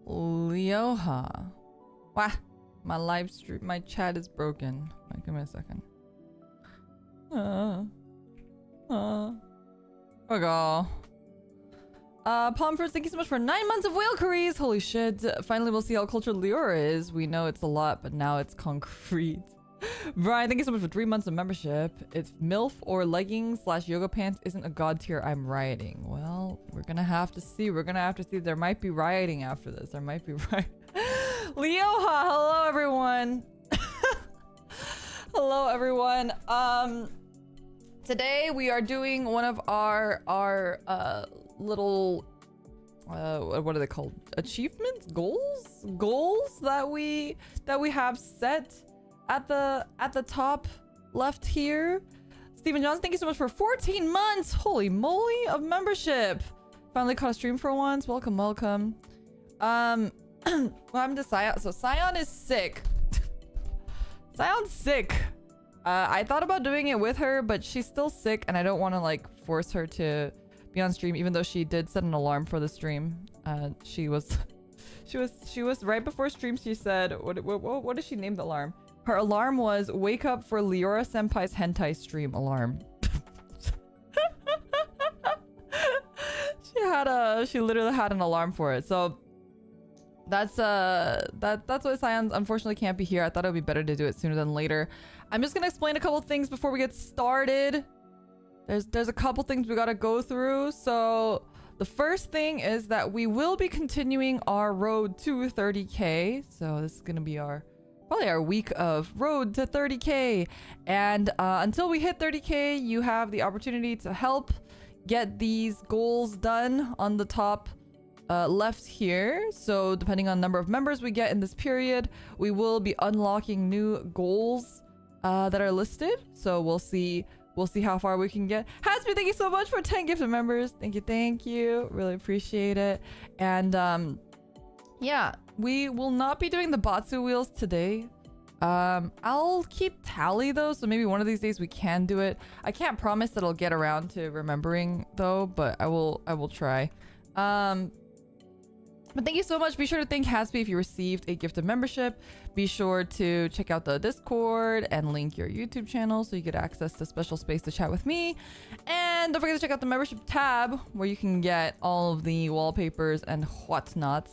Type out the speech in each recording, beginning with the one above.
Leoha. Wah. My live stream, my chat is broken. Wait, give me a second. There we go. Pomfret, thank you so much for 9 months of whale curries. Holy shit. Finally, we'll see how cultured Leora is. We know it's a lot, but now it's concrete. Brian, thank you so much for 3 months of membership. It's MILF or leggings / yoga pants isn't a god tier. I'm rioting. Well, we're gonna have to see. We're gonna have to see. There might be rioting after this. There might be riot. Leoha, hello everyone. Hello everyone. Today we are doing one of our little what are they called? Achievements? Goals that we have set at the top left here. Stephen Johnson, thank you so much for 14 months. Holy moly of membership. Finally caught a stream for once. Welcome, welcome. What happened to Scion? So Scion is sick. Scion's sick. I thought about doing it with her, but she's still sick and I don't want to like force her to be on stream, even though she did set an alarm for the stream. She was right before stream. She said, what did she name the alarm? Her alarm was wake up for Leora Senpai's hentai stream alarm. She literally had an alarm for it. So that's why Scion unfortunately can't be here. I thought it would be better to do it sooner than later. I'm just gonna explain a couple things before we get started. There's a couple things we gotta go through. So the first thing is that we will be continuing our road to 30k. So this is gonna be probably our week of road to 30k. And until we hit 30k, you have the opportunity to help get these goals done on the top left here. So depending on the number of members we get in this period, we will be unlocking new goals that are listed. So we'll see how far we can get. Hasby, thank you so much for 10 gifted members. Thank you. Really appreciate it. And yeah, we will not be doing the Batsu wheels today. I'll keep tally though, so maybe one of these days we can do it. I can't promise that I'll get around to remembering though, but I will try. But thank you so much. Be sure to thank Hasby if you received a gift of membership. Be sure to check out the Discord and link your YouTube channel so you get access to special space to chat with me. And don't forget to check out the membership tab where you can get all of the wallpapers and whatnot.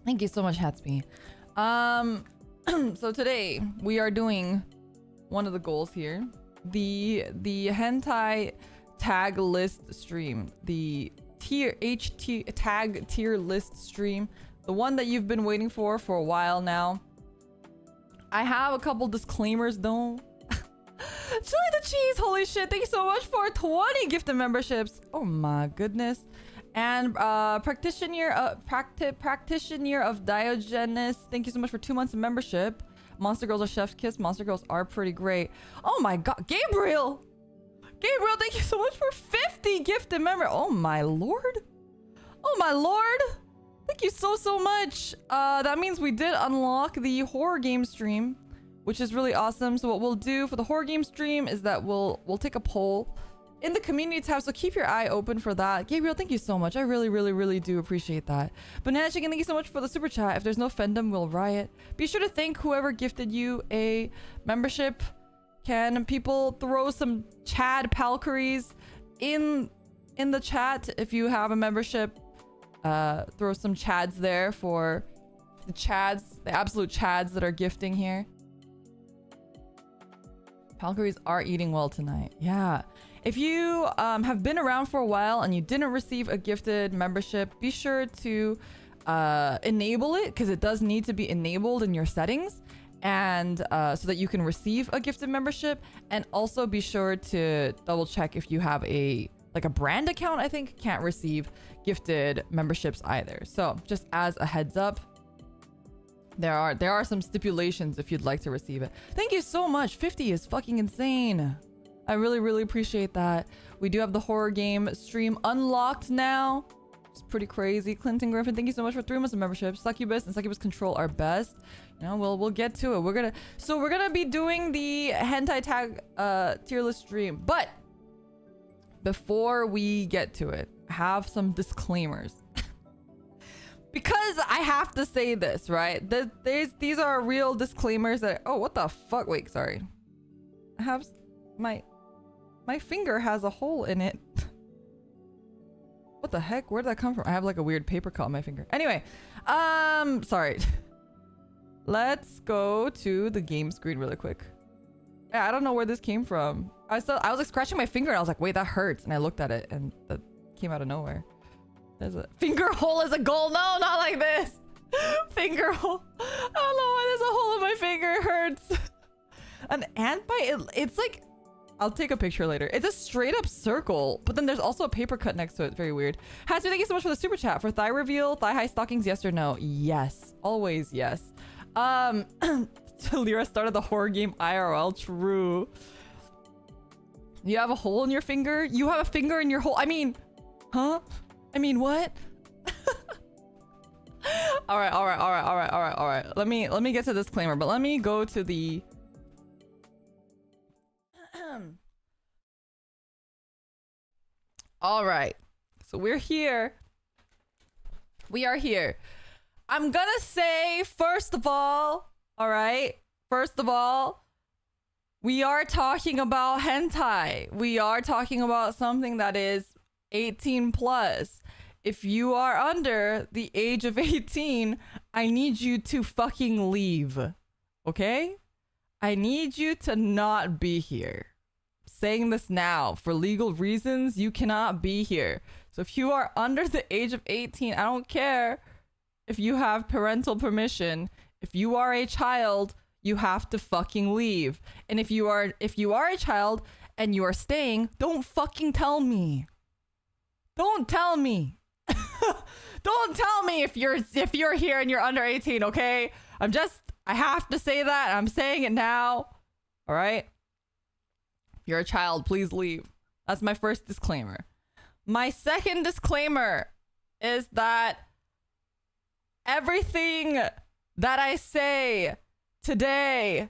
Thank you so much, Hatsby. So today we are doing one of the goals here. The hentai tag list stream. The tag tier list stream, the one that you've been waiting for a while now. I have a couple disclaimers though. Chili the cheese, holy shit, thank you so much for 20 gifted memberships. Oh my goodness. And practitioner of Diogenes, thank you so much for 2 months of membership. Monster Girls are chef's kiss. Monster Girls are pretty great. Oh my god, Gabriel, thank you so much for 50 gifted members. Oh my lord. Oh my lord. Thank you so much. That means we did unlock the horror game stream, which is really awesome. So what we'll do for the horror game stream is that we'll take a poll in the community tab. So keep your eye open for that. Gabriel, thank you so much. I really do appreciate that. Banana Chicken, thank you so much for the super chat. If there's no fandom, we'll riot. Be sure to thank whoever gifted you a membership. Can people throw some Chad Palqueries in the chat if you have a membership? Throw some Chads there for the Chads, the absolute Chads that are gifting here. Palqueries are eating well tonight. Yeah. If you have been around for a while and you didn't receive a gifted membership, be sure to enable it, because it does need to be enabled in your settings. And so that you can receive a gifted membership. And also be sure to double check if you have a brand account, I think, can't receive gifted memberships either. So just as a heads up, there are some stipulations if you'd like to receive it. Thank you so much. 50 is fucking insane. I really appreciate that. We do have the horror game stream unlocked now. It's pretty crazy. Clinton Griffin, thank you so much for 3 months of membership. Succubus and Succubus Control are best. You know, we'll get to it. We're gonna be doing the hentai tag tier list stream. But before we get to it, I have some disclaimers. because I have to say this, right? These are real disclaimers that... Oh, what the fuck? Wait, sorry. I have... My finger has a hole in it. What the heck? Where did that come from? I have like a weird paper cut on my finger. Anyway, sorry. Let's go to the game screen really quick. Yeah, I don't know where this came from. I was like scratching my finger and I was like, wait, that hurts. And I looked at it and that came out of nowhere. There's a finger hole is a goal. No, not like this. Finger hole. I don't know why there's a hole in my finger. It hurts. An ant bite. It's like, I'll take a picture later. It's a straight up circle, but then there's also a paper cut next to it. Very weird. Hatsby, thank you so much for the super chat. For thigh reveal, thigh high stockings, yes or no? Yes. Always yes. Lyra started the horror game IRL. True. You have a hole in your finger? You have a finger in your hole? I mean, huh? I mean, what? All right. Let me get to the disclaimer, but let me go to the... All right. So we're here. We are here. I'm gonna say, first of all, we are talking about hentai. We are talking about something that is 18 plus. If you are under the age of 18, I need you to fucking leave. Okay? I need you to not be here. Saying this now. For legal reasons, you cannot be here. So if you are under the age of 18, I don't care if you have parental permission. If you are a child, you have to fucking leave. And if you are a child and you are staying, don't fucking tell me. Don't tell me. Don't tell me if you're here and you're under 18, okay? I have to say that. I'm saying it now. All right? If you're a child, please leave. That's my first disclaimer. My second disclaimer is that everything that I say today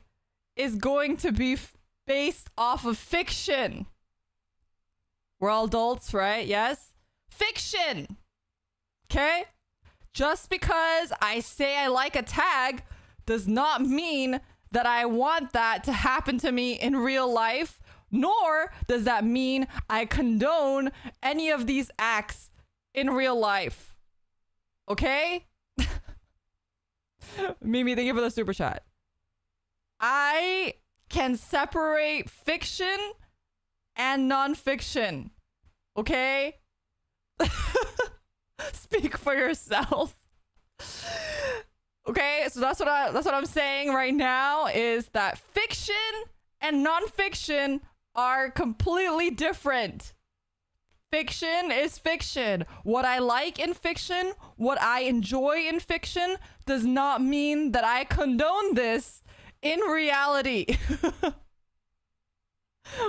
is going to be based off of fiction. We're all adults, right? Yes? Fiction! Okay? Just because I say I like a tag does not mean that I want that to happen to me in real life, nor does that mean I condone any of these acts in real life. Okay? Mimi, thank you for the super chat. I can separate fiction and non-fiction. Okay? Speak for yourself. Okay, so that's what I'm saying right now is that fiction and non-fiction are completely different. Fiction is fiction. What I like in fiction, what I enjoy in fiction, does not mean that I condone this in reality.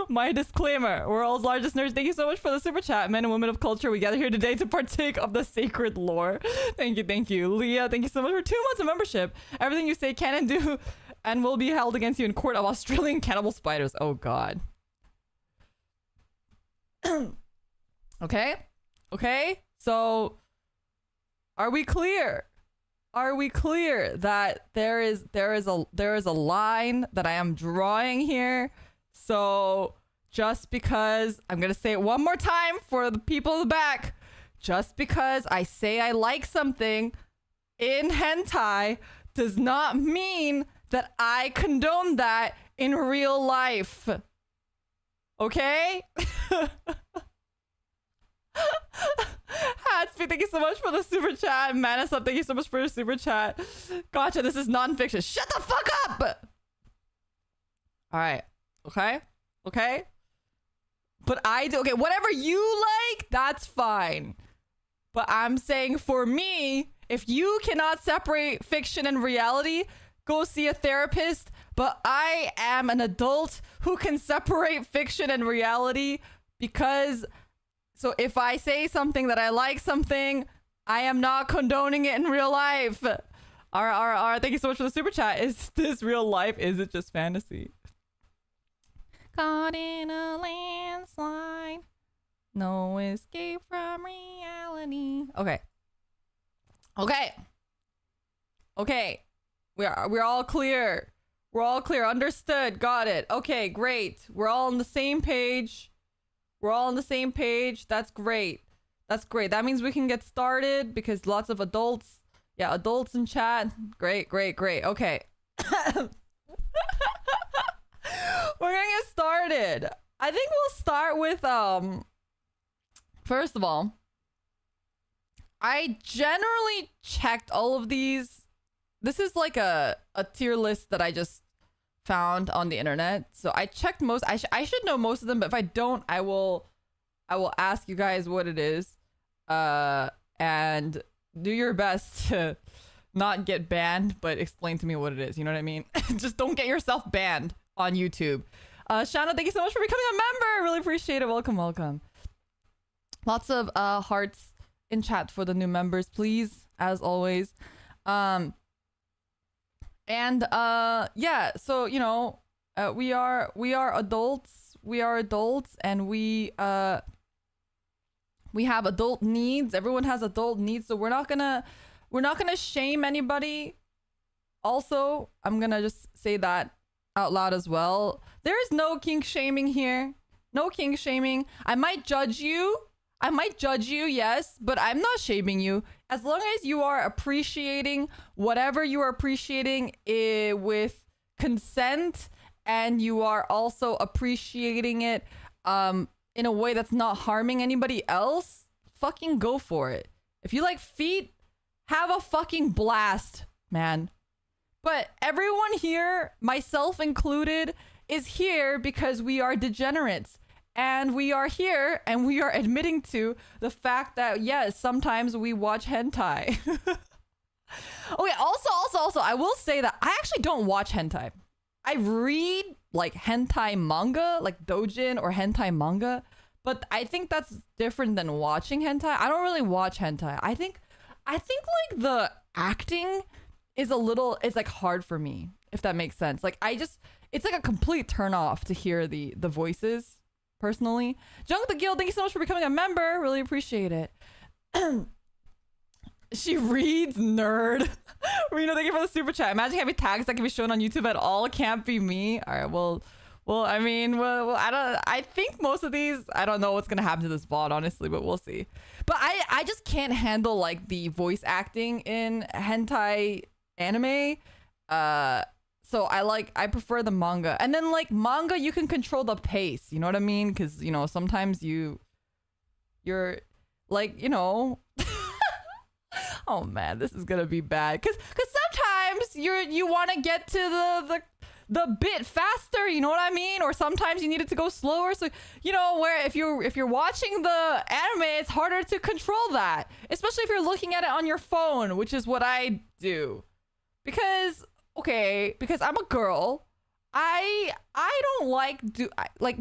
My disclaimer, world's largest nerds, thank you so much for the super chat. Men and women of culture, we gather here today to partake of the sacred lore. Thank you. Leah, thank you so much for 2 months of membership. Everything you say can and do and will be held against you in court of Australian cannibal spiders. Oh god. Okay, so are we clear that there is a line that I am drawing here? So just because, I'm gonna say it one more time for the people in the back, just because I say I like something in hentai does not mean that I condone that in real life. Okay? Hatsby, thank you so much for the super chat. Manasup, thank you so much for your super chat. Gotcha, this is non-fiction. Shut the fuck up! Alright. Okay? But okay, whatever you like, that's fine. But I'm saying for me, if you cannot separate fiction and reality, go see a therapist. But I am an adult who can separate fiction and reality because... So if I say something that I like something, I am not condoning it in real life. All right. Thank you so much for the super chat. Is this real life? Is it just fantasy? Caught in a landslide. No escape from reality. Okay. Okay. Okay. We're all clear. We're all clear. Understood. Got it. Okay, great. We're all on the same page. We're all on the same page. That's great. That's great. That means we can get started because lots of adults. Yeah, adults in chat. Great, great, great. Okay. We're gonna get started. I think we'll start with first of all, I generally checked all of these. This is like a tier list that I just found on the internet. So I checked most. I should know most of them, but if I don't, I will ask you guys what it is. And do your best to not get banned, but explain to me what it is. You know what I mean? Just don't get yourself banned on YouTube. Shana, thank you so much for becoming a member. Really appreciate it. Welcome, welcome. Lots of hearts in chat for the new members, please, as always. And yeah, so you know, we are adults. We are adults, and we have adult needs. Everyone has adult needs, so we're not gonna shame anybody. Also, I'm gonna just say that out loud as well. There is no kink shaming here. No kink shaming. I might judge you, yes, but I'm not shaming you. As long as you are appreciating whatever you are appreciating with consent, and you are also appreciating it in a way that's not harming anybody else, fucking go for it. If you like feet, have a fucking blast, man. But everyone here, myself included, is here because we are degenerates. And we are here and we are admitting to the fact that, yes, sometimes we watch hentai. Okay, also, I will say that I actually don't watch hentai. I read like hentai manga, like doujin or hentai manga, but I think that's different than watching hentai. I don't really watch hentai. I think like the acting is it's like hard for me, if that makes sense. Like it's like a complete turn off to hear the voices. Personally, Junk the Guild, thank you so much for becoming a member. Really appreciate it. She reads, nerd. Reno, thank you for the super chat. Imagine having tags that can be shown on YouTube at all. Can't be me. All right, well, I mean, I think most of these, I don't know what's gonna happen to this VOD, honestly, but we'll see. But I just can't handle like the voice acting in hentai anime. So I prefer the manga. And then like manga, you can control the pace. You know what I mean? Because, you know, sometimes you're like, you know, oh man, this is gonna be bad. Cause sometimes you want to get to the bit faster. You know what I mean? Or sometimes you need it to go slower. So you know, where if you're watching the anime, it's harder to control that, especially if you're looking at it on your phone, which is what I do. Because I'm a girl. I don't like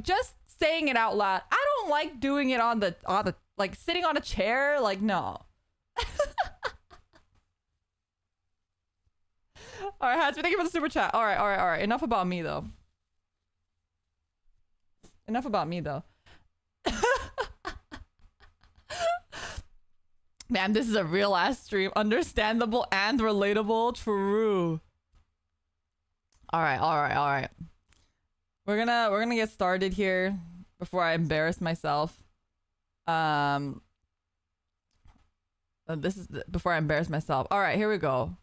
just saying it out loud. I don't like doing it on the like sitting on a chair. Like no. All right, Hatsby, thank you for the super chat. All right. Enough about me though. Man, this is a real ass stream. Understandable and relatable. True. All right. We're gonna get started here before I embarrass myself. This is before I embarrass myself. All right, here we go.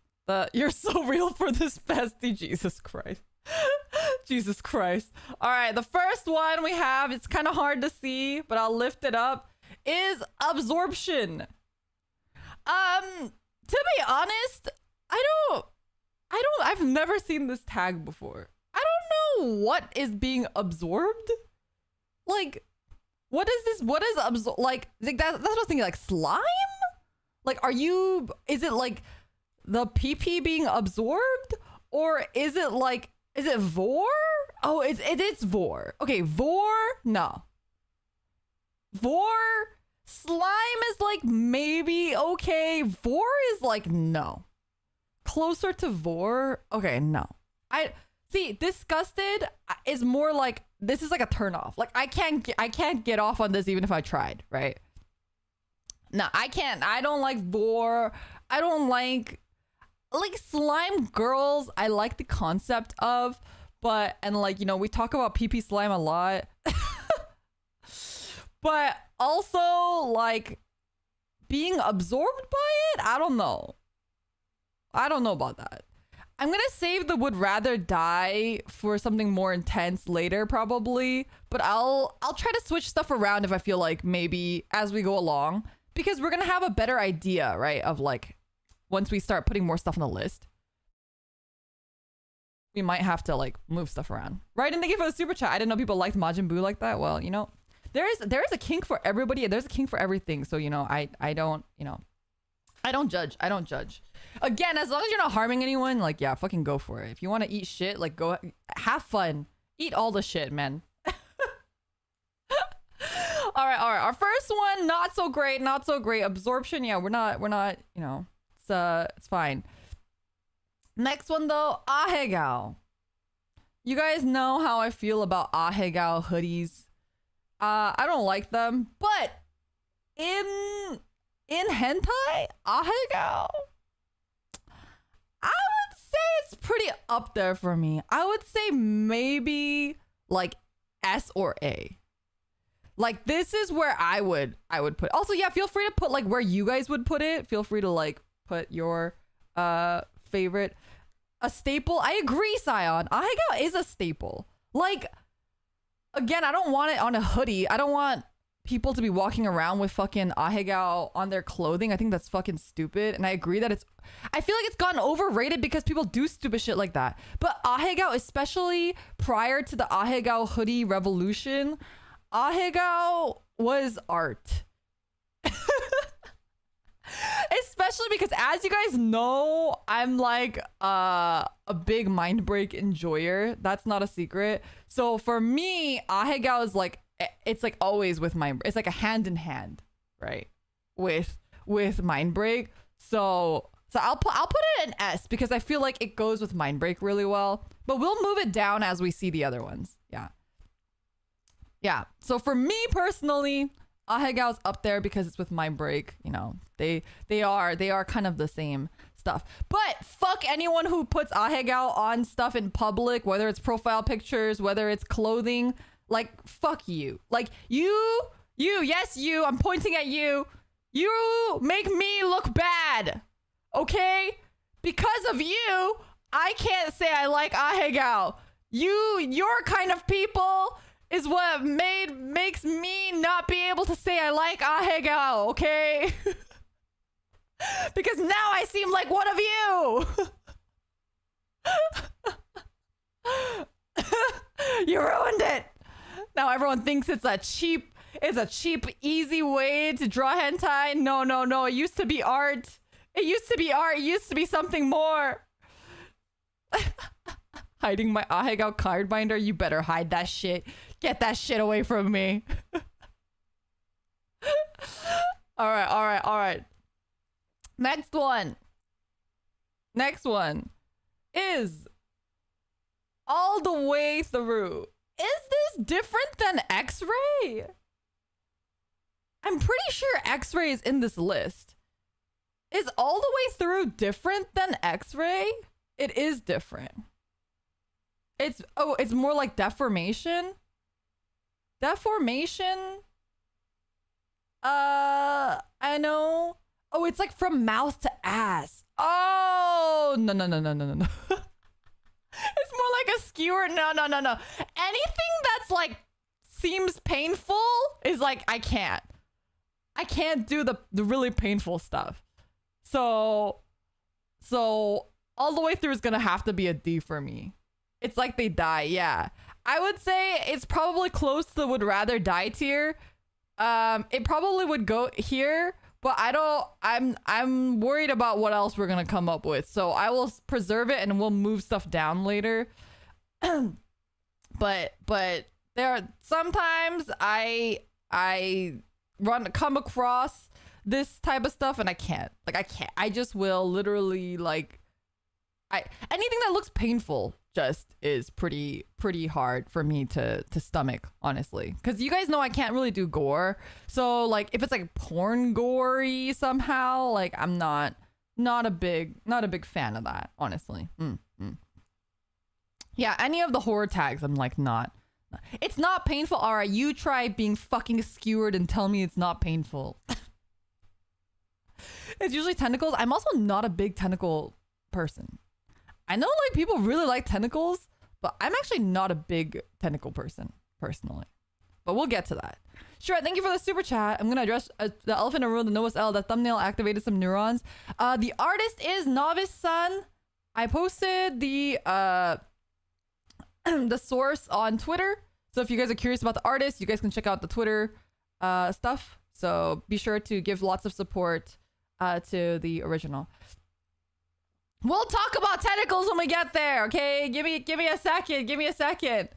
You're so real for this bestie. Jesus Christ. Jesus Christ. All right, the first one we have, it's kind of hard to see, but I'll lift it up, is absorption. To be honest, I've never seen this tag before. I don't know what is being absorbed. Like, what is this? What is like that's what I was thinking, like slime? Like, is it like the PP being absorbed? Or is it vor? Oh, it's vor. Okay, vor? No. Vor? Slime is like maybe okay. Vor is like no. Closer to vor? Okay, no. I see, disgusted is more like, this is like a turn off. Like I can't get off on this even if I tried, right? No, I can't. I don't like vor. I don't like slime girls. I like the concept of, but and like, you know, we talk about PP slime a lot. But also like being absorbed by it, I don't know. I don't know about that. I'm gonna save the would rather die for something more intense later, probably. But I'll try to switch stuff around if I feel like maybe as we go along, because we're gonna have a better idea, right? Of like once we start putting more stuff on the list, we might have to like move stuff around, right? And thank you for the super chat. I didn't know people liked Majin Buu like that. Well, you know, there is a kink for everybody. There's a kink for everything. So you know, I don't, you know, I don't judge. I don't judge. Again, as long as you're not harming anyone, like, yeah, fucking go for it. If you want to eat shit, like, go have fun. Eat all the shit, man. All right. Our first one, not so great. Absorption, yeah, we're not, you know, it's fine. Next one, though, Ahegao. You guys know how I feel about Ahegao hoodies. I don't like them, but in hentai, Ahegao, I would say it's pretty up there for me. I would say maybe like S or A. Like this is where I would put. Also, yeah, feel free to put like where you guys would put it. Feel free to like put your favorite. A staple. I agree, Sion. Ahegao is a staple. Like again, I don't want it on a hoodie. I don't want people to be walking around with fucking Ahegao on their clothing. I think that's fucking stupid. And I agree that I feel like it's gotten overrated because people do stupid shit like that. But Ahegao, especially prior to the Ahegao hoodie revolution, Ahegao was art. Especially because, as you guys know, I'm like a big mind break enjoyer. That's not a secret. So for me, Ahegao is like, it's like always with mind. It's like a hand in hand, right? With mind break. So I'll put it in S because I feel like it goes with mind break really well. But we'll move it down as we see the other ones. Yeah. So for me personally, Ahegao's up there because it's with mind break. You know, they are kind of the same stuff. But fuck anyone who puts Ahegao on stuff in public, whether it's profile pictures, whether it's clothing. Like, fuck you. Like, yes, you, I'm pointing at you. You make me look bad. Okay? Because of you, I can't say I like Ahegao. Your kind of people is what makes me not be able to say I like Ahegao, okay? Because now I seem like one of you. You ruined it. Now everyone thinks it's a cheap, easy way to draw hentai. No. It used to be art. It used to be something more. Hiding my Ahegao card binder. You better hide that shit. Get that shit away from me. All right. Next one is all the way through. Is this different than X-Ray? I'm pretty sure X-Ray is in this list. Is all the way through different than X-Ray? It is different. It's more like deformation. I know. Oh, it's like from mouth to ass. Oh, no. It's more like a skewer. No. Anything that's like seems painful is like I can't do the really painful stuff. So all the way through is gonna have to be a D for me. It's like they die. Yeah, I would say it's probably close to the would rather die tier. It probably would go here, but I'm worried about what else we're gonna come up with. So I will preserve it and we'll move stuff down later. but there are sometimes I come across this type of stuff and I can't. I just will literally like anything that looks painful just is pretty hard for me to stomach, honestly, because you guys know I can't really do gore. So like if it's like porn gory somehow, like I'm not not a big fan of that, honestly. Yeah, any of the horror tags, I'm like, not. It's not painful. All right, you try being fucking skewered and tell me it's not painful. It's usually tentacles. I'm also not a big tentacle person. I know like people really like tentacles, but I'm actually not a big tentacle person, personally. But we'll get to that. Sure, thank you for the super chat. I'm gonna address the elephant in the room, the Noah's L. That thumbnail activated some neurons. The artist is Novice Sun. I posted the the source on Twitter. So if you guys are curious about the artist, you guys can check out the Twitter stuff. So be sure to give lots of support to the original. We'll talk about tentacles when we get there, okay? Give me a second. Give me a second.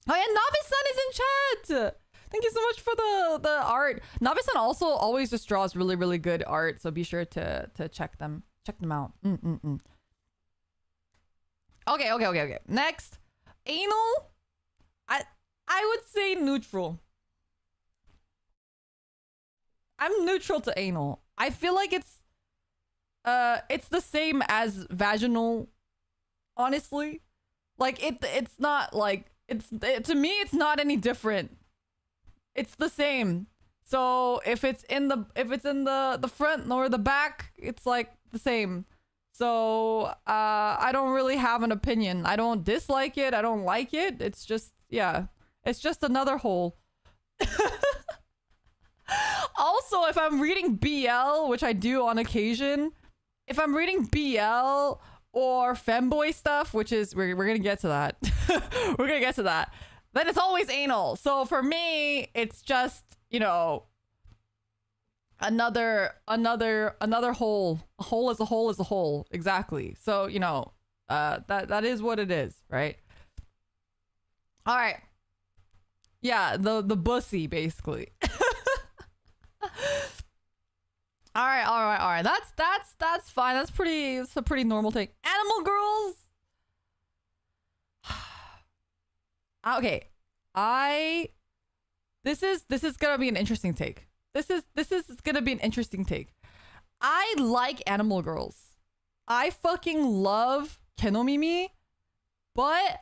Oh yeah, Novice Sun is in chat. Thank you so much for the art. Novice Sun also always just draws really, really good art, so be sure to check them out. Okay. Next, anal. I would say neutral. I'm neutral to anal. I feel like it's the same as vaginal, honestly. Like it's not like to me it's not any different. It's the same. So if it's in the front or the back, it's like the same. So I don't really have an opinion. I don't dislike it. I don't like it. It's just, yeah. It's just another hole. Also, if I'm reading BL, which I do on occasion, if I'm reading BL or femboy stuff, which is we're gonna get to that. We're gonna get to that. Then it's always anal. So for me, it's just, you know, another hole. A hole is a hole is a hole. Exactly. So, you know, that is what it is, right? All right. Yeah, the bussy basically. All right. That's fine. It's a pretty normal take. Animal girls. Okay. This is gonna be an interesting take. This is gonna be an interesting take. I like animal girls. I fucking love Kenomimi, but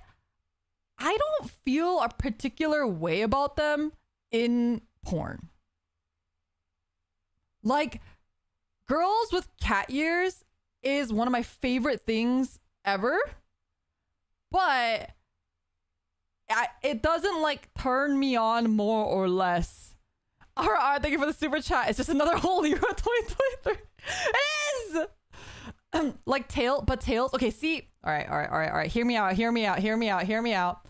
I don't feel a particular way about them in porn. Like, girls with cat ears is one of my favorite things ever, but it doesn't like turn me on more or less. Thank you for the super chat. It's just another hole Euro 2023. It is! Like tails. Okay, see. All right. Hear me out.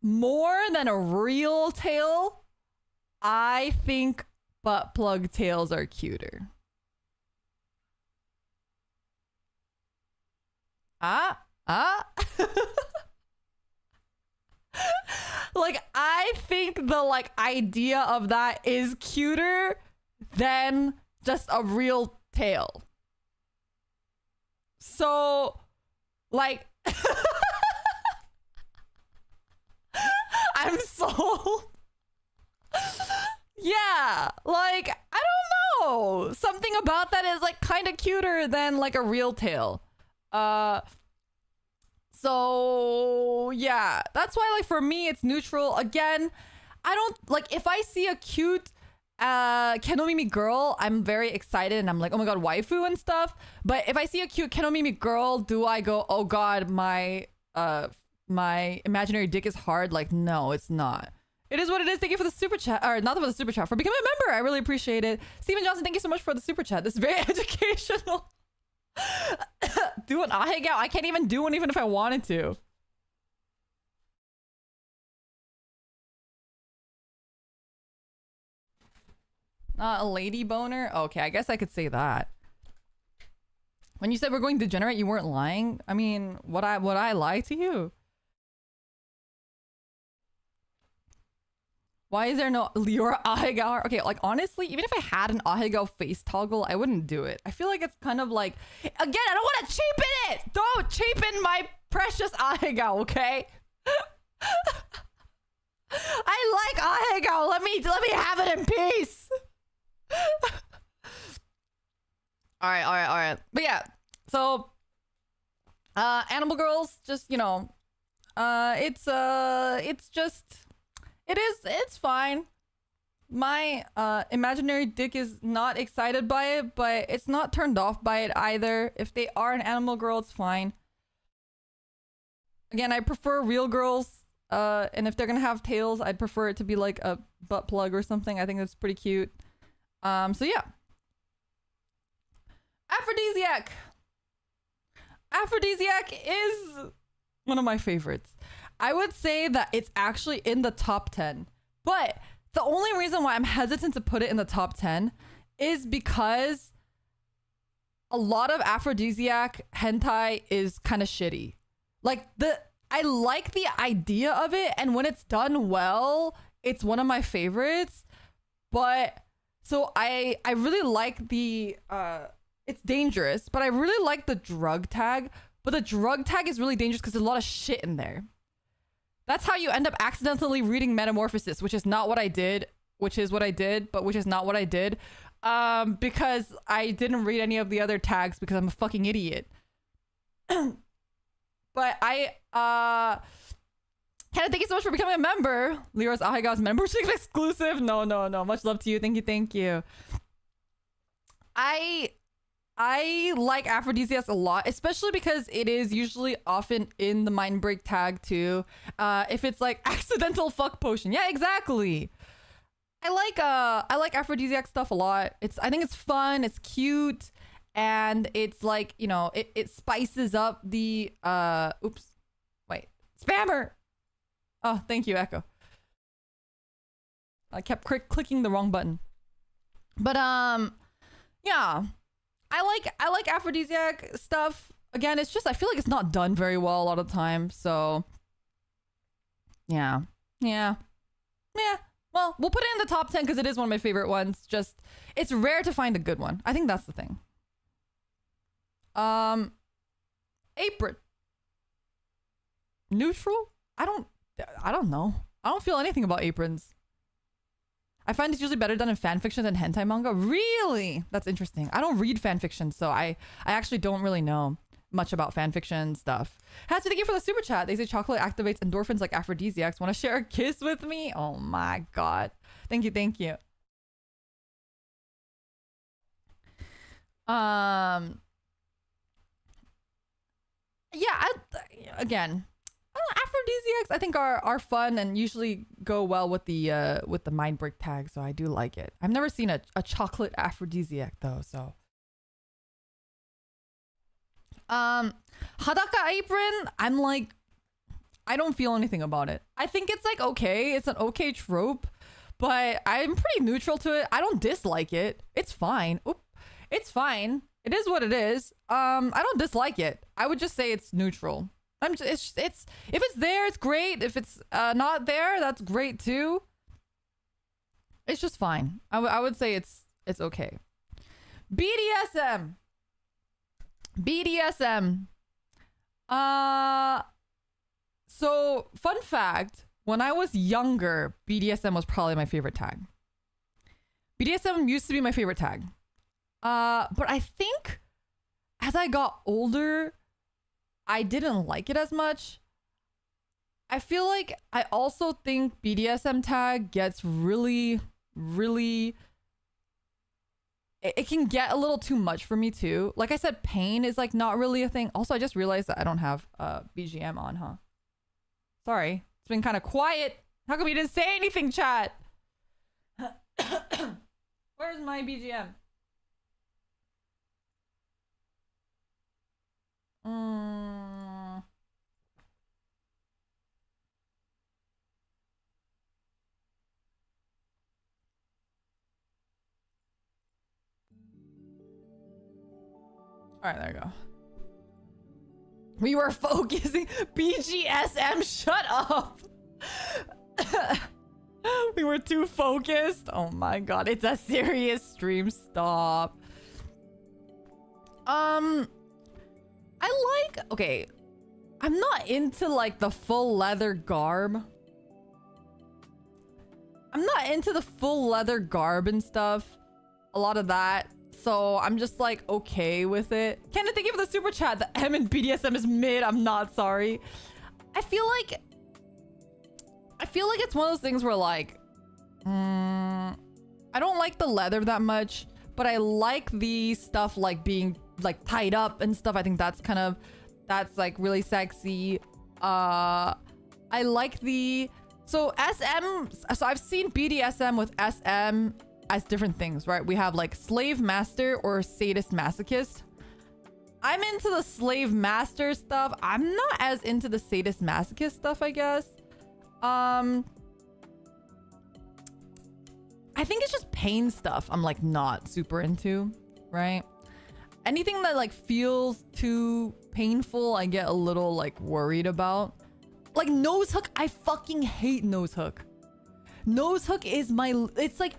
More than a real tail, I think butt plug tails are cuter. Like, I think the like idea of that is cuter than just a real tail. So, like, I'm sold. Yeah, like, I don't know. Something about that is like kind of cuter than like a real tail. So yeah, that's why like for me it's neutral. Again, I don't like if I see a cute Kenomimi girl, I'm very excited and I'm like, oh my god, waifu and stuff. But if I see a cute Kenomimi girl, do I go, oh god, my imaginary dick is hard? Like, no, it's not. It is what it is. Thank you for the super chat, or not for the super chat, for becoming a member. I really appreciate it. Steven Johnson, thank you so much for the super chat. This is very educational. Do an ahegao? I can't even do one even if I wanted to. Not a lady boner? Okay, I guess I could say that. When you said we're going degenerate, you weren't lying. I mean, would I lie to you? Why is there no Liora ahegao? Okay, like honestly, even if I had an ahegao face toggle, I wouldn't do it. I feel like it's kind of like, again, I don't want to cheapen it. Don't cheapen my precious ahegao, okay? I like ahegao. Let me have it in peace. All right. But yeah, so Animal Girls, just, you know, it's fine. My imaginary dick is not excited by it, but it's not turned off by it either. If they are an Animal Girl, it's fine. Again, I prefer real girls. And if they're gonna have tails, I'd prefer it to be like a butt plug or something. I think that's pretty cute. So yeah. Aphrodisiac. Aphrodisiac is one of my favorites. I would say that it's actually in the top 10. But the only reason why I'm hesitant to put it in the top 10 is because a lot of aphrodisiac hentai is kind of shitty. Like, I like the idea of it, and when it's done well, it's one of my favorites. But so I really like the it's dangerous, but I really like the drug tag. But the drug tag is really dangerous because there's a lot of shit in there. That's how you end up accidentally reading Metamorphosis, which is not what I did, which is what I did, but which is not what I did. Because I didn't read any of the other tags because I'm a fucking idiot. But Hannah, thank you so much for becoming a member. Lero's Ahiga's membership exclusive. No. Much love to you. Thank you. I like aphrodisiacs a lot, especially because it is usually often in the mind break tag too. If it's like accidental fuck potion. Yeah, exactly. I like aphrodisiac stuff a lot. I think it's fun, it's cute, and it's like, you know, it spices up the oops. Wait. Spammer. Oh, thank you, Echo. I kept clicking the wrong button. But yeah. I like aphrodisiac stuff. Again, it's just I feel like it's not done very well a lot of the time. So yeah. Well, we'll put it in the top 10 because it is one of my favorite ones. Just it's rare to find a good one. I think that's the thing. Apron. Neutral? I don't know. I don't feel anything about aprons. I find it's usually better done in fanfiction than hentai manga. Really? That's interesting. I don't read fanfiction, so I actually don't really know much about fanfiction stuff. Hatsu, thank you for the super chat. They say chocolate activates endorphins like aphrodisiacs. Want to share a kiss with me? Oh my god. Thank you. Yeah, again, aphrodisiacs I think are fun and usually go well with the mind break tag, so I do like it. I've never seen a chocolate aphrodisiac though, so Hadaka apron, I'm like, I don't feel anything about it. I think it's like okay, it's an okay trope, but I'm pretty neutral to it. I don't dislike it. It's fine. Oop. It's fine. It is what it is. I don't dislike it. I would just say it's neutral. It's if it's there, it's great. If it's not there, that's great too. It's just fine. I would say it's okay. BDSM. So fun fact, when I was younger, BDSM was probably my favorite tag. BDSM used to be my favorite tag. But I think as I got older, I didn't like it as much. I feel like I also think BDSM tag gets really it can get a little too much for me too. Like I said, pain is like not really a thing. Also, I just realized that I don't have BGM on, huh? Sorry. It's been kind of quiet. How come you didn't say anything, chat? Where's my BGM? All right, there you go. We were focusing. BGSM, shut up. We were too focused. Oh my god, it's a serious stream. Stop. Okay, I'm not into like the full leather garb. I'm not into the full leather garb and stuff. A lot of that. So I'm just like okay with it. Kenneth, thank you for the super chat. The M in BDSM is mid. I'm not sorry. I feel like it's one of those things where like I don't like the leather that much, but I like the stuff like being like tied up and stuff. I think that's like really sexy. I like the so I've seen BDSM with SM as different things, right? We have like slave master or sadist masochist. I'm into the slave master stuff. I'm not as into the sadist masochist stuff, I guess. I think it's just pain stuff I'm like not super into, right? Anything that like feels too painful, I get a little like worried about. Like nose hook, I fucking hate nose hook. Nose hook is it's like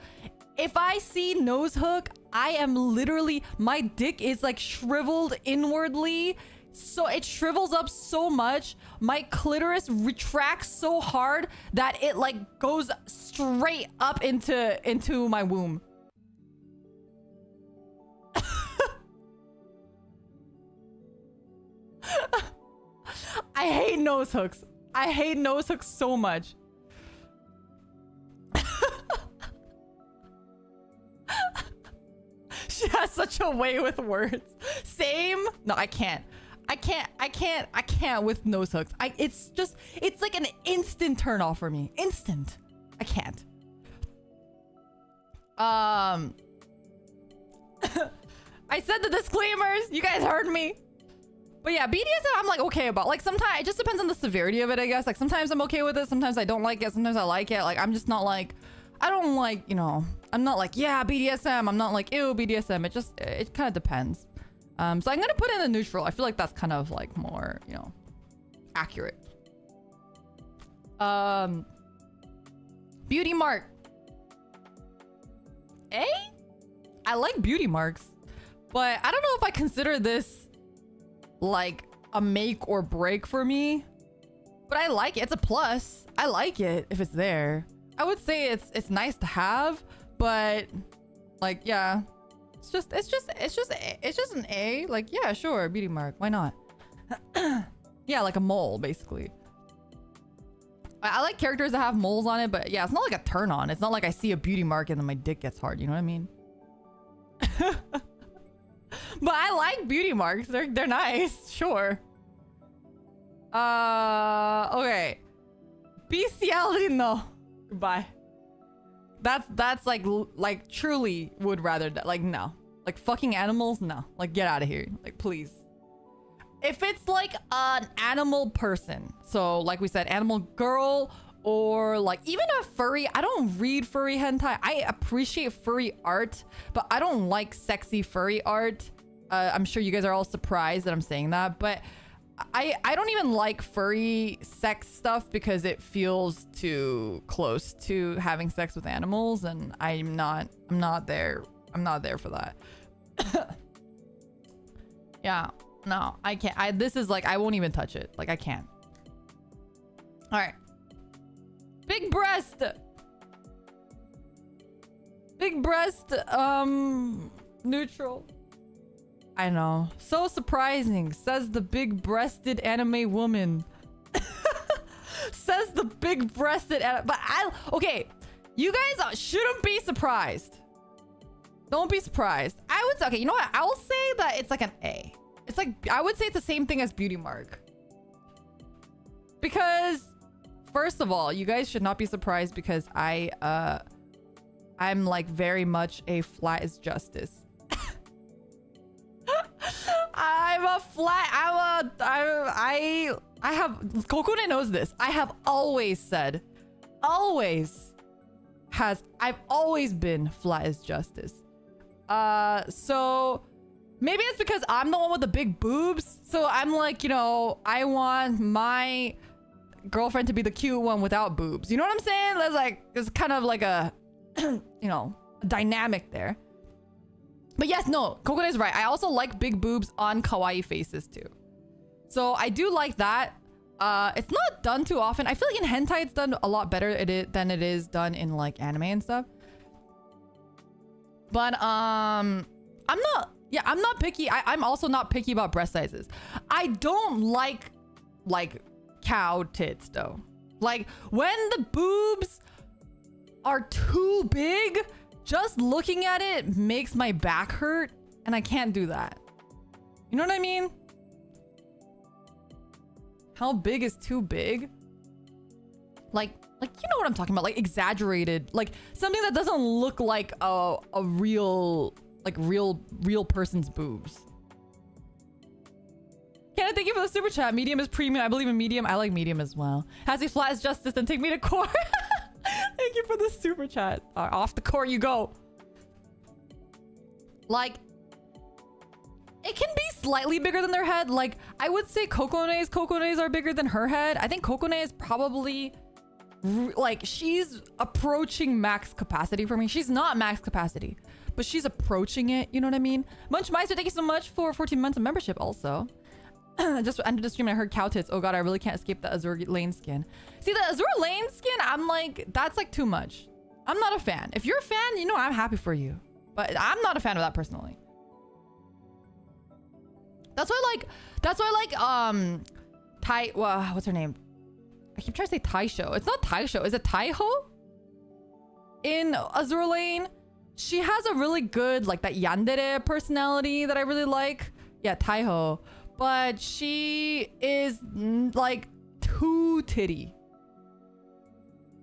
if I see nose hook, I am literally, my dick is like shriveled inwardly. So it shrivels up so much. My clitoris retracts so hard that it like goes straight up into my womb. I hate nose hooks. I hate nose hooks so much. She has such a way with words. Same. No, I can't with nose hooks. It's like an instant turn off for me. Instant. I can't. I said the disclaimers. You guys heard me. But yeah, BDSM I'm like okay about. Like sometimes it just depends on the severity of it, I guess. Like sometimes I'm okay with it, sometimes I don't like it, sometimes I like it. Like I'm just not like, I don't like, you know, I'm not like, yeah, BDSM. I'm not like, ew, BDSM. It kind of depends. So I'm gonna put in a neutral. I feel like that's kind of like more, you know, accurate. Beauty mark. I like beauty marks, but I don't know if I consider this like a make or break for me. But I like it. It's a plus. I like it if it's there. I would say it's nice to have, but like yeah. It's just an A. Like, yeah, sure, beauty mark. Why not? Yeah, like a mole, basically. I like characters that have moles on it, but yeah, it's not like a turn on. It's not like I see a beauty mark and then my dick gets hard. You know what I mean? But I like beauty marks. They're nice. Sure. Okay. Bestiality, no. Goodbye. That's like truly would rather like no. Like fucking animals, no. Like get out of here. Like please. If it's like an animal person, so like we said, animal girl or like even a furry, I don't read furry hentai. I appreciate furry art, but I don't like sexy furry art. I'm sure you guys are all surprised that I'm saying that, but I don't even like furry sex stuff because it feels too close to having sex with animals, and I'm not there for that. Yeah, no, I can't. This is like I won't even touch it. Like I can't. All right. Big breast. Big breast. Neutral. I know. So surprising, says the big-breasted anime woman. Says the big-breasted but okay, you guys shouldn't be surprised. Don't be surprised. I would say, okay, you know what? I will say that it's like an A. It's like, I would say it's the same thing as beauty mark. Because, first of all, you guys should not be surprised because I'm like very much a flat is justice. I have, Kokune knows this. I have always said, I've always been flat as justice. So maybe it's because I'm the one with the big boobs. So I'm like, you know, I want my girlfriend to be the cute one without boobs. You know what I'm saying? There's like, there's kind of like a, you know, dynamic there. But yes, no, Kokone is right. I also like big boobs on kawaii faces too. So I do like that. It's not done too often. I feel like in hentai it's done a lot better than it is done in like anime and stuff. But I I'm not picky. I'm also not picky about breast sizes. I don't like cow tits though. Like when the boobs are too big, just looking at it makes my back hurt, and I can't do that. You know what I mean? How big is too big? Like you know what I'm talking about, like exaggerated, like something that doesn't look like a real, like real person's boobs. Canada, thank you for the super chat. Medium is premium. I believe in medium. I like medium as well. Has he flat as justice and take me to court? Thank you for the super chat. Off the court you go. Like, it can be slightly bigger than their head. Like, I would say Cocone's are bigger than her head. I think Cocone is probably like, she's approaching max capacity for me. She's not max capacity, but she's approaching it. You know what I mean? Munchmeister, thank you so much for 14 months of membership also. Just ended the stream and I heard cow tits. Oh god, I really can't escape the Azure Lane skin. See, the Azure Lane skin, I'm like, that's like too much. I'm not a fan. If you're a fan, you know, I'm happy for you. But I'm not a fan of that personally. That's why what's her name? I keep trying to say Taisho. It's not Taisho. Is it Taiho? In Azure Lane, she has a really good, like, that yandere personality that I really like. Yeah, Taiho. But she is like too titty.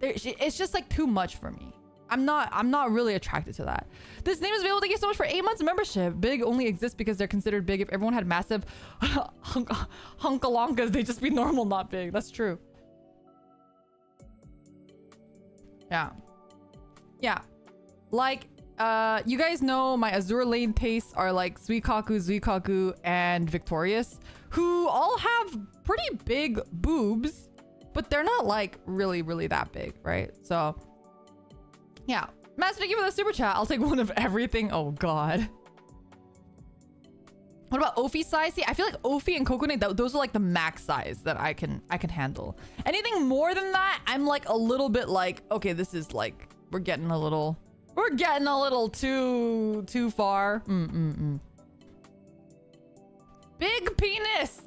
It's just like too much for me. I'm not really attracted to that. This name is available. Thank you so much for 8 months of membership. Big only exists because they're considered big. If everyone had massive hunkalonkas, they'd just be normal, not big. That's true. Yeah. Like, you guys know my Azure Lane tastes are like Suikaku, Zuikaku, and Victorious, who all have pretty big boobs, but they're not like really that big, right? So, yeah. Master, thank you for the super chat. I'll take one of everything. Oh god. What about Ophi size? See, I feel like Ophi and Kokone, those are like the max size that I can handle. Anything more than that, I'm like a little bit like, okay, this is like, we're getting a little too far. Big penis.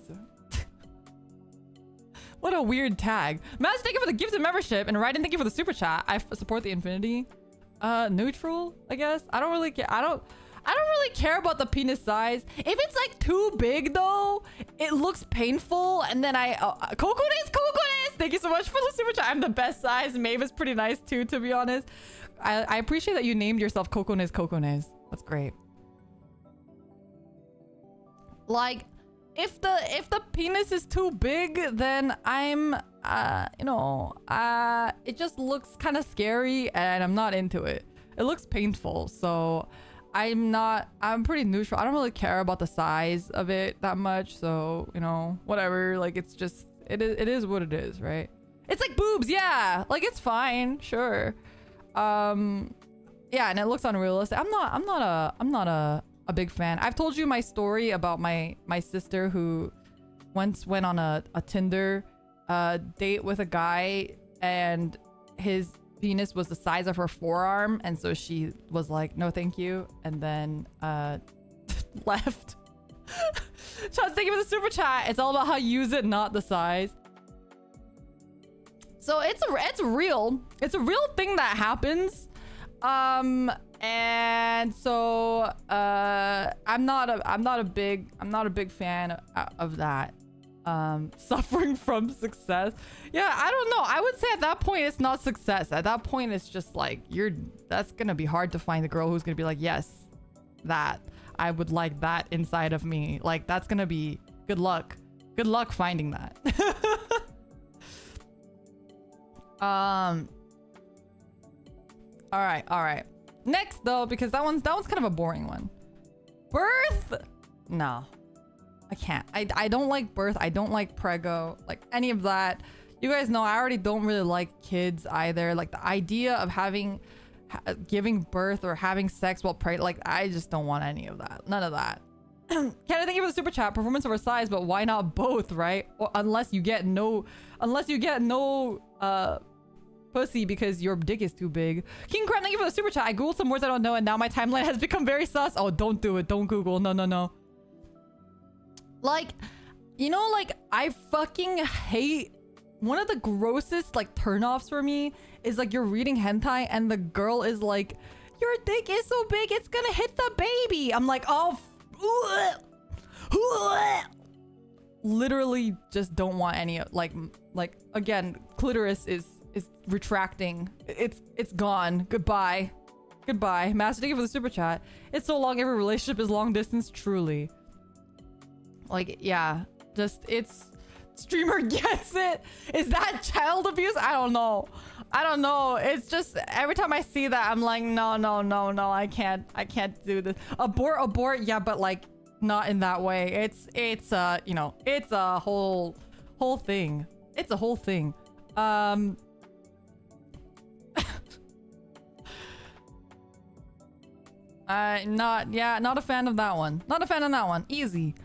What a weird tag. Master, thank you for the gifted membership, and Raiden, thank you for the super chat. I support the infinity. Neutral, I guess. I don't really care. I don't really care about the penis size. If it's like too big though, it looks painful. And then Cocones. Thank you so much for the super chat. I'm the best size. Maeve is pretty nice too, to be honest. I appreciate that you named yourself Cocones. That's great. Like, if the penis is too big, then I'm it just looks kind of scary and I'm not into it. It looks painful, so I'm pretty neutral. I don't really care about the size of it that much, so, you know, whatever. Like, it's just, it is what it is, right? It's like boobs, yeah. Like, it's fine, sure. Yeah, and it looks unrealistic. I'm not a big fan. I've told you my story about my sister who once went on a Tinder date with a guy, and his penis was the size of her forearm, and so she was like, no thank you, and then left. Chance, thank you for the super chat. It's all about how you use it, not the size. So it's real. It's a real thing that happens. And so I'm not a big fan of that. Suffering from success. Yeah, I don't know. I would say at that point it's not success. At that point it's just like, that's gonna be hard to find the girl who's gonna be like, yes, that I would like that inside of me. Like, that's gonna be good luck finding that. All right. Next though, because that one's kind of a boring one. Birth? No, I can't. I don't like birth. I don't like prego, like any of that. You guys know I already don't really like kids either. Like, the idea of giving birth or having sex while pregnant, like, I just don't want any of that. None of that. Can I thank you for the super chat? Performance over size, but why not both, right? Or unless you get no Pussy because your dick is too big. King Crab, thank you for the super chat. I googled some words I don't know and now my timeline has become very sus. Oh, don't do it. Don't Google. No, no, no. Like, you know, like, I fucking hate... One of the grossest, like, turnoffs for me is, like, you're reading hentai and the girl is like, your dick is so big, it's gonna hit the baby. I'm like, oh... Literally just don't want any, like, again, clitoris is retracting. It's gone. Goodbye. Goodbye. Master, thank you for the super chat. It's so long, every relationship is long distance, truly. Like, yeah. Just, it's... Streamer gets it. Is that child abuse? I don't know. I don't know. It's just every time I see that, I'm like, no, no, no, no. I can't do this. Abort. Yeah, but like not in that way. It's you know, it's a whole thing. It's a whole thing. Not a fan of that one. Not a fan of that one. Easy.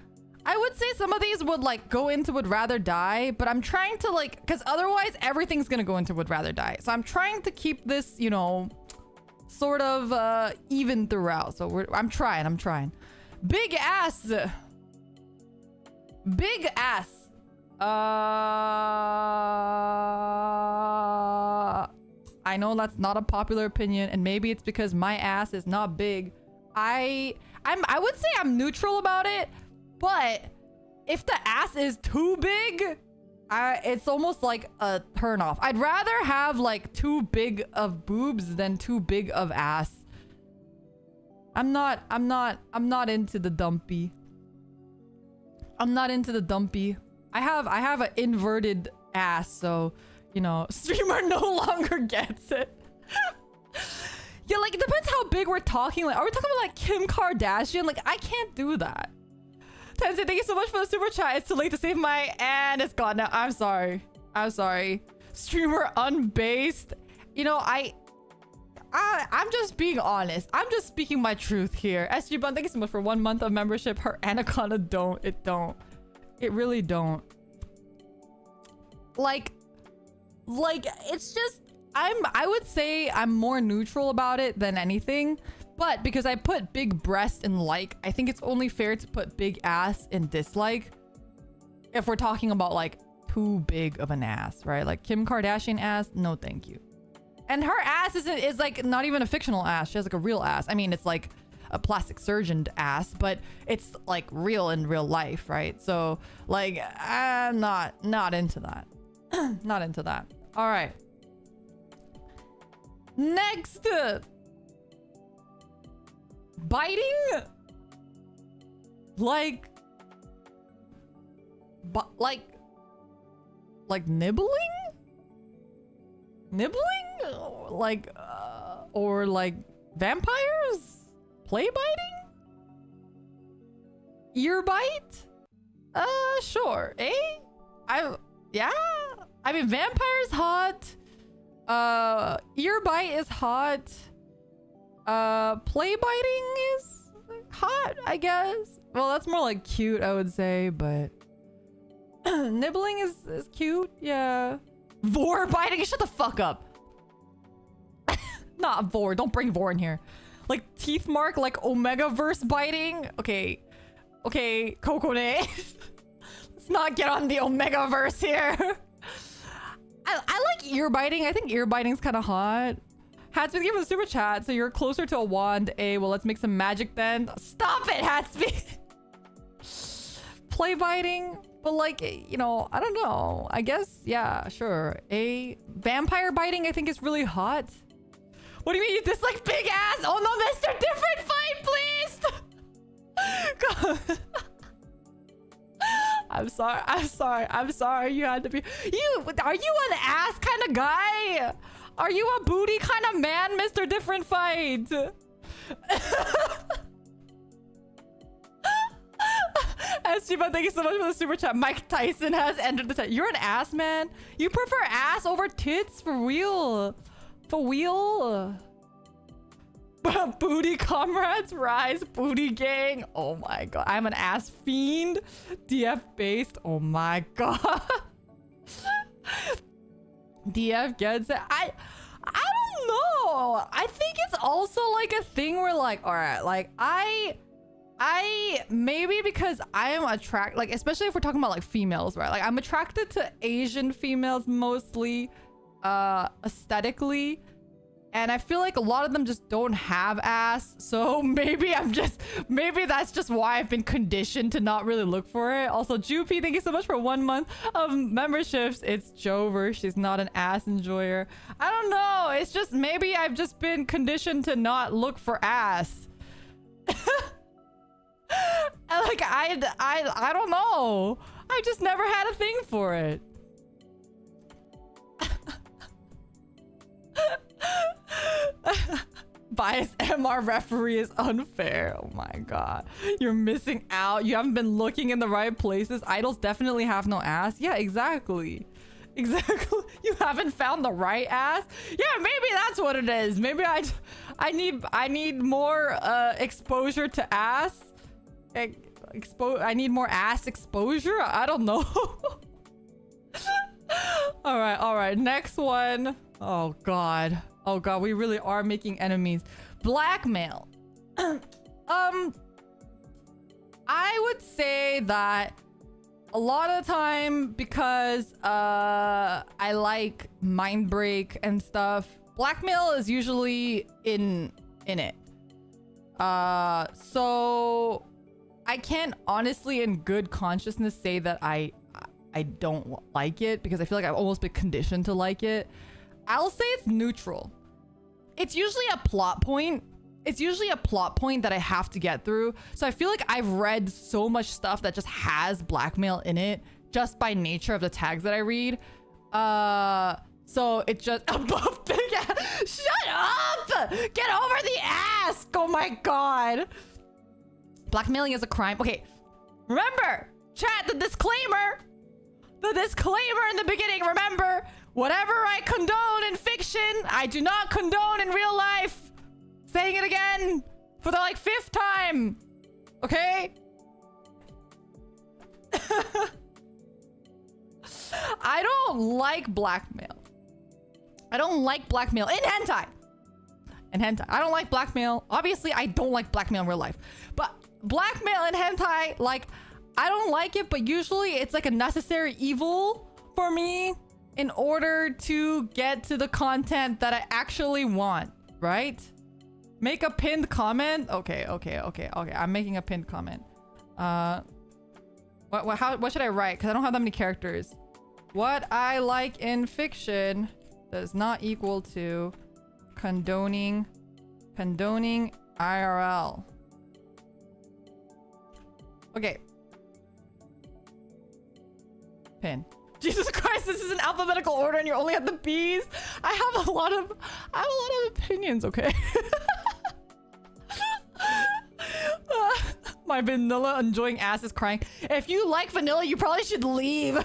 I would say some of these would like go into would rather die, but I'm trying to like, because otherwise everything's gonna go into would rather die. So I'm trying to keep this, you know, sort of even throughout. So I'm trying. Big ass. Big ass. I know that's not a popular opinion, and maybe it's because my ass is not big. I would say I'm neutral about it. But if the ass is too big, it's almost like a turn off. I'd rather have like too big of boobs than too big of ass. I'm not into the dumpy. I'm not into the dumpy. I have an inverted ass, so you know, streamer no longer gets it. Yeah, like it depends how big we're talking. Like, are we talking about like Kim Kardashian? Like, I can't do that. Tensei, thank you so much for the super chat. It's too late to save my... And it's gone now. I'm sorry. Streamer unbased. You know, I'm just being honest. I'm just speaking my truth here. SG Bun, thank you so much for 1 month of membership. Her anaconda don't. It don't. It really don't. Like, it's just... I would say I'm more neutral about it than anything. But because I put big breast in like, I think it's only fair to put big ass in dislike. If we're talking about like too big of an ass, right? Like Kim Kardashian ass, no thank you. And her ass is like not even a fictional ass. She has like a real ass. I mean, it's like a plastic surgeon ass, but it's like real in real life, right? So like, I'm not into that. Not into that. All right. Next. Biting? Like nibbling? Like or like vampires? Play biting? Ear bite? Sure. Eh? Yeah. I mean, vampire's hot. Ear bite is hot. Play biting is hot, I guess. Well, that's more like cute, I would say, but nibbling is cute, yeah. Vor biting, shut the fuck up. Not Vor, don't bring Vor in here. Like teeth mark, like Omegaverse biting. Okay, Kokone. Let's not get on the Omegaverse here. I like ear biting. I think ear biting's kind of hot. Hatsby, give us a super chat. So you're closer to a wand. Well, let's make some magic then. Stop it, Hatsby. Play biting. But like, you know, I don't know. I guess, yeah, sure. Vampire biting, I think is really hot. What do you mean you dislike big ass? Oh no, Mr. Different Fight, please. I'm sorry. You had to be... Are you an ass kind of guy? Are you a booty kind of man, Mr. Different Fight? SG, thank you so much for the super chat. Mike Tyson has entered the chat. You're an ass, man. You prefer ass over tits? For real. For real. Booty comrades rise. Booty gang. Oh my god. I'm an ass fiend. DF based. Oh my god. DF gets it. I don't know. I think it's also like a thing where like, all right, like I maybe because I am attracted, like especially if we're talking about like females, right? Like I'm attracted to Asian females mostly, aesthetically. And I feel like a lot of them just don't have ass. So maybe that's just why I've been conditioned to not really look for it. Also, Jupi, thank you so much for 1 month of memberships. It's Jover. She's not an ass enjoyer. I don't know. It's just maybe I've just been conditioned to not look for ass. And like I don't know. I just never had a thing for it. Biased MR referee is unfair. Oh my god. You're missing out. You haven't been looking in the right places. Idols definitely have no ass. Yeah, exactly. Exactly. You haven't found the right ass. Yeah, maybe that's what it is. Maybe I need more exposure to ass. I need more ass exposure. I don't know. All right. Next one. Oh god. Oh god, we really are making enemies. Blackmail. I would say that a lot of the time, because I like mind break and stuff, blackmail is usually in it. So I can't honestly in good consciousness say that I don't like it, because I feel like I've almost been conditioned to like it. I'll say it's neutral. It's usually a plot point. It's usually a plot point that I have to get through. So I feel like I've read so much stuff that just has blackmail in it just by nature of the tags that I read. So it's just above the ass. Shut up! Get over the ass! Oh my god. Blackmailing is a crime. Okay, remember, chat, the disclaimer. The disclaimer in the beginning, remember, whatever I condone in fiction, I do not condone in real life. Saying it again for the like 5th time. Okay? I don't like blackmail. I don't like blackmail in hentai. I don't like blackmail. Obviously, I don't like blackmail in real life. But blackmail in hentai, like, I don't like it, but usually it's like a necessary evil for me in order to get to the content that I actually want, right? Make a pinned comment. Okay. I'm making a pinned comment. What should I write? Because I don't have that many characters. What I like in fiction does not equal to condoning IRL. Okay. Pin. Jesus Christ, this is an alphabetical order and you're only at the B's. I have a lot of opinions, okay? My vanilla enjoying ass is crying. If you like vanilla, you probably should leave. I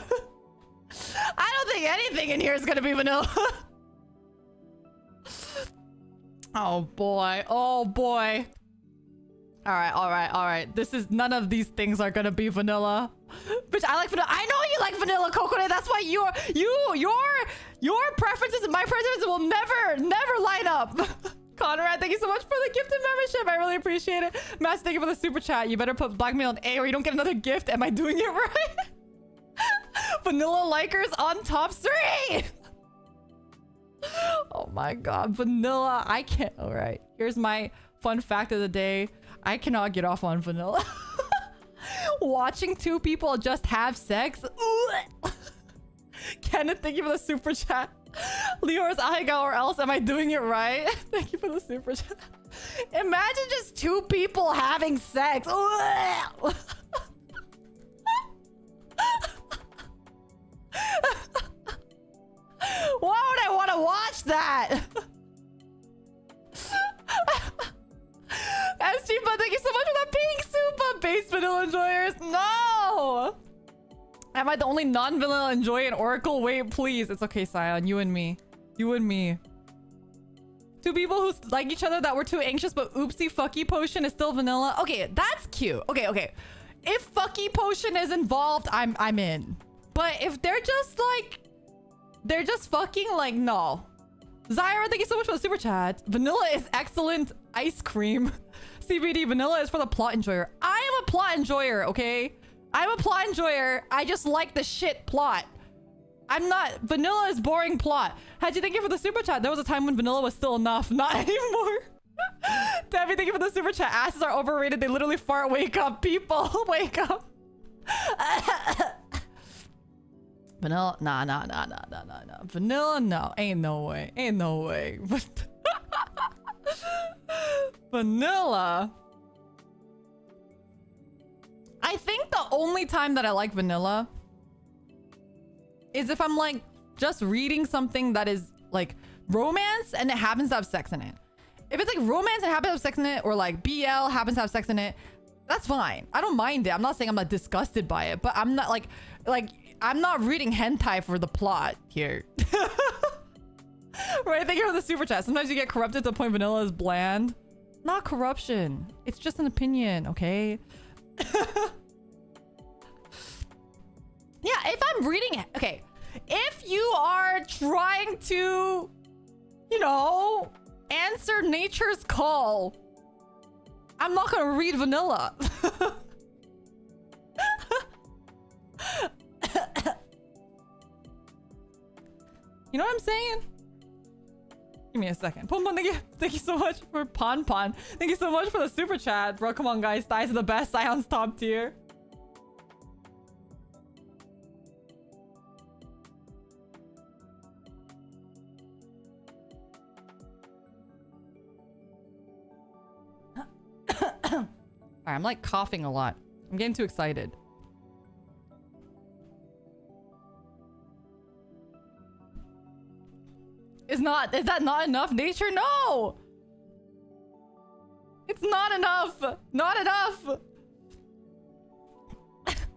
don't think anything in here is gonna be vanilla. Oh boy. All right. This is, none of these things are gonna be vanilla. Bitch, I like vanilla. I know you like vanilla, Kokone. That's why your preferences and my preferences will never line up. Conrad, thank you so much for the gifted membership. I really appreciate it. Mass, thank you for the super chat. You better put blackmail on A or you don't get another gift. Am I doing it right? Vanilla likers on top 3. Oh my god, vanilla. I can't. All right, here's my fun fact of the day. I cannot get off on vanilla. Watching 2 people just have sex. Kenneth, thank you for the super chat. Leor's Aiga, or else am I doing it right? Thank you for the super chat. Imagine just 2 people having sex. Why would I want to watch that? SG, thank you so much for that pink super base vanilla enjoyers. No! Am I the only non-vanilla enjoyer in Oracle? Wait, please. It's okay, Sion. You and me. 2 people who like each other that were too anxious, but oopsie fucky potion is still vanilla. Okay, that's cute. Okay. If fucky potion is involved, I'm in. But if they're just like They're just fucking like, no. Zyra, thank you so much for the super chat. Vanilla is excellent ice cream. CBD, vanilla is for the plot enjoyer. I am a plot enjoyer, okay? I'm a plot enjoyer. I just like the shit plot. I'm not... Vanilla is boring plot. Haji, thank you for the super chat. There was a time when vanilla was still enough. Not anymore. Debbie, thank you for the super chat. Asses are overrated. They literally fart. Wake up, people. Wake up. Vanilla, nah. Vanilla, no. Ain't no way. Ain't no way. Vanilla. I think the only time that I like vanilla is if I'm like just reading something that is like romance and it happens to have sex in it. If it's like romance and happens to have sex in it, or like BL happens to have sex in it, that's fine. I don't mind it. I'm not saying I'm not disgusted by it, but I'm not like I'm not reading hentai for the plot here. Right? Thank you for the super chat. Sometimes you get corrupted to the point vanilla is bland. Not corruption. It's just an opinion, okay? Yeah, if I'm reading it, okay. If you are trying to, you know, answer nature's call, I'm not gonna read vanilla. You know what I'm saying? Give me a second. Pon, thank you so much for Pon. Thank you so much for the super chat, bro. Come on, guys. Thighs are the best. Scion's top tier. Alright, I'm like coughing a lot. I'm getting too excited. Is that not enough nature? No! It's not enough! Not enough!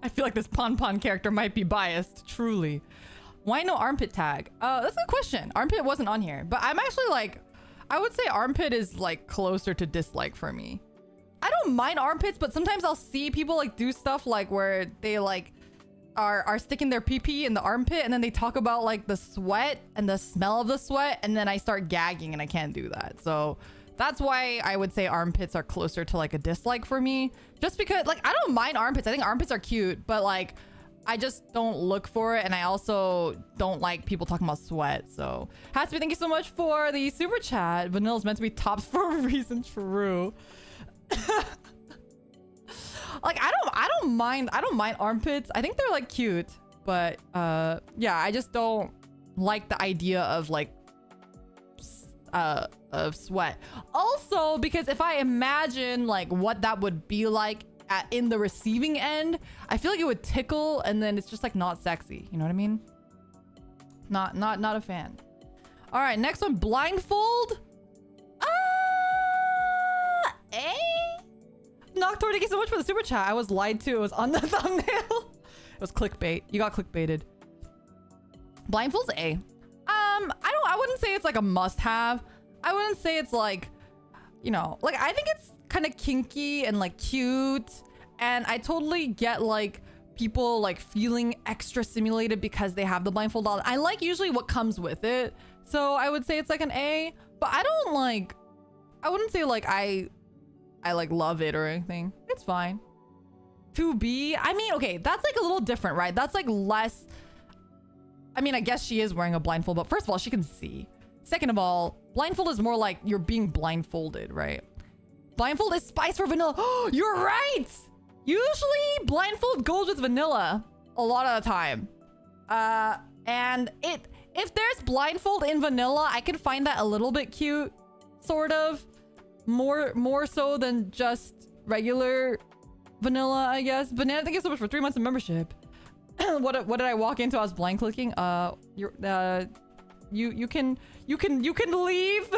I feel like this Pon character might be biased, truly. Why no armpit tag? That's a good question. Armpit wasn't on here, but I'm actually like, I would say armpit is like closer to dislike for me. I don't mind armpits, but sometimes I'll see people like do stuff like where they like are sticking their pee-pee in the armpit, and then they talk about like the sweat and the smell of the sweat, and then I start gagging and I can't do that. So that's why I would say armpits are closer to like a dislike for me, just because like I don't mind armpits. I think armpits are cute, but like I just don't look for it, and I also don't like people talking about sweat. So Hatsby, thank you so much for the super chat. Vanilla's meant to be tops for a reason. True. Like I don't mind armpits. I think they're like cute, but yeah, I just don't like the idea of like of sweat. Also, because if I imagine like what that would be like in the receiving end, I feel like it would tickle, and then it's just like not sexy. You know what I mean? Not a fan. All right, next one, blindfold. Noctor, thank you so much for the super chat. I was lied to. It was on the thumbnail. It was clickbait. You got clickbaited. Blindfold's A. I wouldn't say it's like a must-have. I wouldn't say it's like, you know, like I think it's kind of kinky and like cute, and I totally get like people like feeling extra stimulated because they have the blindfold on. I like usually what comes with it, so I would say it's like an A. But I wouldn't say like I like love it or anything. It's fine. 2B, I mean, okay, that's like a little different, right? That's like less, I mean, I guess she is wearing a blindfold, but first of all, she can see. Second of all, blindfold is more like you're being blindfolded, right? Blindfold is spice for vanilla. Oh, you're right! Usually blindfold goes with vanilla a lot of the time. And if there's blindfold in vanilla, I can find that a little bit cute, sort of. More so than just regular vanilla, I guess. Banana, thank you so much for 3 months of membership. What did I walk into? I was blind clicking. You can leave.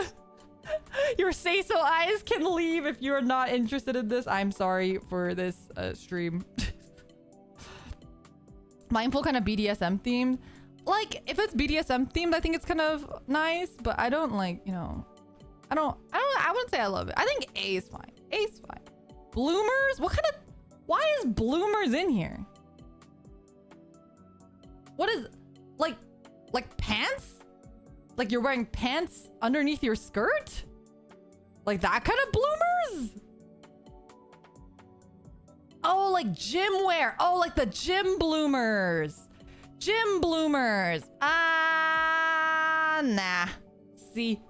Your say-so eyes can leave if you're not interested in this. I'm sorry for this stream. Mindful kind of BDSM themed. Like if it's BDSM themed, I think it's kind of nice, but I don't like, you know. I wouldn't say I love it. I think A is fine. A is fine. Bloomers? Why is bloomers in here? What is, like, Like pants? Like you're wearing pants underneath your skirt? Like that kind of bloomers? Oh, like gym wear. Oh, like the gym bloomers. Gym bloomers. Nah. See?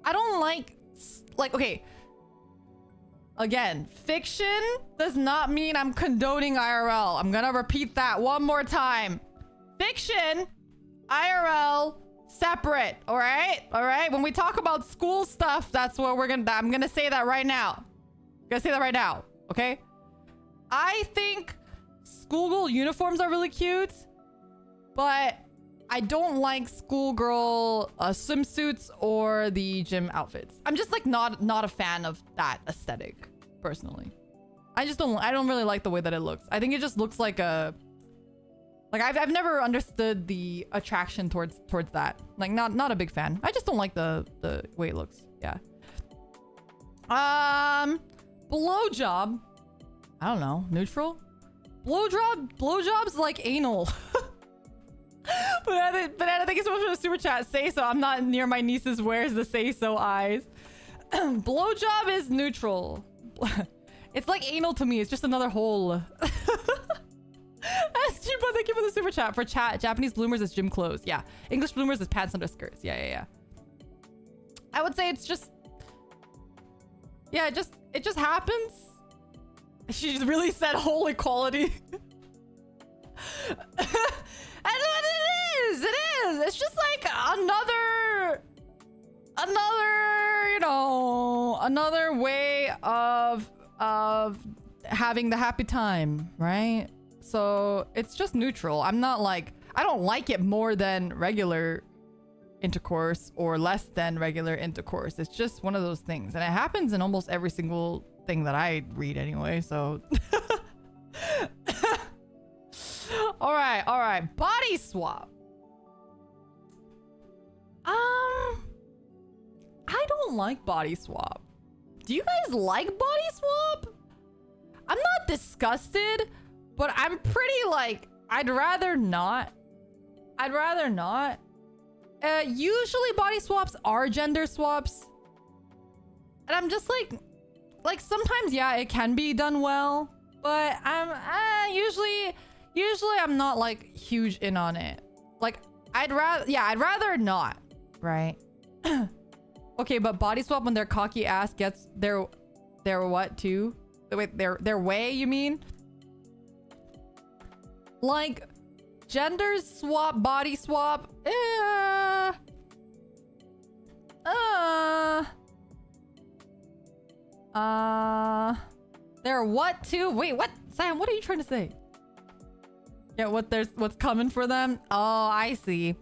I don't like, okay. Again, fiction does not mean I'm condoning IRL. I'm gonna repeat that one more time. Fiction, IRL, separate, all right? All right, when we talk about school stuff, that's what I'm gonna say that right now. I'm gonna say that right now, okay? I think schoolgirl uniforms are really cute, but I don't like schoolgirl swimsuits or the gym outfits. I'm just like not a fan of that aesthetic, personally. I don't really like the way that it looks. I think it just looks like a, like I've never understood the attraction towards that. Like not a big fan. I just don't like the way it looks. Yeah. Blowjob. I don't know. Neutral. Blowjob's like anal. But I think it's supposed to super chat. Say so. I'm not near my niece's where's the say so eyes. Blowjob is neutral. It's like anal to me. It's just another hole. SG, thank you for the super chat. For chat, Japanese bloomers is gym clothes. Yeah. English bloomers is pants under skirts. Yeah. I would say it's just, yeah, it just happens. She just really said whole equality. And it is. It's just like another, you know, another way of having the happy time, right? So it's just neutral. I'm not like, I don't like it more than regular intercourse or less than regular intercourse. It's just one of those things, and it happens in almost every single thing that I read anyway. So. All right. Body swap. I don't like body swap. Do you guys like body swap? I'm not disgusted, but I'm pretty like, I'd rather not. Usually body swaps are gender swaps. And I'm just like sometimes, yeah, it can be done well, but I'm usually I'm not like huge in on it. Like I'd rather not, right? Okay, but body swap when their cocky ass gets their what too? Wait, their way, you mean? Like gender swap, body swap. They're what too? Wait, what? Sam, what are you trying to say? Yeah, what's coming for them? Oh, I see.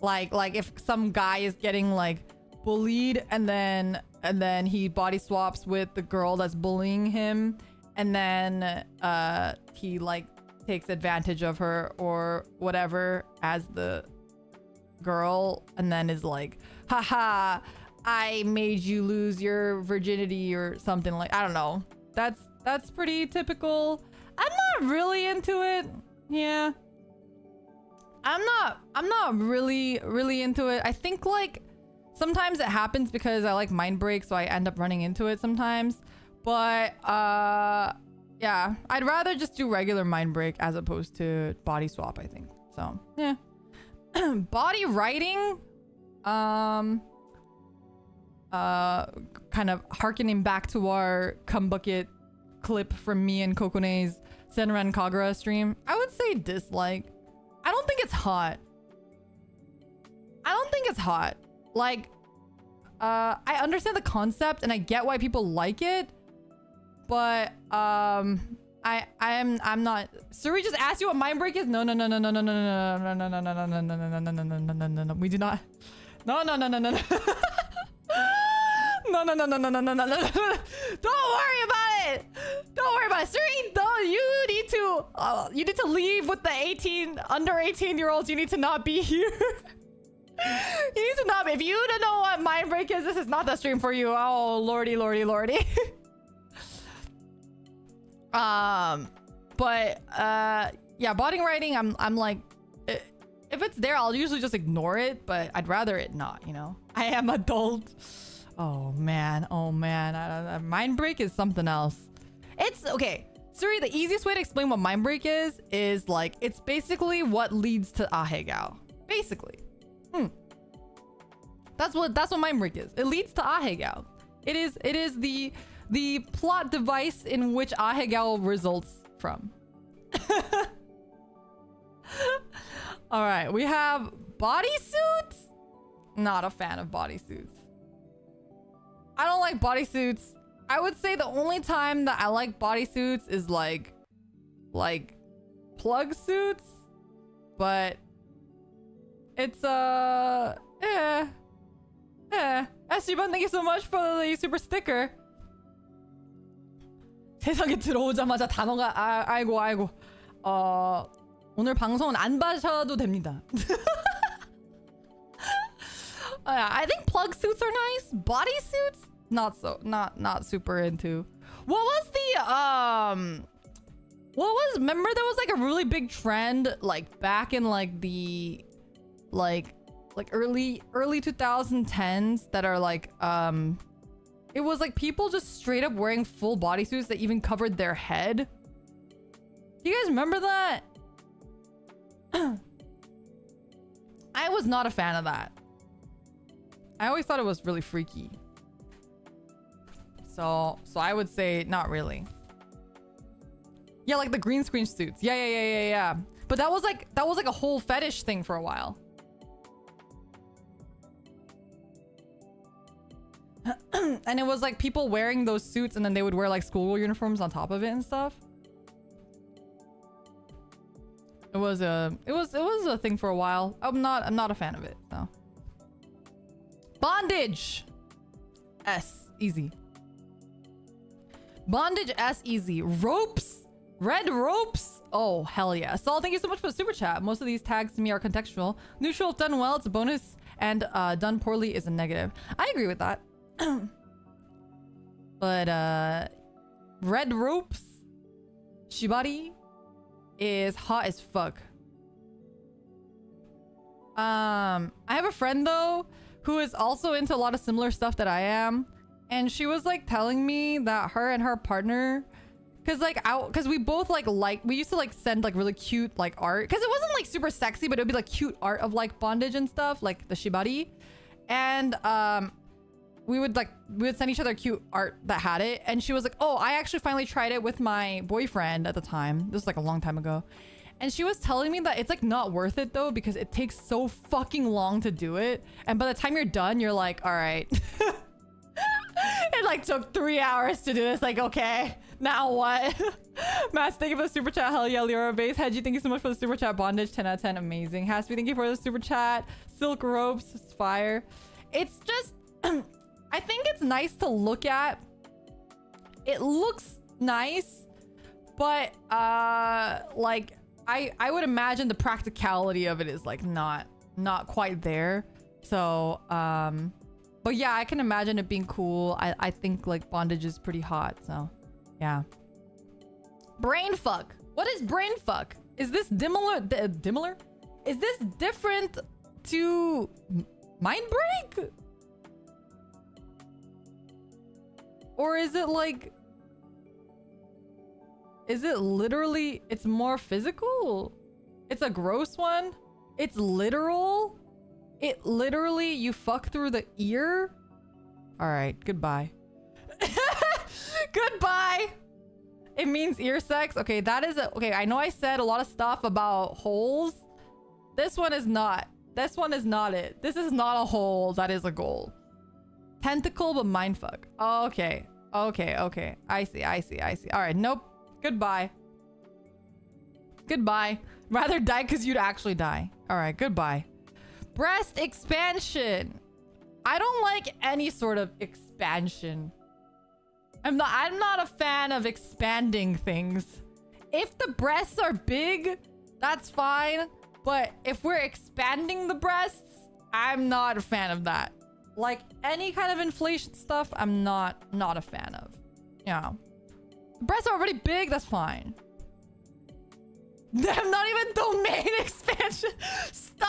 Like if some guy is getting like bullied and then he body swaps with the girl that's bullying him, and then he like takes advantage of her or whatever as the girl, and then is like, haha, I made you lose your virginity or something, like, I don't know. That's pretty typical. I'm not really into it. Yeah. I'm not really into it. I think like sometimes it happens because I like mind break, so I end up running into it sometimes. But yeah, I'd rather just do regular mind break as opposed to body swap, I think. So, yeah. Body writing, kind of harkening back to our cum bucket clip from me and Kokone's Senran Kagura stream. I would say dislike. I don't think it's hot. Like, I understand the concept and I get why people like it, but I'm not. Suri just asked you what mind break is. No. We do not. No. No. Don't worry about it. Suri, you need to leave with the under 18-year-olds. You need to not be here. You need to not be. If you don't know what mind break is, this is not the stream for you. Oh, lordy. But yeah, body writing, I'm like, if it's there, I'll usually just ignore it, but I'd rather it not, you know? I am adult. Oh man, mind break is something else. It's okay. Suri, the easiest way to explain what mind break is like, it's basically what leads to Ahegao. Basically. That's what mind break is. It leads to Ahegao. It is the plot device in which Ahegao results from. All right, we have bodysuits. Not a fan of bodysuits. I don't like bodysuits. I would say the only time that I like bodysuits is like plug suits, but it's Esteban, thank you so much for the super sticker. 세상에 들어오자마자 단어가 아이고 오늘 방송은 안 봐셔도 됩니다. I think plug suits are nice. Body suits, not super into. What was remember there was like a really big trend like back in like the like early 2010s that are like it was like people just straight up wearing full bodysuits that even covered their head. Do you guys remember that? I was not a fan of that. I always thought it was really freaky. So I would say not really. Yeah, like the green screen suits. Yeah. But that was like a whole fetish thing for a while. And it was like people wearing those suits and then they would wear like school uniforms on top of it and stuff. It was a thing for a while. I'm not a fan of it, so. Bondage S easy. Bondage S easy. Ropes? Red ropes? Oh, hell yeah. Saul, thank you so much for the super chat. Most of these tags to me are contextual. Neutral if done well, it's a bonus, and done poorly is a negative. I agree with that. But red ropes shibari is hot as fuck. I have a friend though who is also into a lot of similar stuff that I am, and she was like telling me that her and her partner, because we both like we used to like send like really cute like art, because it wasn't like super sexy, but it would be like cute art of like bondage and stuff, like the shibari, and we would send each other cute art that had it. And she was like, oh, I actually finally tried it with my boyfriend at the time. This was like a long time ago. And she was telling me that it's like not worth it though, because it takes so fucking long to do it. And by the time you're done, you're like, all right. It like took 3 hours to do this. Like, okay, now what? Matt, thank you for the super chat. Hell yeah, Lyra Base. Hedgie, thank you so much for the super chat. Bondage, 10 out of 10. Amazing. Hasby, thank you for the super chat. Silk ropes, fire. It's just... I think it's nice to look at. It looks nice, but like I would imagine the practicality of it is like not quite there. So but yeah, I can imagine it being cool. I think like bondage is pretty hot, so yeah. Brain fuck. What is brain fuck? Is this dissimilar? Is this different to mind break? Or is it like... Is it literally... It's more physical? It's a gross one? It's literal? It literally... You fuck through the ear? Alright, goodbye. Goodbye! It means ear sex? Okay, that is a... Okay, I know I said a lot of stuff about holes. This one is not. This one is not it. This is not a hole. That is a goal. Tentacle, but mindfuck. Oh, okay. Okay. I see. All right. Nope. Goodbye. Rather die because you'd actually die. All right. Goodbye. Breast expansion. I don't like any sort of expansion. I'm not a fan of expanding things. If the breasts are big, that's fine. But if we're expanding the breasts, I'm not a fan of that. Like any kind of inflation stuff, I'm not a fan of. Yeah. Breasts are already big, that's fine. I'm not even domain expansion. Stop!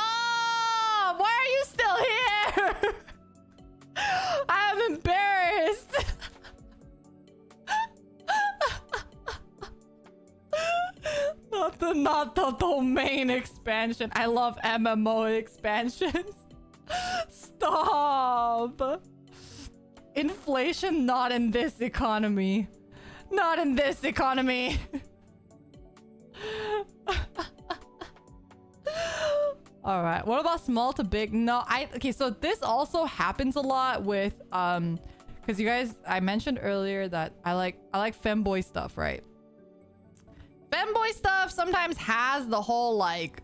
Why are you still here? I'm embarrassed. Not the domain expansion. I love MMO expansions. Stop. Inflation not in this economy. Not in this economy. All right, what about small to big? No, okay, so this also happens a lot with because you guys, I mentioned earlier that I like femboy stuff, right? Femboy stuff sometimes has the whole like,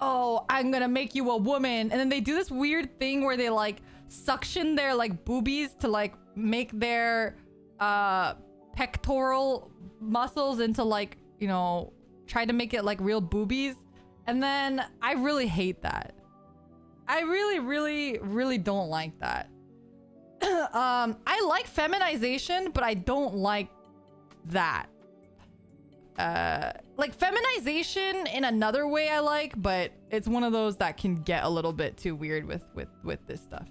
oh, I'm gonna make you a woman, and then they do this weird thing where they like suction their like boobies to like make their pectoral muscles into like, you know, try to make it like real boobies. And then I really hate that. I really don't like that. I like feminization, but I don't like that. Like feminization in another way I like, but it's one of those that can get a little bit too weird with this stuff.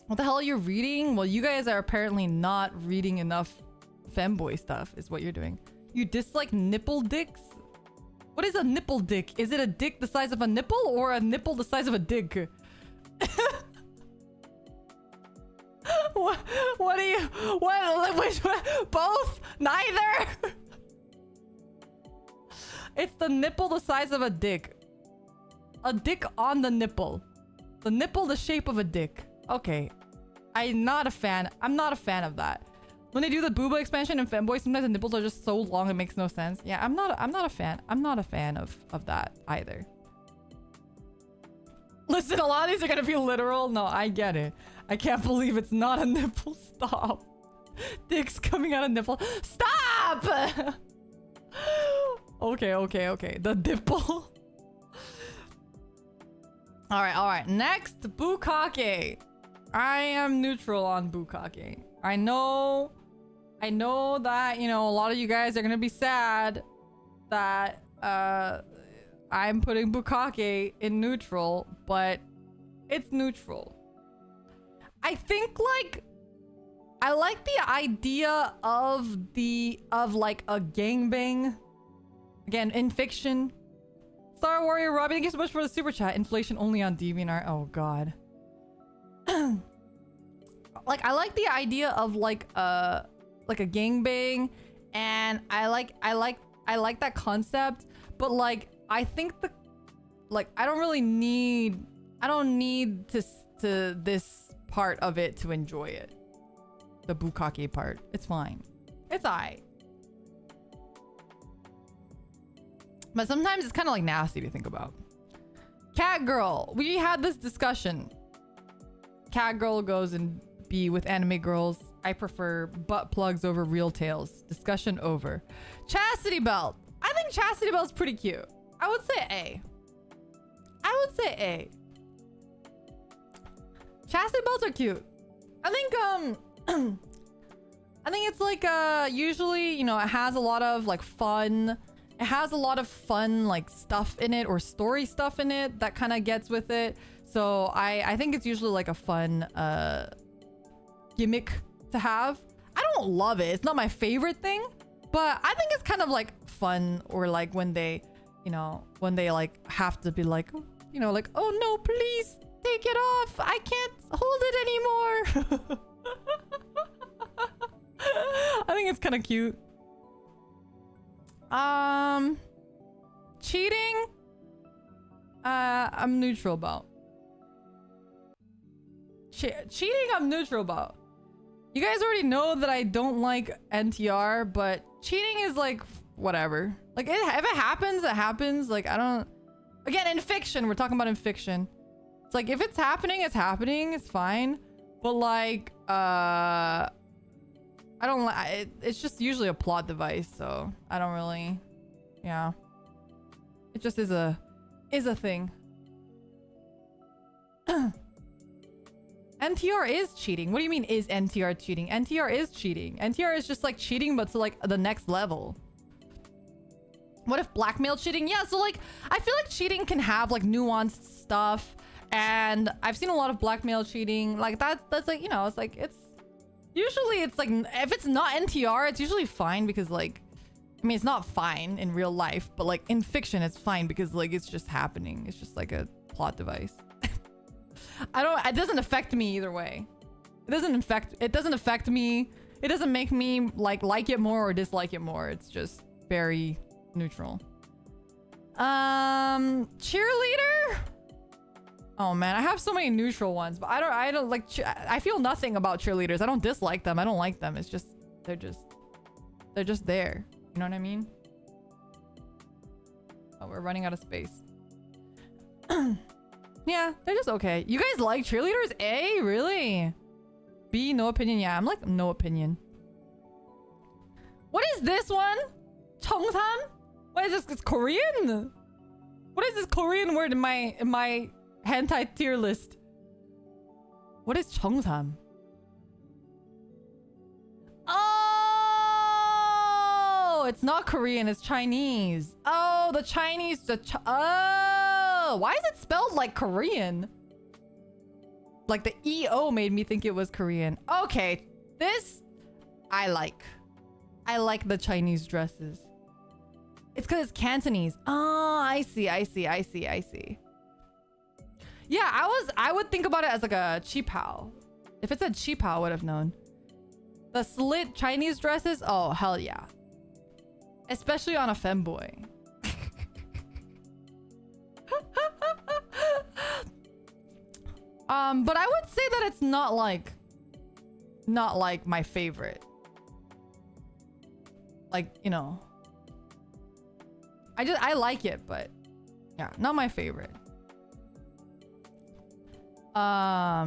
What the hell are you reading? Well, you guys are apparently not reading enough femboy stuff is what you're doing. You dislike nipple dicks? What is a nipple dick? Is it a dick the size of a nipple or a nipple the size of a dick? What do you... Which one? Both? Neither? It's the nipple the size of a dick. A dick on the nipple. The nipple the shape of a dick. Okay. I'm not a fan. I'm not a fan of that. When they do the booba expansion in femboy, sometimes the nipples are just so long it makes no sense. Yeah, I'm not a fan. I'm not a fan of that either. Listen, a lot of these are gonna be literal. No, I get it. I can't believe it's not a nipple. Stop. Dicks coming out of nipple. Stop! Okay. The nipple. Alright. Next, bukkake. I am neutral on bukkake. I know that, you know, a lot of you guys are gonna be sad that I'm putting bukkake in neutral, but it's neutral. I think like I like the idea of like a gangbang. Again, in fiction. Star Warrior Robbie, thank you so much for the super chat. Inflation only on DeviantArt. Oh god. Like I like the idea of like a gangbang, and I like that concept, but like I think I don't need to this part of it to enjoy it. The bukkake part. It's fine. It's alright. But sometimes it's kind of like nasty to think about. Cat girl. We had this discussion. Cat girl goes and be with anime girls. I prefer butt plugs over real tails. Discussion over. Chastity belt. I think chastity belt's pretty cute. I would say A. Chastity belts are cute. I think I think it's like usually, you know, it has a lot of like fun. It has a lot of fun like stuff in it, or story stuff in it that kind of gets with it. So I think it's usually like a fun gimmick to have. I don't love it. It's not my favorite thing, but I think it's kind of like fun, or like when they, you know, when they like have to be like, you know, like, oh no, please take it off. I can't hold it anymore. I think it's kind of cute. Cheating? I'm neutral about. Cheating, I'm neutral about. You guys already know that I don't like NTR, but cheating is like, whatever. Like, if it happens, it happens. Like, I don't... Again, in fiction, we're talking about in fiction. It's like, if it's happening, it's happening. It's fine. But like, I don't like it. It's just usually a plot device, so I don't really, yeah. It just is a thing. NTR is cheating. What do you mean is NTR cheating? NTR is cheating. NTR is just like cheating, but to like the next level. What if blackmail cheating? Yeah, so like I feel like cheating can have like nuanced stuff, and I've seen a lot of blackmail cheating. Like that's like, you know, it's like it's like if it's not NTR, it's usually fine because like I mean it's not fine in real life, but like in fiction it's fine because like it's just happening. It's just like a plot device. It doesn't affect me either way. It doesn't affect me. It doesn't make me like it more or dislike it more. It's just very neutral. Cheerleader? Oh man, I have so many neutral ones, but I don't like I feel nothing about cheerleaders. I don't dislike them. I don't like them. It's just they're just there. You know what I mean? Oh, we're running out of space. Yeah, they're just okay. You guys like cheerleaders? A? Really? B, no opinion. Yeah, I'm like no opinion. What is this one? Cheongsam? What is this? It's Korean? What is this Korean word in my hentai tier list? What is Cheongsam? Oh, it's not Korean. It's Chinese. Oh, the Chinese. Oh, why is it spelled like Korean? Like the EO made me think it was Korean. Okay, this I like. I like the Chinese dresses. It's because it's Cantonese. Oh, I see. Yeah, I would think about it as like a qipao. If it said qipao, I would have known. The slit Chinese dresses, oh hell yeah. Especially on a femboy. But I would say that it's not like my favorite. Like, you know, I like it, but yeah, not my favorite. Yeah,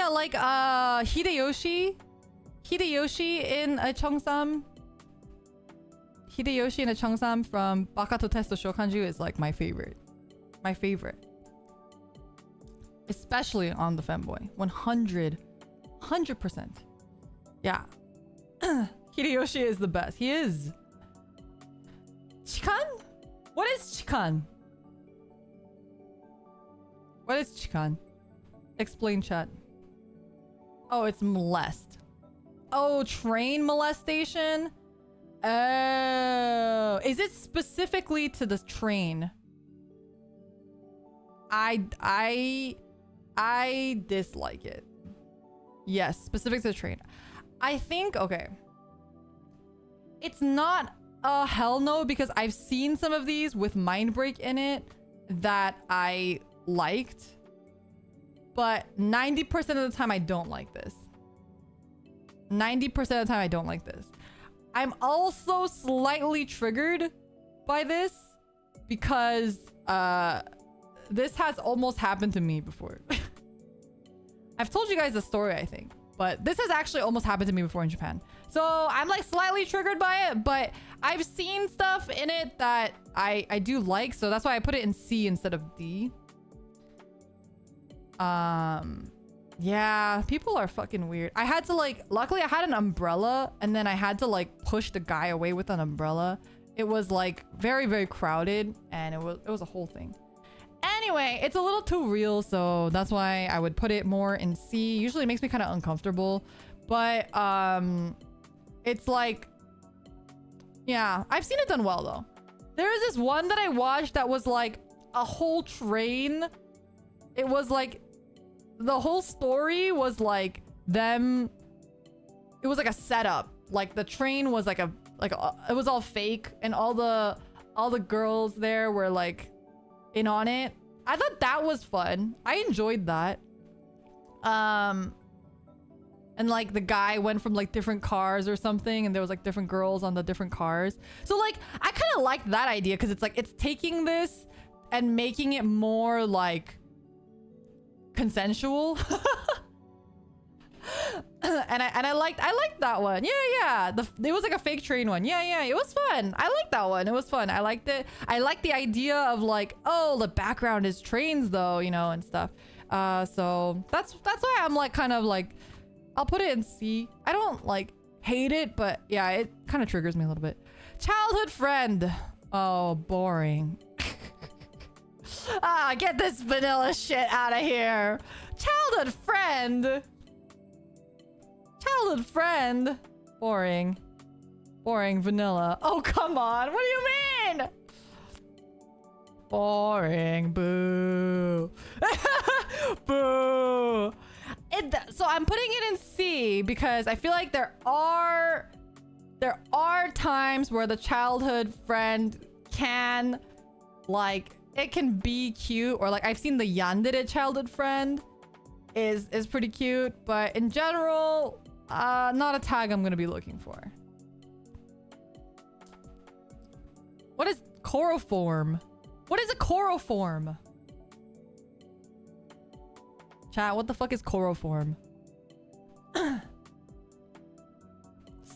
like Hideyoshi in a Cheongsam. Hideyoshi in a Cheongsam from Bakato Testo Shokanju is like my favorite. My favorite. Especially on the femboy. 100%. Yeah. Hideyoshi is the best. He is. Chikan? What is Chikan? What is Chikan? Explain, chat. Oh, it's molest. Oh, train molestation? Oh. Is it specifically to the train? I dislike it. Yes, specific to the train. I think, okay. It's not a hell no because I've seen some of these with mind break in it that I liked. But 90% of the time I don't like this. 90% of the time I don't like this. I'm also slightly triggered by this because this has almost happened to me before. I've told you guys the story, I think, but this has actually almost happened to me before in Japan. So I'm like slightly triggered by it, but I've seen stuff in it that I do like, so that's why I put it in C instead of D. Yeah, people are fucking weird. I had to like, luckily I had an umbrella and then I had to like push the guy away with an umbrella. It was like very, very crowded and it was a whole thing. Anyway, it's a little too real, so that's why I would put it more in C. Usually it makes me kind of uncomfortable, but it's like, yeah, I've seen it done well though. There is this one that I watched that was like a whole train. It was like the whole story was like them. It was like a setup. Like the train was like it was all fake, and all the girls there were like in on it. I thought that was fun. I enjoyed that. And like the guy went from like different cars or something, and there was like different girls on the different cars. So like I kind of like that idea because it's like it's taking this and making it more like consensual. and I liked that one. Yeah. It was like a fake train one. Yeah. It was fun. I liked that one. It was fun. I liked it. I liked the idea of like, oh, the background is trains though, you know, and stuff. So that's why I'm like kind of like, I'll put it in C. I don't like hate it, but yeah, it kind of triggers me a little bit. Childhood friend. Oh, boring. Get this vanilla shit out of here. Childhood friend. Childhood friend. Boring. Boring vanilla. Oh, come on. What do you mean? Boring. Boo. Boo. So I'm putting it in C because I feel like there are times where the childhood friend can, like, it can be cute, or like I've seen the yandere childhood friend is pretty cute, but in general, not a tag I'm gonna be looking for. What is choroform? What is a choroform? Chat, what the fuck is choroform?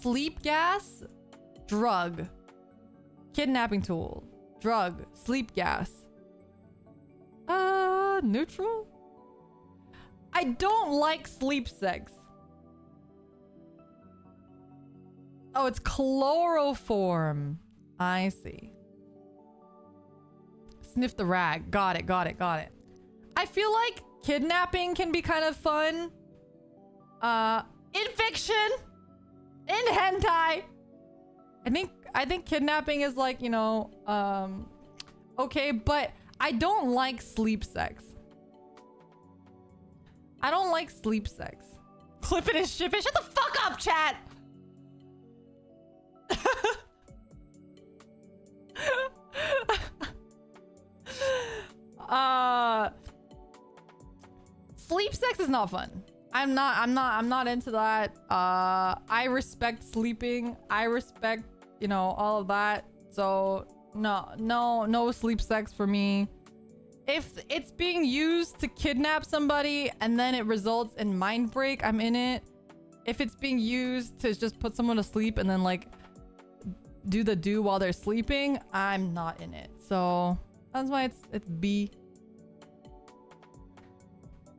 Sleep gas, drug, kidnapping tool, drug, sleep gas. Neutral? I don't like sleep sex. Oh, it's chloroform. I see. Sniff the rag. Got it, got it, got it. I feel like kidnapping can be kind of fun. In fiction, in hentai. I think kidnapping is like, you know, okay, but I don't like sleep sex. I don't like sleep sex. Clip it and ship it. Shut the fuck up, chat. Sleep sex is not fun. I'm not into that. I respect sleeping. I respect, you know, all of that. So no sleep sex for me. If it's being used to kidnap somebody and then it results in mind break, I'm in it. If it's being used to just put someone to sleep and then like do while they're sleeping, I'm not in it. So that's why it's B.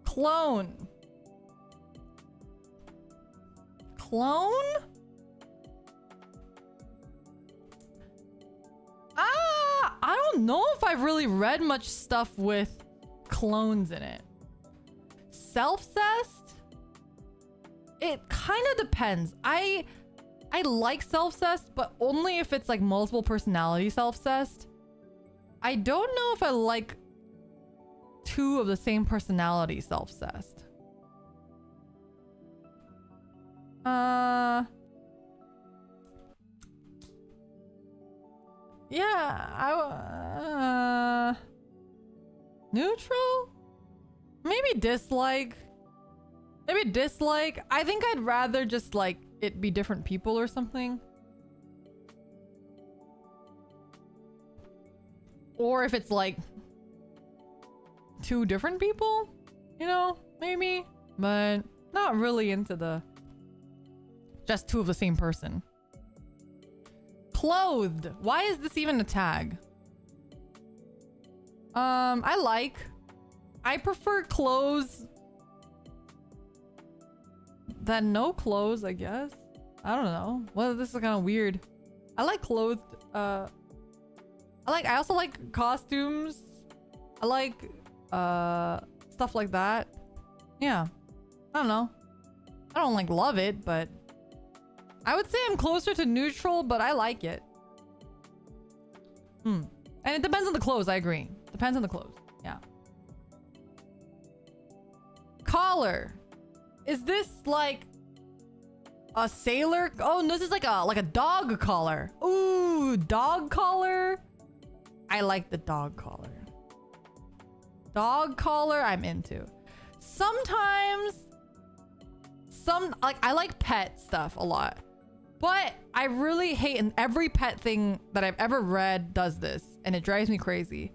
Clone. Clone? I don't know if I've really read much stuff with clones in it. Self-cessed? It kind of depends. I like self-cessed, but only if it's like multiple personality self-cessed. I don't know if I like two of the same personality self-cessed. Yeah, neutral? Maybe dislike. Maybe dislike. I think I'd rather just like it be different people or something. Or if it's like two different people, you know, maybe, but not really into the just two of the same person. Clothed. Why is this even a tag? I prefer clothes than no clothes, I guess. I don't know. Well, this is kind of weird. I like clothed. I also like costumes. I like stuff like that. Yeah. I don't know. I don't like love it, but I would say I'm closer to neutral, but I like it. And it depends on the clothes, I agree. Depends on the clothes. Yeah. Collar. Is this like a sailor? Oh, no, this is like a dog collar. Ooh, dog collar. I like the dog collar. Dog collar, I'm into. Sometimes I like pet stuff a lot. But I really hate, and every pet thing that I've ever read does this, and it drives me crazy.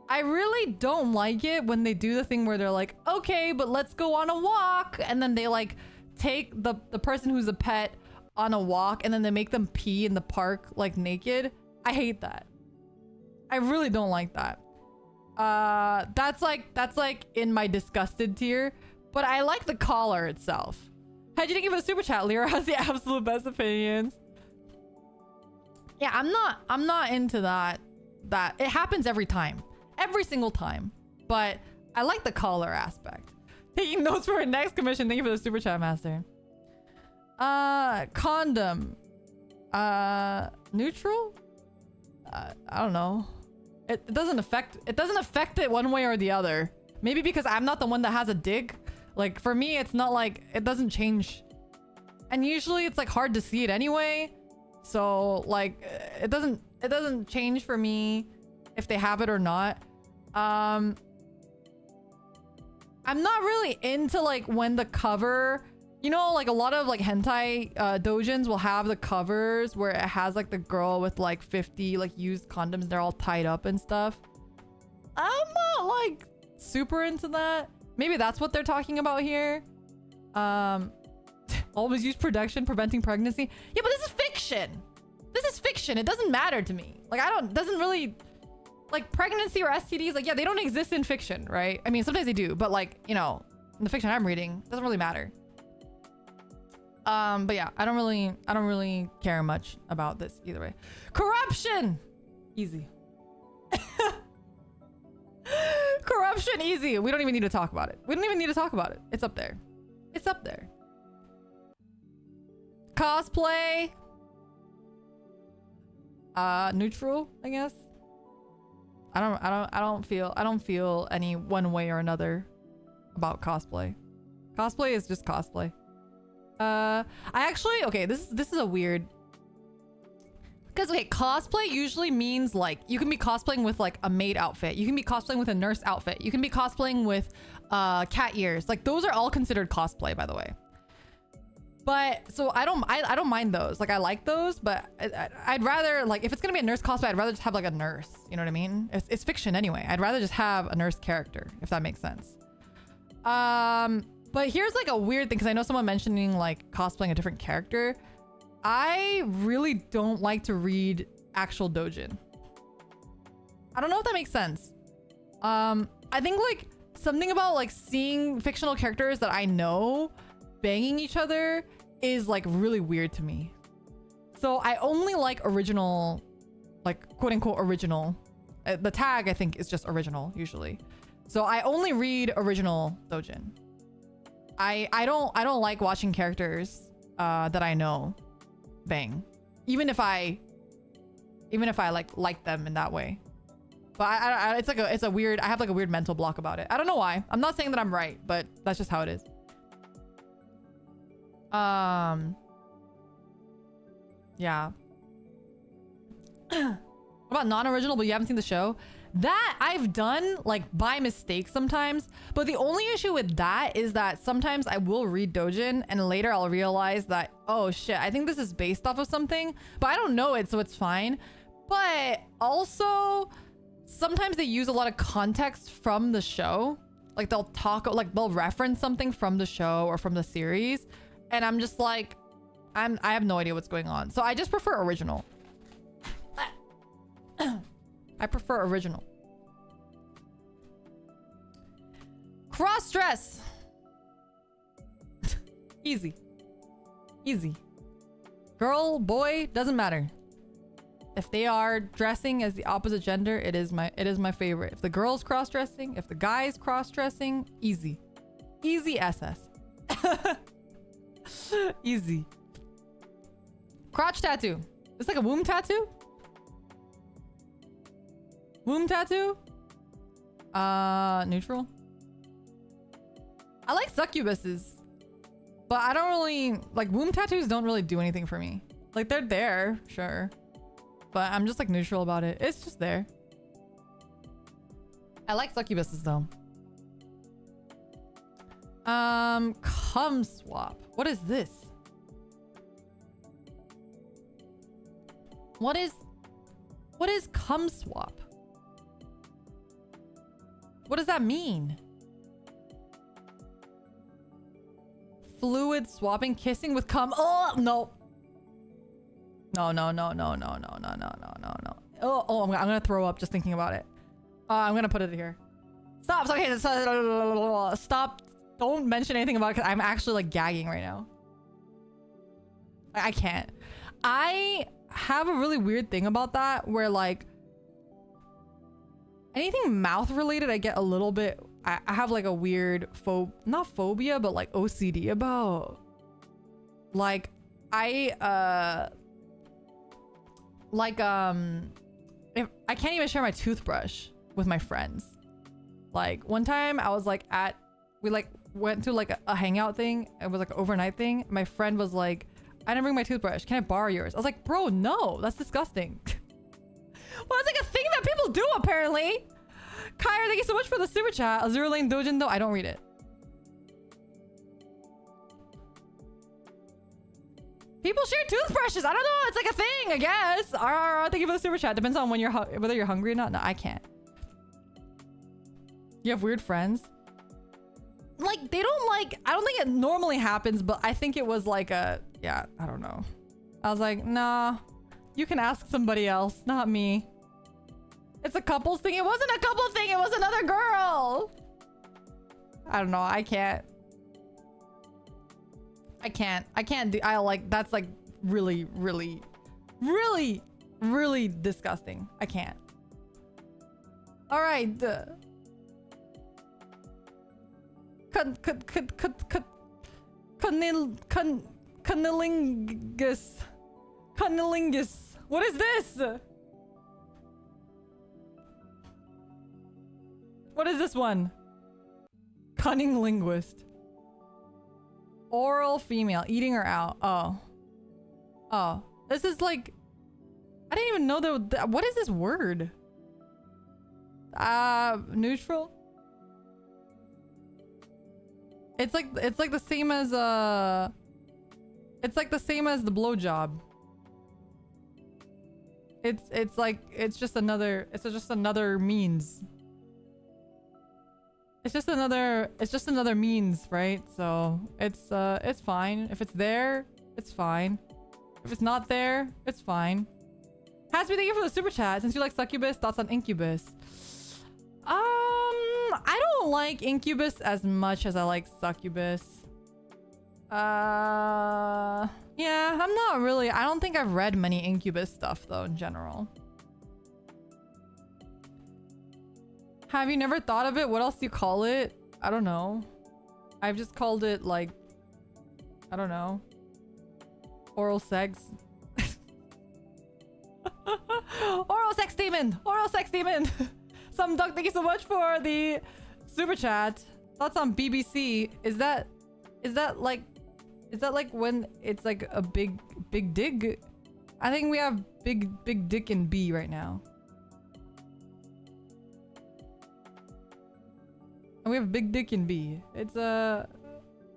I really don't like it when they do the thing where they're like, okay, but let's go on a walk. And then they like take the person who's a pet on a walk and then they make them pee in the park like naked. I hate that. I really don't like that. That's like in my disgusted tier, but I like the collar itself. How'd you give it a super chat? Lyra has the absolute best opinions. Yeah, I'm not into that. That it happens every time. Every single time. But I like the color aspect. Taking notes for our next commission. Thank you for the super chat, master. Condom. Neutral? I don't know. It doesn't affect it one way or the other. Maybe because I'm not the one that has a dig. Like for me, it's not like it doesn't change. And usually it's like hard to see it anyway. So like it doesn't change for me if they have it or not. I'm not really into like when the cover, you know, like a lot of like hentai doujins will have the covers where it has like the girl with like 50 like used condoms. They're all tied up and stuff. I'm not like super into that. Maybe that's what they're talking about here. Always use protection preventing pregnancy. Yeah, but this is fiction. This is fiction. It doesn't matter to me. Like doesn't really like pregnancy or STDs. Like, yeah, they don't exist in fiction, right? I mean, sometimes they do, but like, you know, in the fiction I'm reading, it doesn't really matter. But yeah, I don't really care much about this either way. Corruption, easy. Corruption, easy. We don't even need to talk about it. We don't even need to talk about it. It's up there. It's up there. Cosplay. Neutral, I guess. I don't feel any one way or another about cosplay. Cosplay is just cosplay. Okay, this is a weird, because okay, cosplay usually means like you can be cosplaying with like a maid outfit, you can be cosplaying with a nurse outfit, you can be cosplaying with cat ears. Like those are all considered cosplay, by the way. But so I don't mind those. Like I like those, but I'd rather, like, if it's gonna be a nurse cosplay, I'd rather just have like a nurse. You know what I mean? It's fiction anyway. I'd rather just have a nurse character, if that makes sense. But here's like a weird thing, because I know someone mentioning like cosplaying a different character. I really don't like to read actual doujin. I don't know if that makes sense. I think like something about like seeing fictional characters that I know banging each other is like really weird to me. So I only like original, like quote unquote original. The tag I think is just original usually. So I only read original doujin. I don't like watching characters that I know bang, even if I like them in that way. But it's a weird, I have like a weird mental block about it. I don't know why. I'm not saying that I'm right, but that's just how it is. Yeah. What about non-original but you haven't seen the show? That I've done like by mistake sometimes, but the only issue with that is that sometimes I will read doujin and later I'll realize that, oh shit, I think this is based off of something, but I don't know it, so it's fine. But also sometimes they use a lot of context from the show. Like they'll reference something from the show or from the series, and I'm just like, I have no idea what's going on. So I just prefer original. I prefer original. Cross-dress. Easy. Easy. Girl, boy, doesn't matter. If they are dressing as the opposite gender, it is my favorite. If the girl's cross-dressing, if the guy's cross-dressing, easy. Easy SS. Easy. Crotch tattoo. It's like a womb tattoo? Womb tattoo? Neutral. I like succubuses, but I don't really like womb tattoos. Don't really do anything for me. Like they're there, sure, but I'm just like neutral about it. It's just there. I like succubuses though. Cum swap. What is this? What is cum swap? What does that mean? Fluid swapping, kissing with cum. Oh no. No. Oh, I'm gonna throw up just thinking about it. I'm gonna put it here. Stop. Okay, stop. Don't mention anything about it, because I'm actually like gagging right now. I can't. have a really weird thing about that where like anything mouth related, I get a little bit, I have like a weird not phobia, but like OCD about. Like if I can't even share my toothbrush with my friends. Like one time I was like we like went to like a hangout thing. It was like an overnight thing. My friend was like, I didn't bring my toothbrush. Can I borrow yours? I was like, bro, no, that's disgusting. Well, it's like a thing that people do apparently. Kyra, thank you so much for the super chat. A zero lane dojin though, I don't read it. People share toothbrushes. I don't know. It's like a thing, I guess. Thank you for the super chat. Depends on when whether you're hungry or not. No, I can't. You have weird friends? Like, they don't like... I don't think it normally happens, but I think it was like a... Yeah, I don't know. I was like, nah. You can ask somebody else, not me. It's a couples thing. It wasn't a couple thing. It was another girl. I don't know. I can't do... I like... That's like really, really, really, really disgusting. I can't. All right. Cunnilingus. What is this? What is this one? Cunning linguist. Oral female. Eating her out. Oh. Oh. This is like... I didn't even know that... What is this word? Neutral? It's like the same as it's like the same as the blowjob. It's like it's just another means. It's just another means, right? So it's fine. If it's there, it's fine. If it's not there, it's fine. Hasby, thank you for the super chat. Since you like succubus, thoughts on incubus? I don't like incubus as much as I like succubus. Yeah, I'm not really... I don't think I've read many incubus stuff though in general. Have you never thought of it? What else do you call it? I don't know. I've just called it like... I don't know. Oral sex. Oral sex demon! Oral sex demon! Some duck, thank you so much for the super chat. Thoughts on BBC? Is that like when it's like a big dig? I think we have big dick in B right now. And we have big dick in B. It's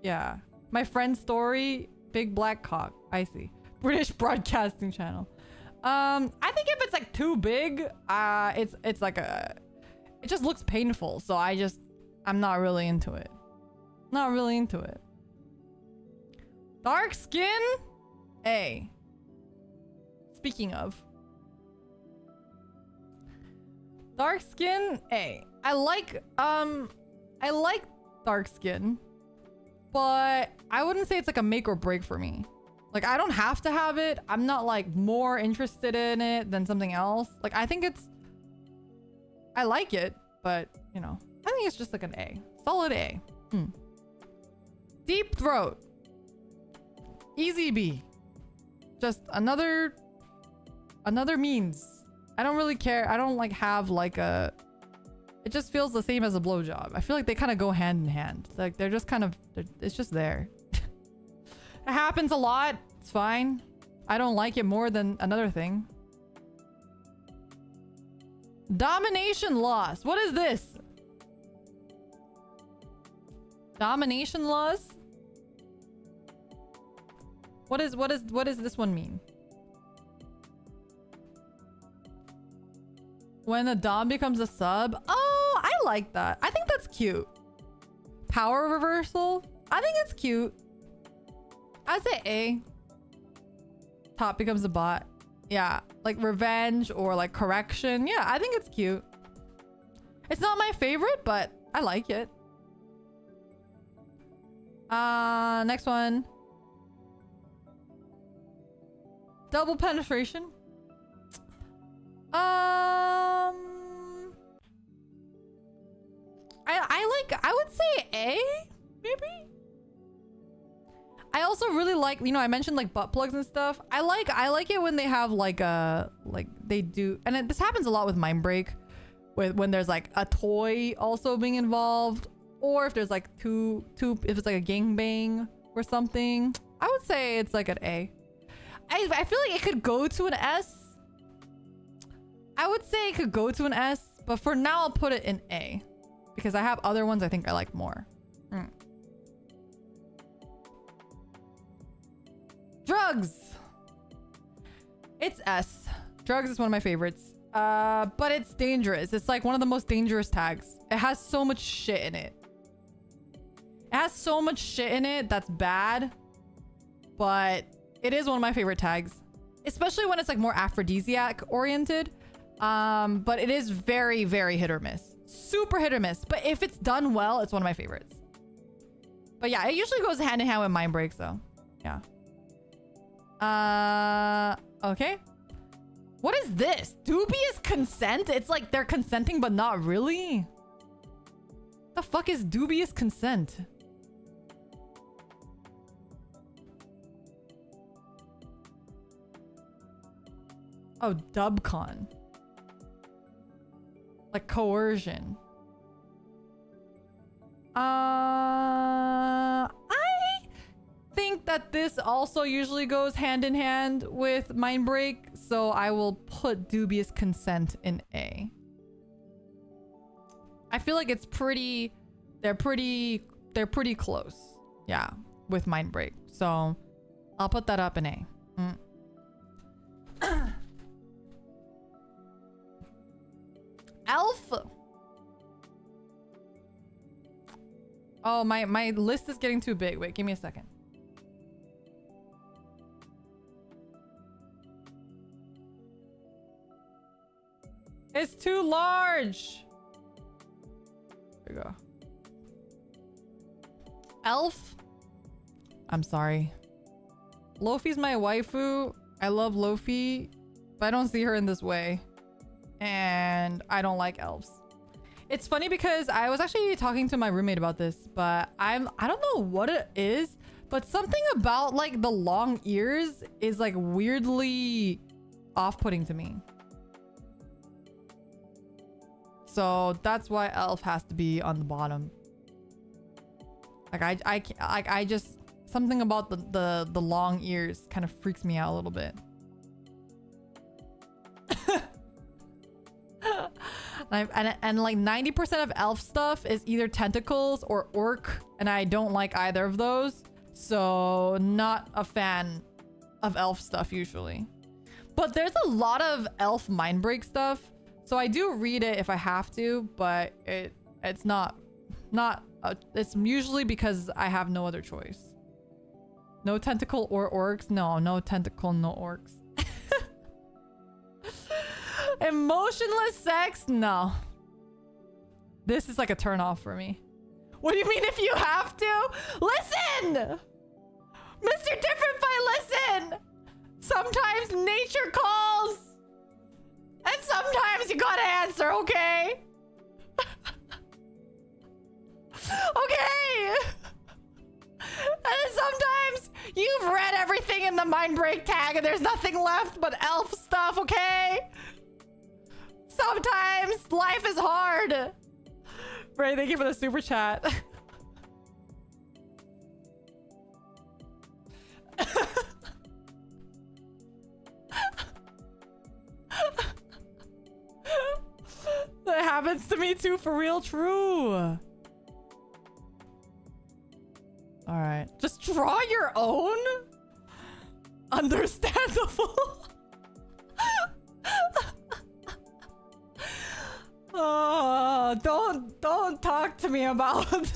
yeah. My friend's story, big black cock. I see. British Broadcasting Channel. I think if it's like too big, it's like it just looks painful. So I'm not really into it. Not really into it. Dark skin? A. Speaking of. Dark skin? A. I like dark skin. But I wouldn't say it's like a make or break for me. Like, I don't have to have it. I'm not like more interested in it than something else. Like, I think I like it, but you know, I think it's just like an A. Solid A. Deep throat. Easy B. Just another means. I don't really care. I don't like have like a... It just feels the same as a blowjob. I feel like they kind of go hand in hand. Like they're just kind of... It's just there. It happens a lot. It's fine. I don't like it more than another thing. Domination loss. What is this? Domination loss? What does this one mean? When a dom becomes a sub? Oh, I like that. I think that's cute. Power reversal? I think it's cute. I'd say A. Top becomes a bot. Yeah, like revenge or like correction. Yeah, I think it's cute. It's not my favorite, but I like it. Next one. Double penetration. I would say A, maybe. I also really like, you know, I mentioned like butt plugs and stuff. I like it when they have like they do, and this happens a lot with Mindbreak, when there's like a toy also being involved, or if there's like two if it's like a gangbang or something. I would say it's like an A. I feel like it could go to an S. I would say it could go to an S, but for now I'll put it in A because I have other ones I think I like more. Drugs. It's S. Drugs is one of my favorites. But it's dangerous. It's like one of the most dangerous tags. It has so much shit in it. It has so much shit in it that's bad, but it is one of my favorite tags, especially when it's like more aphrodisiac oriented. But it is very, very hit or miss. Super hit or miss. But if it's done well, it's one of my favorites. But yeah, it usually goes hand in hand with Mindbreak, so yeah. Okay. What is this? Dubious consent? It's like they're consenting, but not really. The fuck is dubious consent? Oh, dubcon. Like coercion. I think that this also usually goes hand in hand with Mindbreak, so I will put dubious consent in A. I feel like it's pretty, they're pretty close. Yeah, with Mindbreak. So I'll put that up in A. Elf. Oh, my list is getting too big. Wait, give me a second. It's too large. There we go. Elf. I'm sorry. Lofi's my waifu. I love Lofi, but I don't see her in this way. And I don't like elves. It's funny because I was actually talking to my roommate about this, but I don't know what it is, but something about like the long ears is like weirdly off-putting to me. So that's why elf has to be on the bottom. Like I just, something about the long ears kind of freaks me out a little bit. And like 90% of elf stuff is either tentacles or orc, and I don't like either of those, so not a fan of elf stuff usually. But there's a lot of elf Mindbreak stuff, so I do read it if I have to, but it's not it's usually because I have no other choice. No tentacle or orcs? No tentacle, no orcs. Emotionless sex? No. This is like a turn off for me. What do you mean if you have to? Listen! Mr. Different Fight, listen! Sometimes nature calls! And sometimes you gotta answer, okay? Okay! And sometimes you've read everything in the Mindbreak tag and there's nothing left but elf stuff, okay? Sometimes life is hard. Ray, thank you for the super chat. That happens to me too, for real, true. All right, just draw your own. Understandable. Oh, don't talk to me about.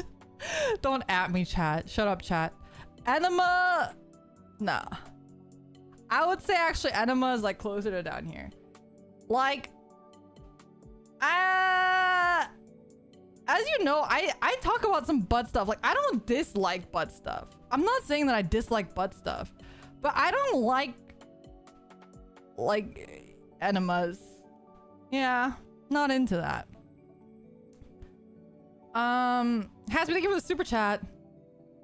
Don't at me, chat. Shut up, chat. Enema. Nah. I would say actually enema is like closer to down here. Like, as you know, I talk about some butt stuff. Like, I don't dislike butt stuff. I'm not saying that I dislike butt stuff, but I don't like like enemas. Yeah, not into that. Has me to give it a super chat.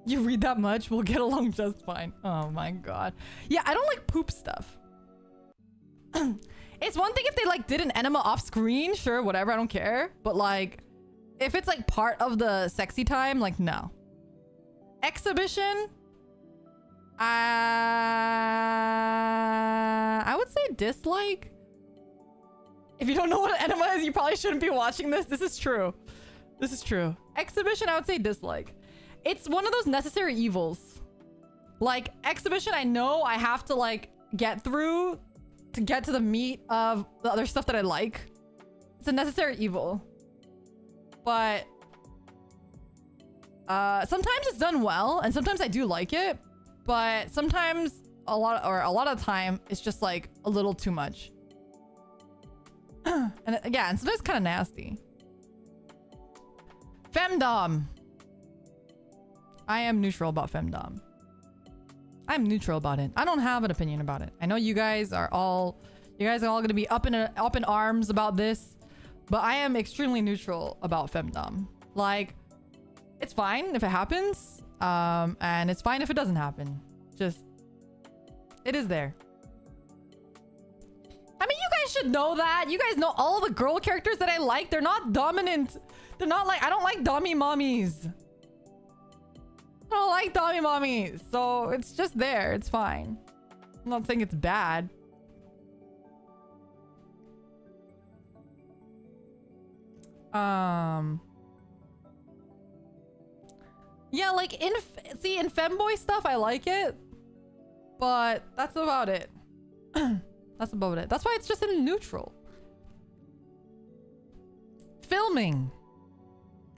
You read that much, we'll get along just fine. Oh my god. Yeah, I don't like poop stuff. It's one thing if they like did an enema off screen, sure, whatever, I don't care. But like, if it's like part of the sexy time, like no. Exhibition, I would say dislike. If you don't know what an enema is, you probably shouldn't be watching this. This is true. This is true. Exhibition, I would say dislike. It's one of those necessary evils. Like, exhibition, I know I have to, like, get through to get to the meat of the other stuff that I like. It's a necessary evil. But sometimes it's done well, and sometimes I do like it. But sometimes a lot of the time, it's just, like, a little too much. And yeah, and sometimes it's kind of nasty. Femdom. I am neutral about femdom. I'm neutral about it. I don't have an opinion about it. I know you guys are all gonna be up in arms about this, but I am extremely neutral about femdom. Like, it's fine if it happens, and it's fine if it doesn't happen. Just, it is there. I mean, you guys should know that. You guys know all the girl characters that I like. They're not dominant. They're not like, I don't like dommy mommies. I don't like dommy mommies. So it's just there. It's fine. I'm not saying it's bad. Yeah, like in femboy stuff, I like it. But that's about it. That's about it. That's why it's just in neutral. Filming.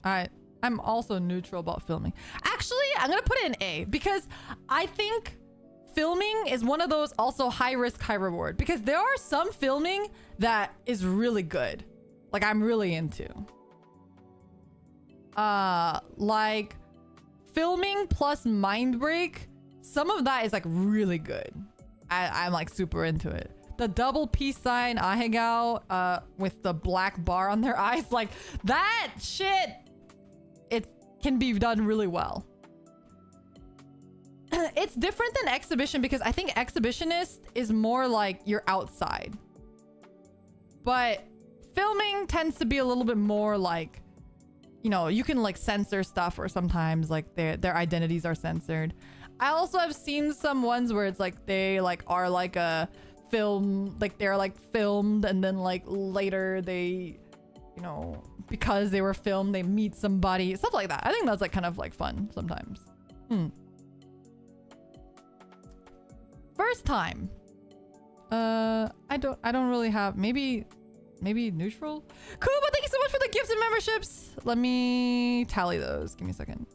I'm also neutral about filming. Actually, I'm gonna put it in A because I think filming is one of those also high risk, high reward, because there are some filming that is really good. Like I'm really into. Like filming plus mind break. Some of that is like really good. I'm like super into it. The double peace sign ahegao with the black bar on their eyes, like that shit, it can be done really well. It's different than exhibition because I think exhibitionist is more like you're outside, but filming tends to be a little bit more like, you know, you can like censor stuff, or sometimes like their identities are censored. I also have seen some ones where it's like they like are like a film, like they're like filmed and then like later they, you know, because they were filmed, they meet somebody, stuff like that. I think that's like kind of like fun sometimes. First time. I don't really have, maybe neutral. Cool, but thank you so much for the gifts and memberships. Let me tally those. Give me a second.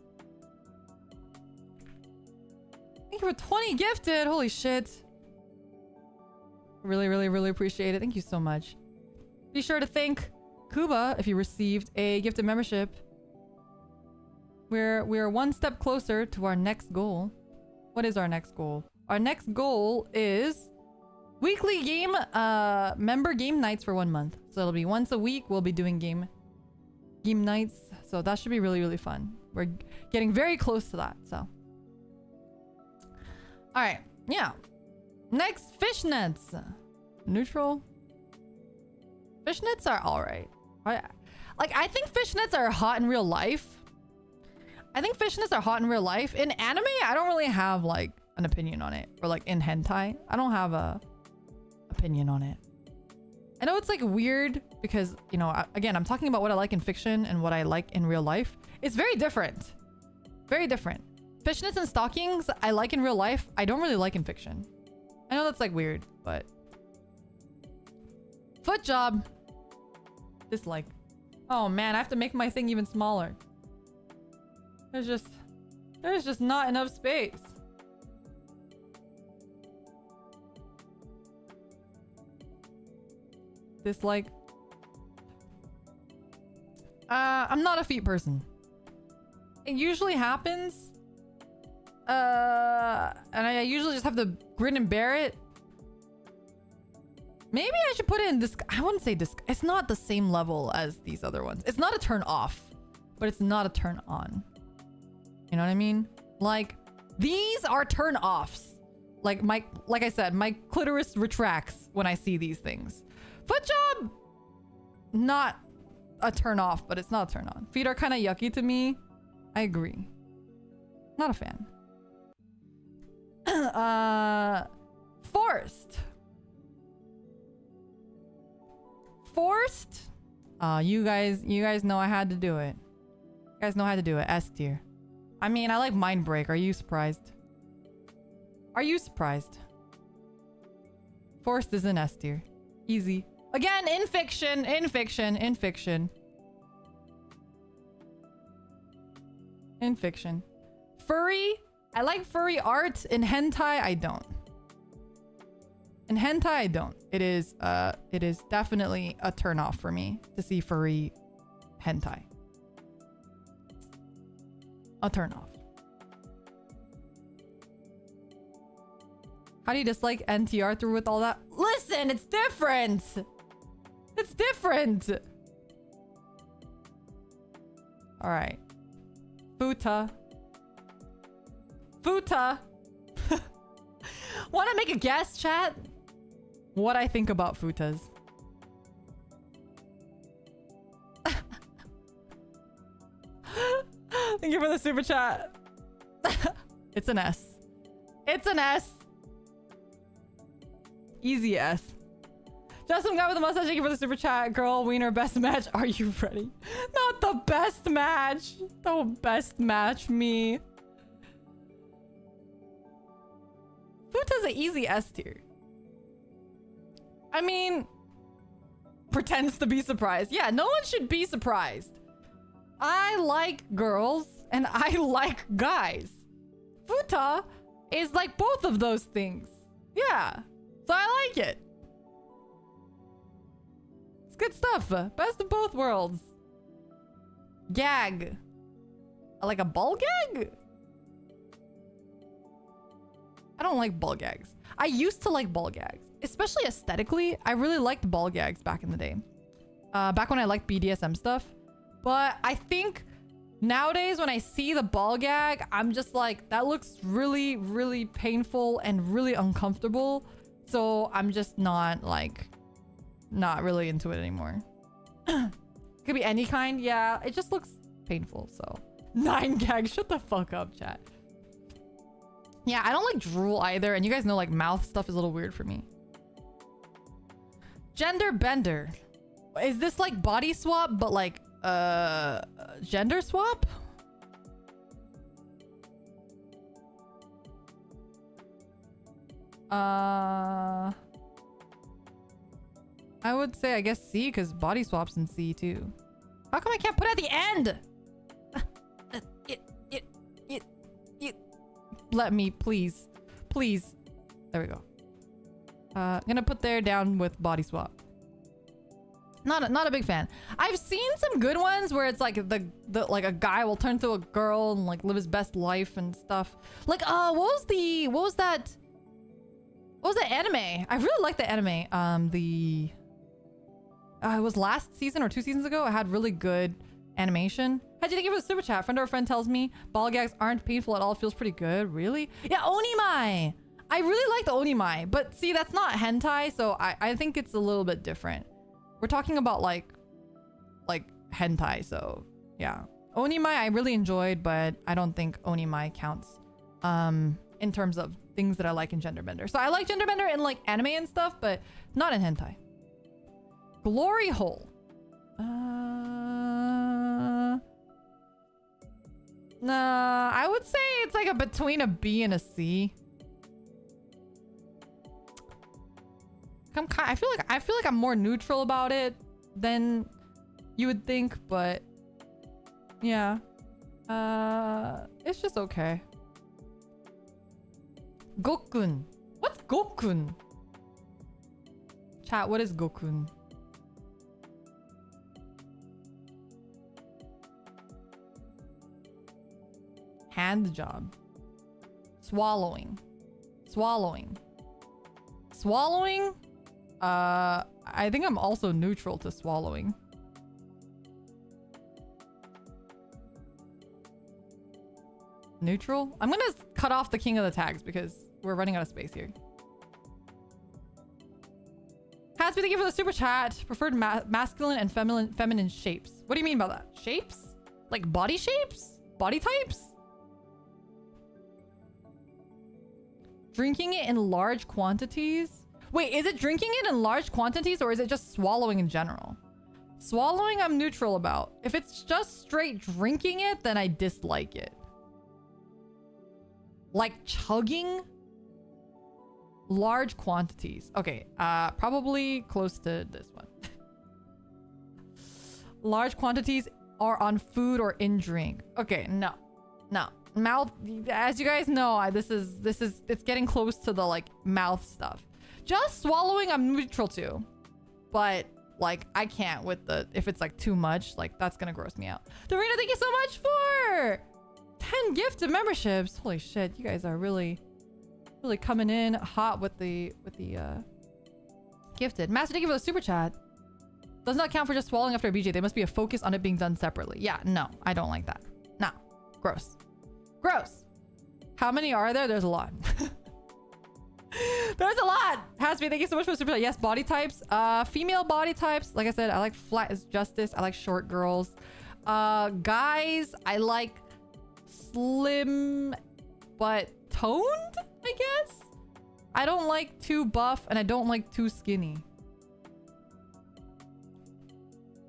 Thank you for 20 gifted. Holy shit. Really appreciate it. Thank you so much. Be sure to thank Kuba if you received a gifted membership. We're one step closer to our next goal. What is our next goal? Our next goal is weekly game member game nights for 1 month. So it'll be once a week we'll be doing game nights. So that should be really fun. We're getting very close to that. So all right, yeah. Next, fishnets. Neutral. Fishnets are all right. Like, I think fishnets are hot in real life. In anime, I don't really have like an opinion on it. Or like in hentai, I don't have a opinion on it. I know it's like weird because, you know, again, I'm talking about what I like in fiction and what I like in real life. It's very different. Very different. Fishnets and stockings I like in real life, I don't really like in fiction. I know that's like weird, but foot job. Dislike. Oh man, I have to make my thing even smaller. There's just not enough space. Dislike. I'm not a feet person. It usually happens. And I usually just have to grin and bear it. Maybe I should put it in this. I wouldn't say this. It's not the same level as these other ones. It's not a turn off, but it's not a turn on. You know what I mean? Like, these are turn offs. Like I said, my clitoris retracts when I see these things. Foot job, not a turn off, but it's not a turn on. Feet are kind of yucky to me. I agree. Not a fan. Forced. Forced. You guys know I had to do it. You guys know how to do it. S tier. I mean, I like Mind Break. Are you surprised? Are you surprised? Forced is an S tier. Easy. Again, in fiction, in fiction, in fiction. In fiction. Furry. I like furry art. In hentai, I don't. In hentai, I don't. It is definitely a turn off for me to see furry hentai. A turn off. How do you dislike NTR through with all that? Listen, it's different. It's different. All right. Futa. Futa. Want to make a guess, chat? What I think about futas. Thank you for the super chat. It's an S. It's an S. Easy S. Just some guy with a mustache. Thank you for the super chat. Girl, wiener, best match. Are you ready? Not the best match. The best match, me. Futa's an easy S tier. I mean, pretends to be surprised. Yeah, no one should be surprised. I like girls and I like guys. Futa is like both of those things. Yeah. So I like it. It's good stuff. Best of both worlds. Gag. Like a ball gag? I don't like ball gags. I used to like ball gags. Especially aesthetically. I really liked ball gags back in the day. Back when I liked BDSM stuff. But I think nowadays when I see the ball gag, I'm just like, that looks really, really painful and really uncomfortable. So I'm just not really into it anymore. Could be any kind. Yeah, it just looks painful. So 9 gags. Shut the fuck up, chat. Yeah, I don't like drool either. And you guys know like mouth stuff is a little weird for me. Gender bender. Is this like body swap, but like gender swap? I would say I guess C, because body swaps in C too. How come I can't put it at the end? Let me, please. Please. There we go. Gonna put there down with body swap. Not a big fan. I've seen some good ones where it's like the like a guy will turn to a girl and like live his best life and stuff. Like what was that anime? I really like the anime. It was last season or 2 seasons ago. I had really good animation. How'd you think of a super chat? Friend or friend tells me ball gags aren't painful at all. It feels pretty good. Really? Yeah, Onimai. I really like the Onimai, but see, that's not hentai, so I think it's a little bit different. We're talking about like hentai, so yeah. Onimai I really enjoyed, but I don't think Onimai counts in terms of things that I like in genderbender. So I like genderbender in like anime and stuff, but not in hentai. Glory hole. Nah, I would say it's like between a B and a C. I feel like I'm more neutral about it than you would think, but yeah. It's just okay. Gokun. What's Gokun? Chat, what is Gokun? Hand job. Swallowing. Swallowing. Swallowing? I think I'm also neutral to swallowing. Neutral? I'm gonna cut off the king of the tags because we're running out of space here. Has been thank you for the super chat. Preferred masculine and feminine shapes. What do you mean by that? Shapes? Like body shapes? Body types? Drinking it in large quantities? Wait, is it drinking it in large quantities or is it just swallowing in general? Swallowing, I'm neutral about. If it's just straight drinking it, then I dislike it. Like chugging? Large quantities. Okay, probably close to this one. Large quantities are on food or in drink. Okay, no. Mouth, as you guys know, this is it's getting close to the like mouth stuff. Just swallowing, I'm neutral to. But like I can't with the, if it's like too much, like that's gonna gross me out. Dorina, thank you so much for 10 gifted memberships. Holy shit, you guys are really coming in hot with the gifted. Master, thank you for the super chat. Does not count for just swallowing after a BJ. There must be a focus on it being done separately. Yeah, no, I don't like that. No, gross. Gross. How many are there? There's a lot. There's a lot. Has to be. Thank you so much for the super chat. Yes, body types. Female body types. Like I said, I like flat as justice. I like short girls. Guys, I like slim but toned, I guess. I don't like too buff and I don't like too skinny.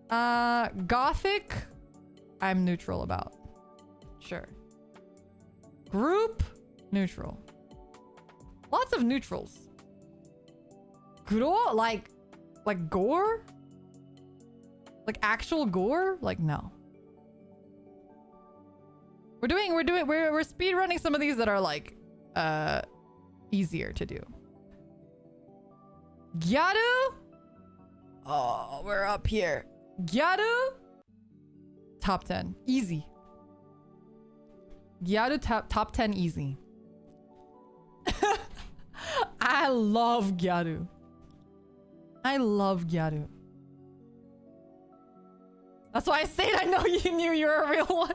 Gothic, I'm neutral about. Sure. Group, neutral. Lots of neutrals. Gro, like gore? Like actual gore? Like no. We're speed running some of these that are like easier to do. Gyaru? Oh, we're up here. Gyaru? Top 10. Easy. Gyaru top 10 easy. I love Gyaru. I love Gyaru. That's why I said I know you knew you were a real one.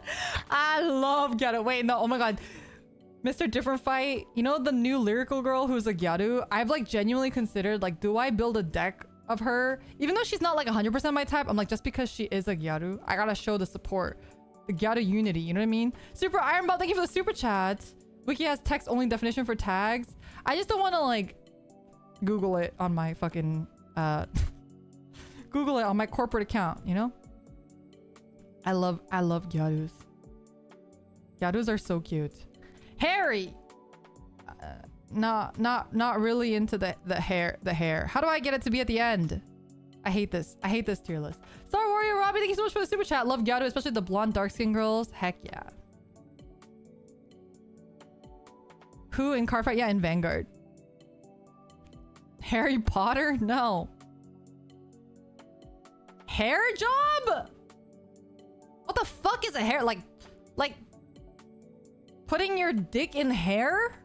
I love Gyaru. Wait, no, oh my god. Mr. Different Fight, you know the new lyrical girl who's a Gyaru? I've like genuinely considered like, do I build a deck of her? Even though she's not like 100% my type, I'm like, just because she is a Gyaru, I gotta show the support. The Gyaru unity, you know what I mean? Super Iron Ball, thank you for the super chat. Wiki has text only definition for tags. I just don't want to like Google it on my fucking Google it on my corporate account, you know? I love Gyarus. Gyarus are so cute. Harry! Not really into the hair. How do I get it to be at the end? I hate this tier list. Star Warrior Robbie, thank you so much for the super chat. Love Gyaru, especially the blonde dark skin girls. Heck yeah. Who in Cardfight? Yeah, in Vanguard. Harry Potter? No. Hair job? What the fuck is a hair? Like putting your dick in hair?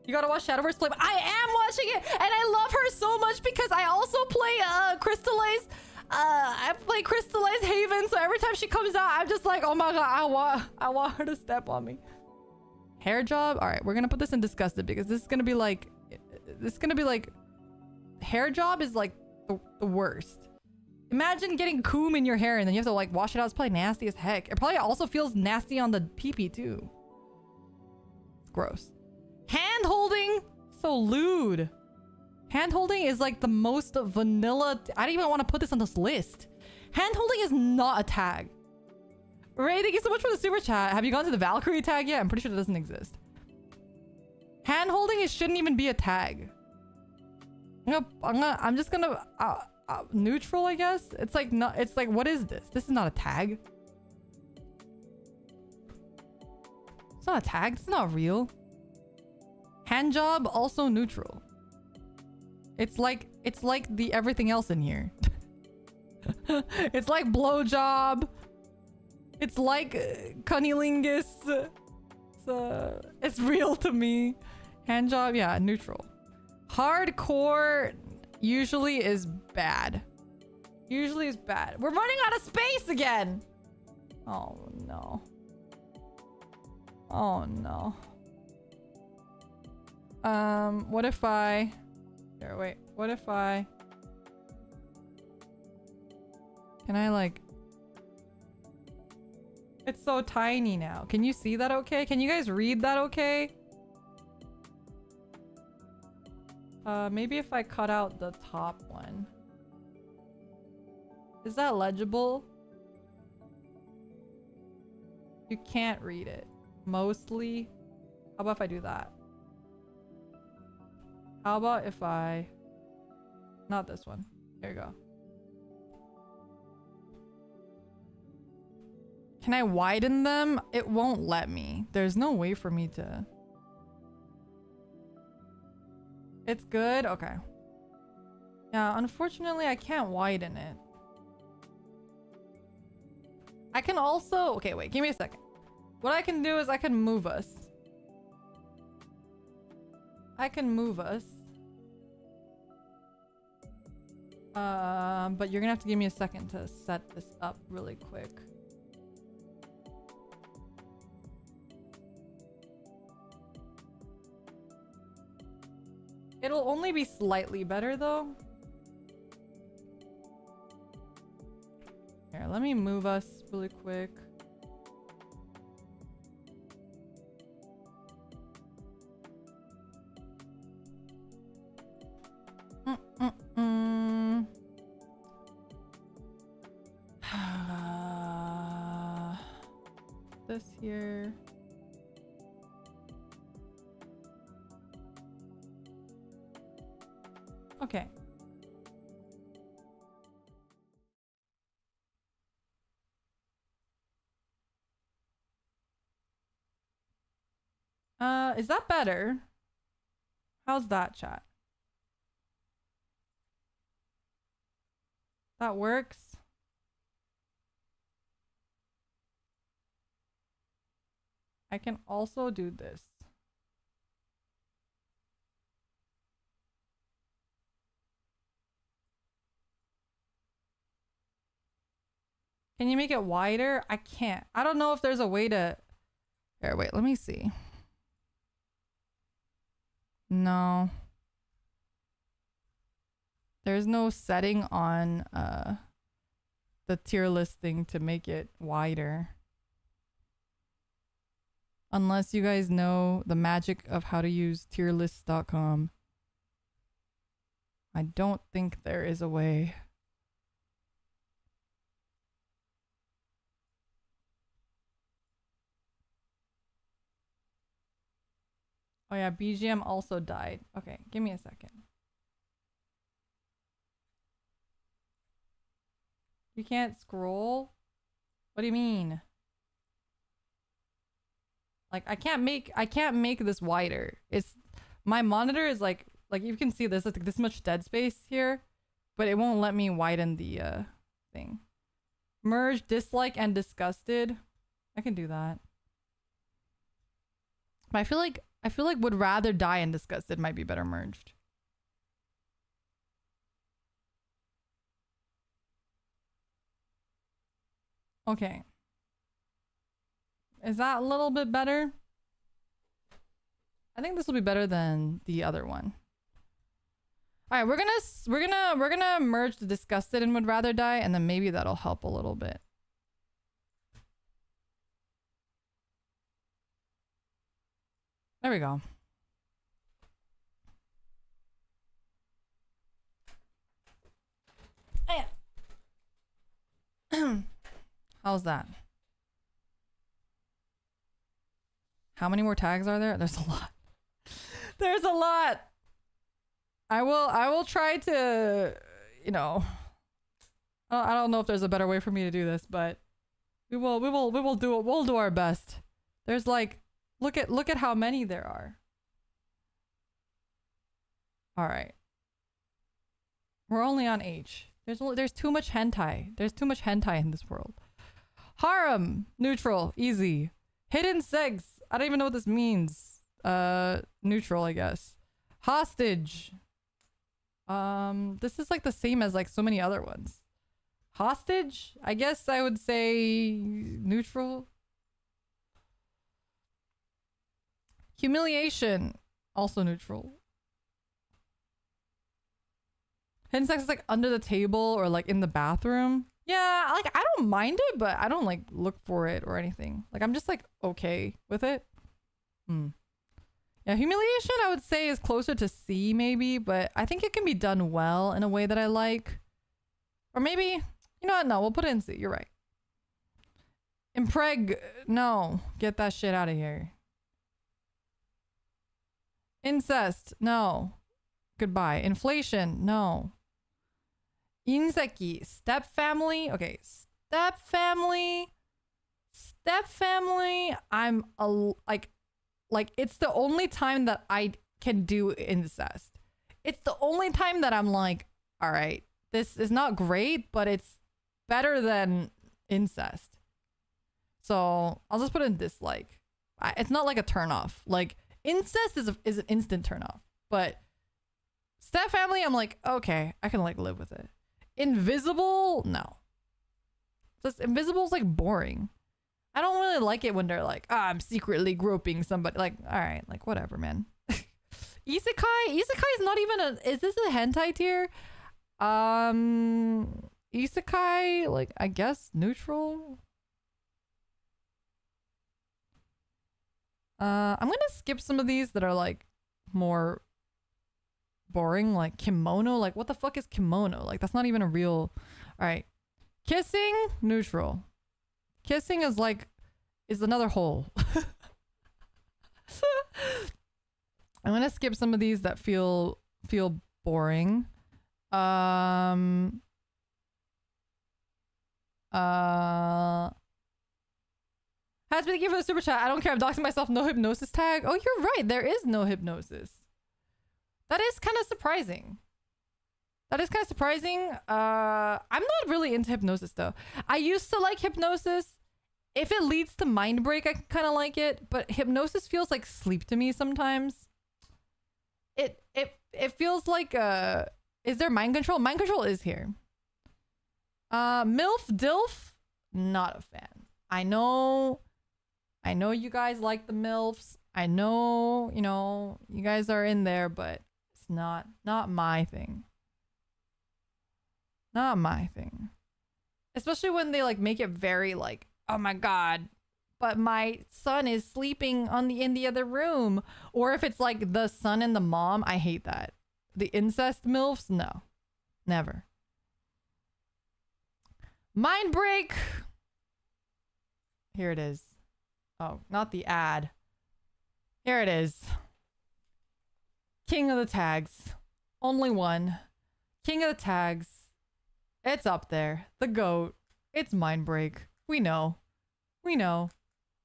You gotta watch Shadowverse play. I am watching it, and I love her so much because I also play Crystallize. I play Crystallize Haven, so every time she comes out, I'm just like, oh my god, I want her to step on me. Hair job. All right, we're gonna put this in disgusted because this is gonna be like, hair job is like the worst. Imagine getting coom in your hair and then you have to like wash it out. It's probably nasty as heck. It probably also feels nasty on the pee-pee too. It's gross. Hand holding, so lewd. Hand holding is like the most vanilla. I don't even want to put this on this list. Hand holding is not a tag. Ray, thank you so much for the super chat. Have you gone to the Valkyrie tag yet? I'm pretty sure it doesn't exist. Hand holding, it shouldn't even be a tag. I'm just gonna neutral, I guess. It's like not. It's like, what is this? This is not a tag. It's not a tag. It's not real. Hand job, also neutral. It's like the everything else in here. It's like blowjob. It's like cunnilingus. It's real to me. Hand job, yeah, neutral. Hardcore usually is bad. Usually is bad. We're running out of space again. Oh no. Oh no. What if I... Here, wait. What if I... Can I like... It's so tiny now. Can you see that okay? Can you guys read that okay? Maybe if I cut out the top one. Is that legible? You can't read it. Mostly. How about if I do that? How about if I... Not this one. Here you go. Can I widen them? It won't let me. There's no way for me to... It's good? Okay. Yeah, unfortunately, I can't widen it. I can also... Okay, wait. Give me a second. What I can do is I can move us. I can move us. But you're gonna have to give me a second to set this up really quick. It'll only be slightly better though. Here, let me move us really quick. This here. Okay. Is that better? How's that, chat? That works. I can also do this. Can you make it wider? I can't. I don't know if there's a way to... Here, wait, let me see. No. There's no setting on the tier list thing to make it wider. Unless you guys know the magic of how to use tierlists.com. I don't think there is a way. Oh yeah, BGM also died. Okay, give me a second. You can't scroll? What do you mean? Like I can't make this wider. It's my monitor is like you can see this, it's like this much dead space here, but it won't let me widen the thing. Merge dislike and disgusted. I can do that. But I feel like would rather die and disgusted might be better merged. Okay. Is that a little bit better? I think this will be better than the other one. All right, we're gonna merge the disgusted and would rather die, and then maybe that'll help a little bit. There we go. How's that? How many more tags are there? There's a lot. There's a lot. I will try to, you know, I don't know if there's a better way for me to do this, but we will do it. We'll do our best. There's like, look at how many there are. All right. We're only on H. There's too much hentai. There's too much hentai in this world. Harem, neutral, easy. Hidden sex. I don't even know what this means. Neutral, I guess. Hostage. This is like the same as like so many other ones. Hostage? I guess I would say neutral. Humiliation. Also neutral. Hidden sex is like under the table or like in the bathroom. Yeah, like I don't mind it, but I don't like look for it or anything. Like I'm just like okay with it. Yeah, humiliation I would say is closer to C maybe, but I think it can be done well in a way that I like. Or maybe, you know what? No, we'll put it in C. You're right. Impreg, no. Get that shit out of here. Incest, no. Goodbye. Inflation, no. Inseki, step family. Okay, step family. Step family. I'm like it's the only time that I can do incest. It's the only time that I'm like, all right, this is not great, but it's better than incest. So I'll just put in dislike. It's not like a turn off. Like incest is an instant turn off, but step family, I'm like, okay, I can like live with it. Invisible, no. Just invisible is like boring. I don't really like it when they're like, I'm secretly groping somebody. Like, all right, like whatever, man. Isekai is not even a. Is this a hentai tier? Isekai, like I guess neutral. I'm gonna skip some of these that are like more boring, like kimono. Like what the fuck is kimono? Like that's not even a real. All right, kissing neutral. Kissing is like is another hole. I'm gonna skip some of these that feel boring. Has to be the gift for the super chat. I don't care. I'm doxing myself. No hypnosis tag. Oh, you're right. There is no hypnosis. That is kind of surprising. I'm not really into hypnosis though. I used to like hypnosis. If it leads to mind break, I kind of like it. But hypnosis feels like sleep to me sometimes. It feels like is there mind control? Mind control is here. MILF DILF, not a fan. I know you guys like the MILFs. I know, you know, you guys are in there, but it's not my thing. Not my thing. Especially when they like make it very like, oh my god, but my son is sleeping in the other room. Or if it's like the son and the mom, I hate that. The incest MILFs, no. Never. Mind break. Here it is. Oh, not the ad. Here it is. King of the tags. Only one. King of the tags. It's up there. The GOAT. It's mind break. We know. Oh,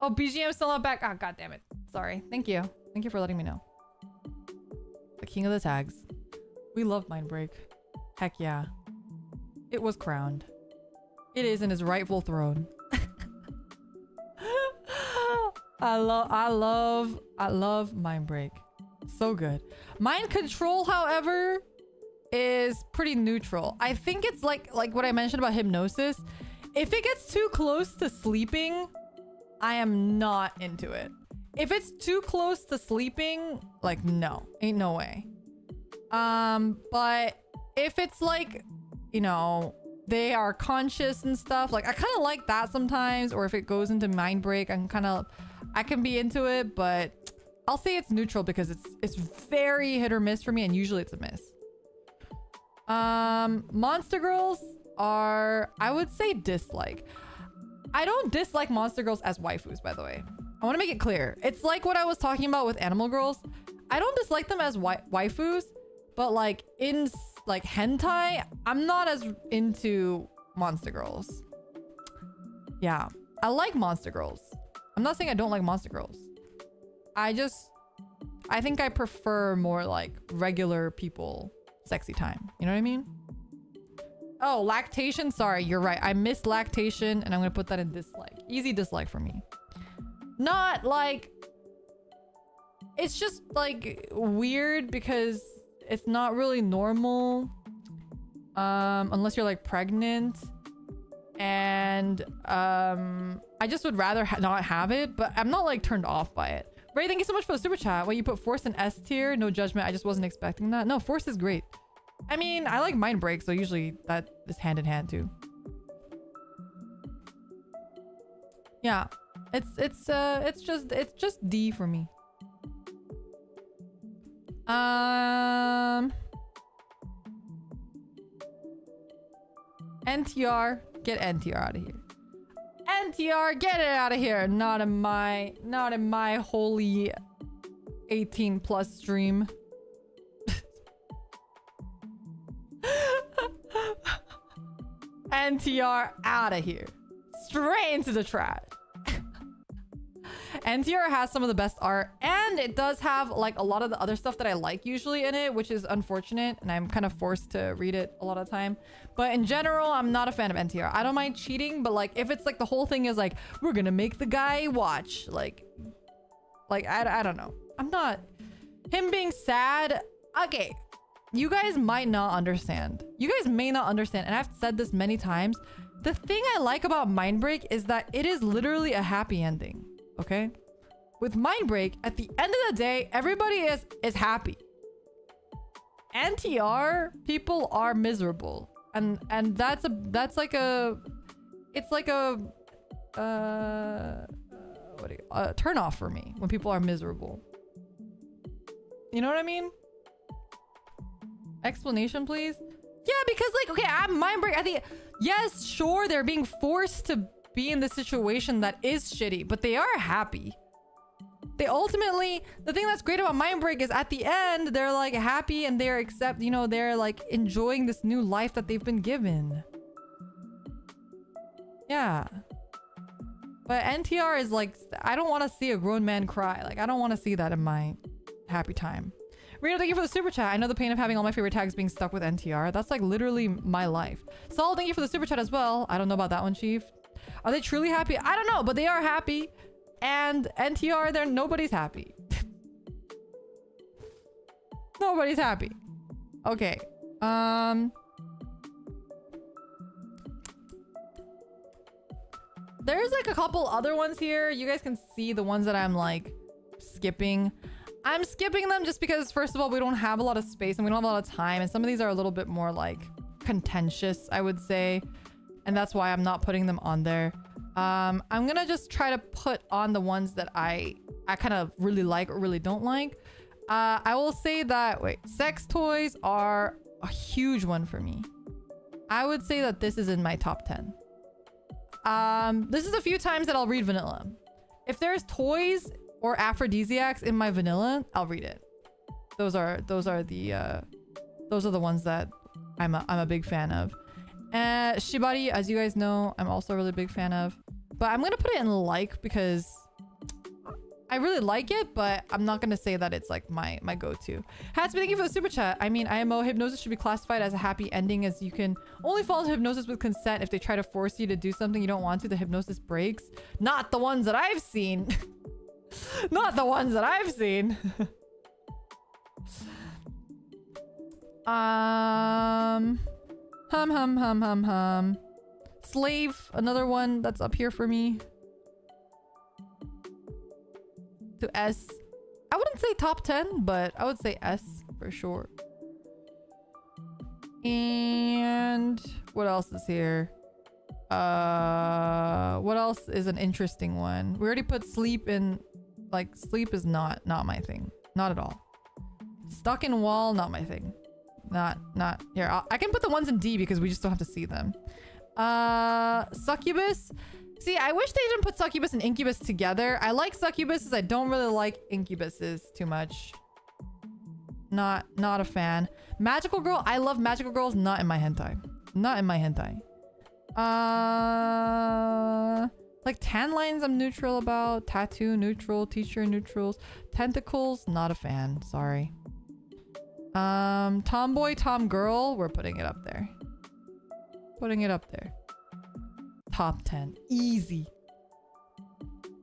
BGM's still not back. Oh, god damn it. Sorry. Thank you. Thank you for letting me know. The king of the tags. We love mind break. Heck yeah. It was crowned. It is in his rightful throne. I love mind break. So good. Mind control, however, is pretty neutral. I think it's like what I mentioned about hypnosis. If it gets too close to sleeping, I am not into it. If it's too close to sleeping, like no, ain't no way. But if it's like, you know, they are conscious and stuff, like I kind of like that sometimes. Or if it goes into mind break, I can be into it, but I'll say it's neutral because it's very hit or miss for me, and usually it's a miss. Monster girls are, I would say, dislike. I don't dislike monster girls as waifus, by the way. I want to make it clear. It's like what I was talking about with animal girls. I don't dislike them as waifus, but like in like hentai, I'm not as into monster girls. Yeah, I like monster girls. I'm not saying I don't like monster girls. I think I prefer more like regular people sexy time. You know what I mean? Oh, lactation. Sorry, you're right. I missed lactation, and I'm gonna put that in dislike. Easy dislike for me. Not like it's just like weird because it's not really normal. Unless you're like pregnant. And I just would rather not have it, but I'm not like turned off by it. Ray, thank you so much for the super chat. Well, you put Force in S tier. No judgment. I just wasn't expecting that. No, Force is great. I mean, I like Mind Break, so usually that is hand in hand too. Yeah, it's just D for me. NTR, get NTR out of here. NTR, get it out of here. Not in my holy 18 plus stream. NTR out of here. Straight into the trash. NTR has some of the best art, and it does have like a lot of the other stuff that I like usually in it, which is unfortunate, and I'm kind of forced to read it a lot of time. But in general, I'm not a fan of NTR. I don't mind cheating, but like if it's like the whole thing is like we're gonna make the guy watch like I don't know. I'm not him being sad. Okay, you guys might not understand. You guys may not understand, and I've said this many times. The thing I like about Mind Break is that it is literally a happy ending. Okay, with Mind Break, at the end of the day, everybody is happy. NTR people are miserable, and that's like a turn off for me when people are miserable. You know what I mean? Explanation, please. Yeah, because like, okay, I'm Mind Break. I think yes, sure, they're being forced to be in the situation that is shitty, but they are happy. They ultimately, the thing that's great about Mind Break is at the end they're like happy and they're they're like enjoying this new life that they've been given. Yeah, but NTR is like, I don't want to see a grown man cry. Like I don't want to see that in my happy time. Rita, thank you for the super chat. I know the pain of having all my favorite tags being stuck with NTR. That's like literally my life. Saul, thank you for the super chat as well. I don't know about that one, Chief. Are they truly happy? I don't know, but they are happy. And NTR, nobody's happy. Nobody's happy. Okay. There's like a couple other ones here. You guys can see the ones that I'm like skipping. I'm skipping them just because, first of all, we don't have a lot of space and we don't have a lot of time. And some of these are a little bit more like contentious, I would say. And that's why I'm not putting them on there. I'm gonna just try to put on the ones that I kind of really like or really don't like. I will say that, sex toys are a huge one for me. I would say that this is in my top 10. This is a few times that I'll read vanilla. If there's toys or aphrodisiacs in my vanilla, I'll read it. Those are the ones that I'm a big fan of. Shibari, as you guys know, I'm also a really big fan of. But I'm gonna put it in like because I really like it, but I'm not gonna say that it's like my go-to. Hatsby, thank you for the super chat. I mean, IMO, hypnosis should be classified as a happy ending, as you can only fall into hypnosis with consent. If they try to force you to do something you don't want to, the hypnosis breaks. Not the ones that I've seen. Not the ones that I've seen. Hum. Slave, another one that's up here for me. To S. I wouldn't say top 10, but I would say S for sure. And what else is here? What else is an interesting one? We already put sleep in. Like, sleep is not my thing. Not at all. Stuck in wall, not my thing. Not here. I can put the ones in D because we just don't have to see them. Succubus. See, I wish they didn't put succubus and incubus together. I like succubuses. I don't really like incubuses too much. Not a fan. Magical girl. I love magical girls. Not in my hentai. Not in my hentai. Like tan lines I'm neutral about. Tattoo neutral. Teacher neutrals. Tentacles, not a fan. Sorry. Tomboy, tom girl, we're putting it up there. Putting it up there. Top 10. Easy.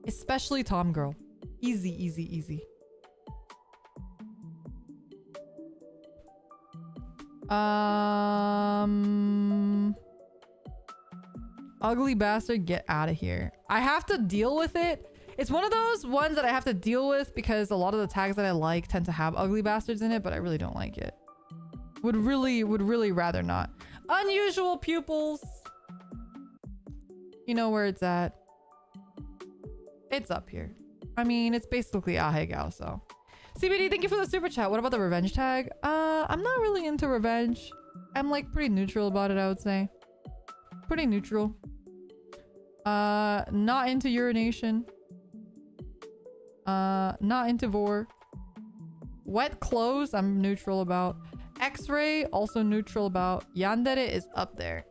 Especially tom girl. Easy. Ugly bastard, get out of here. I have to deal with it. It's one of those ones that I have to deal with because a lot of the tags that I like tend to have ugly bastards in it, but I really don't like it. Would really rather not. Unusual pupils. You know where it's at. It's up here. I mean, it's basically Ahegao, so. CBD, thank you for the super chat. What about the revenge tag? I'm not really into revenge. I'm like pretty neutral about it, I would say. Pretty neutral. Not into urination. Not into vor. Wet clothes, I'm neutral about. X-ray, also neutral about. Yandere is up there.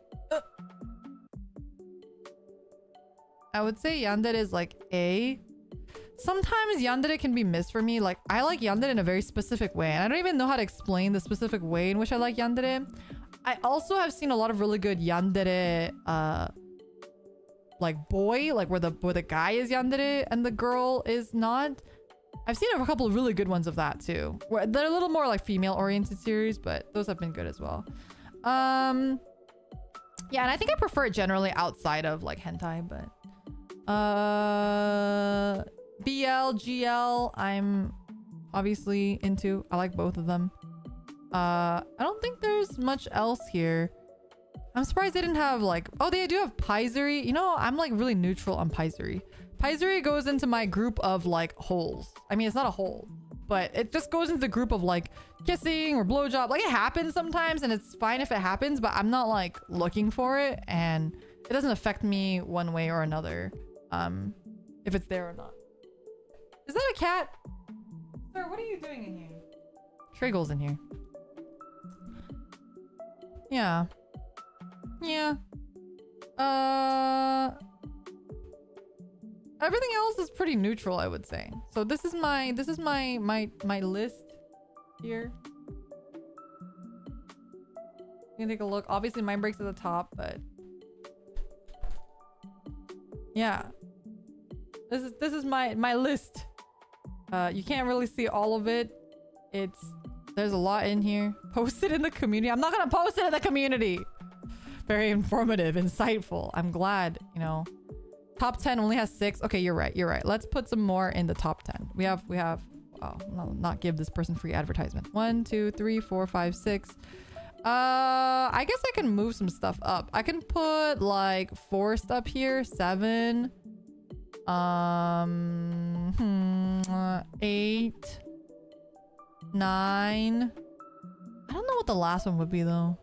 I would say yandere is like A. Sometimes yandere can be missed for me. Like, I like yandere in a very specific way. And I don't even know how to explain the specific way in which I like yandere. I also have seen a lot of really good yandere, like boy, like where the guy is yandere and the girl is not. I've seen a couple of really good ones of that too. Where they're a little more like female oriented series, but those have been good as well. Yeah, and I think I prefer it generally outside of like hentai, but BL, GL, I'm obviously into. I like both of them. I don't think there's much else here. I'm surprised they didn't have like... Oh, they do have Paizuri. You know, I'm like really neutral on Paizuri. Paizuri goes into my group of like holes. I mean, it's not a hole, but it just goes into the group of like kissing or blowjob. Like it happens sometimes and it's fine if it happens, but I'm not like looking for it and it doesn't affect me one way or another. If it's there or not. Is that a cat? Sir, what are you doing in here? Triggel's in here. Yeah. Yeah. Everything else is pretty neutral, I would say. So this is my list here. You can take a look. Obviously Mind Break's at the top, but yeah. This is my list. You can't really see all of it. There's a lot in here. Post it in the community. I'm not gonna post it in the community. Very informative, insightful. I'm glad, you know. Top 10 only has 6. Okay, you're right. You're right. Let's put some more in the top 10. We have oh, no, not give this person free advertisement. 1, 2, 3, 4, 5, 6. I guess I can move some stuff up. I can put like forced up here. 7. 8. 9. I don't know what the last one would be though.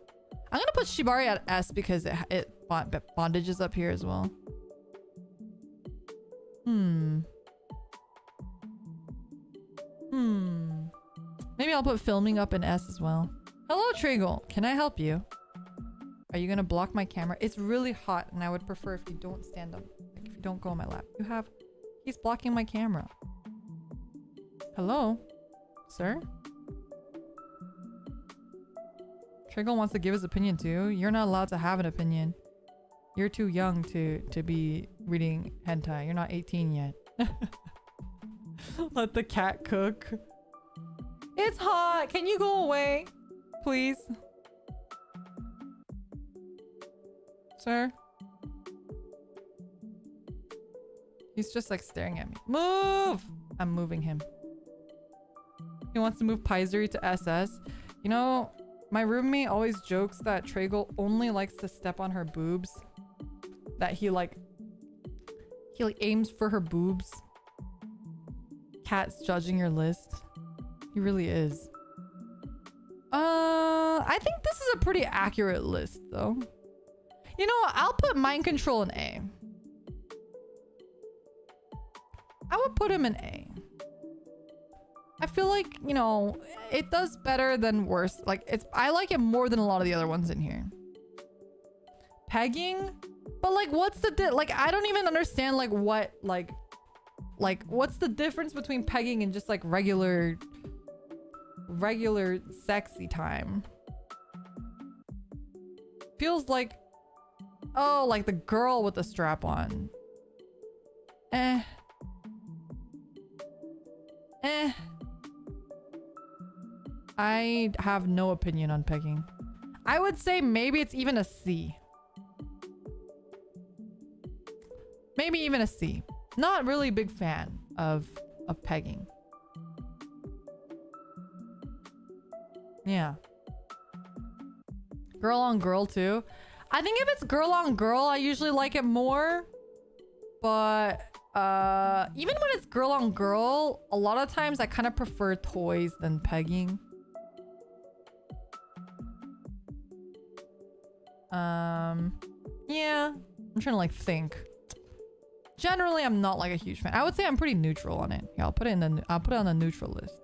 I'm gonna put Shibari at S because bondage is up here as well. Maybe I'll put filming up in S as well. Hello, Triggle. Can I help you? Are you gonna block my camera? It's really hot and I would prefer if you don't stand up. Like if you don't go on my lap. He's blocking my camera. Hello? Sir? Triggle wants to give his opinion too. You're not allowed to have an opinion. You're too young to be reading hentai. You're not 18 yet. Let the cat cook. It's hot. Can you go away? Please? Sir? He's just like staring at me. Move! I'm moving him. He wants to move Paizuri to SS. You know, my roommate always jokes that Triggle only likes to step on her boobs. That he like aims for her boobs. Cat's judging your list. He really is. I think this is a pretty accurate list though. You know what? I'll put mind control in A. I would put him in A. I feel like, you know, it does better than worse. Like I like it more than a lot of the other ones in here. Pegging? But like what's the like I don't even understand like what like what's the difference between pegging and just like regular sexy time? Feels like, oh, like the girl with the strap on. I have no opinion on pegging. I would say maybe it's even a C. Maybe even a C. Not really big fan of pegging. Yeah. Girl on girl too. I think if it's girl on girl, I usually like it more. But even when it's girl on girl, a lot of times I kind of prefer toys than pegging. Yeah. I'm trying to like think. Generally, I'm not like a huge fan. I would say I'm pretty neutral on it. Yeah, I'll put it on the neutral list.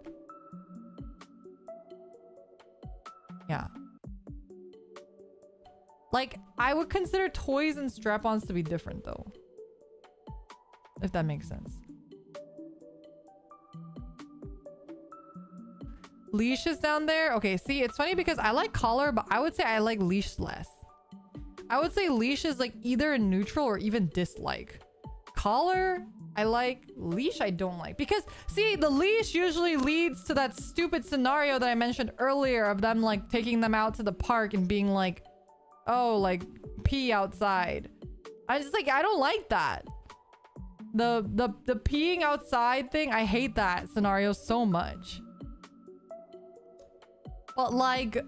Yeah. Like, I would consider toys and strap-ons to be different though. If that makes sense. Leash is down there. Okay, see, it's funny because I like collar, but I would say I like leash less. I would say leash is like either a neutral or even dislike. Collar, I like. Leash, I don't like. Because, see, the leash usually leads to that stupid scenario that I mentioned earlier of them, like, taking them out to the park and being like, oh, like, pee outside. I just, like, I don't like that. The peeing outside thing, I hate that scenario so much. But, like,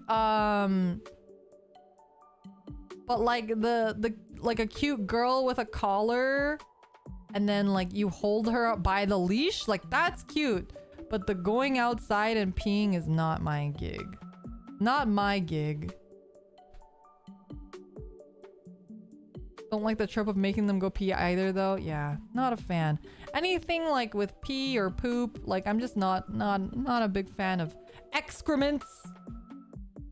like a cute girl with a collar and then like you hold her up by the leash, like that's cute. But the going outside and peeing is not my gig. Not my gig. Don't like the trope of making them go pee either though. Yeah, not a fan. Anything like with pee or poop, like I'm just not a big fan of excrements.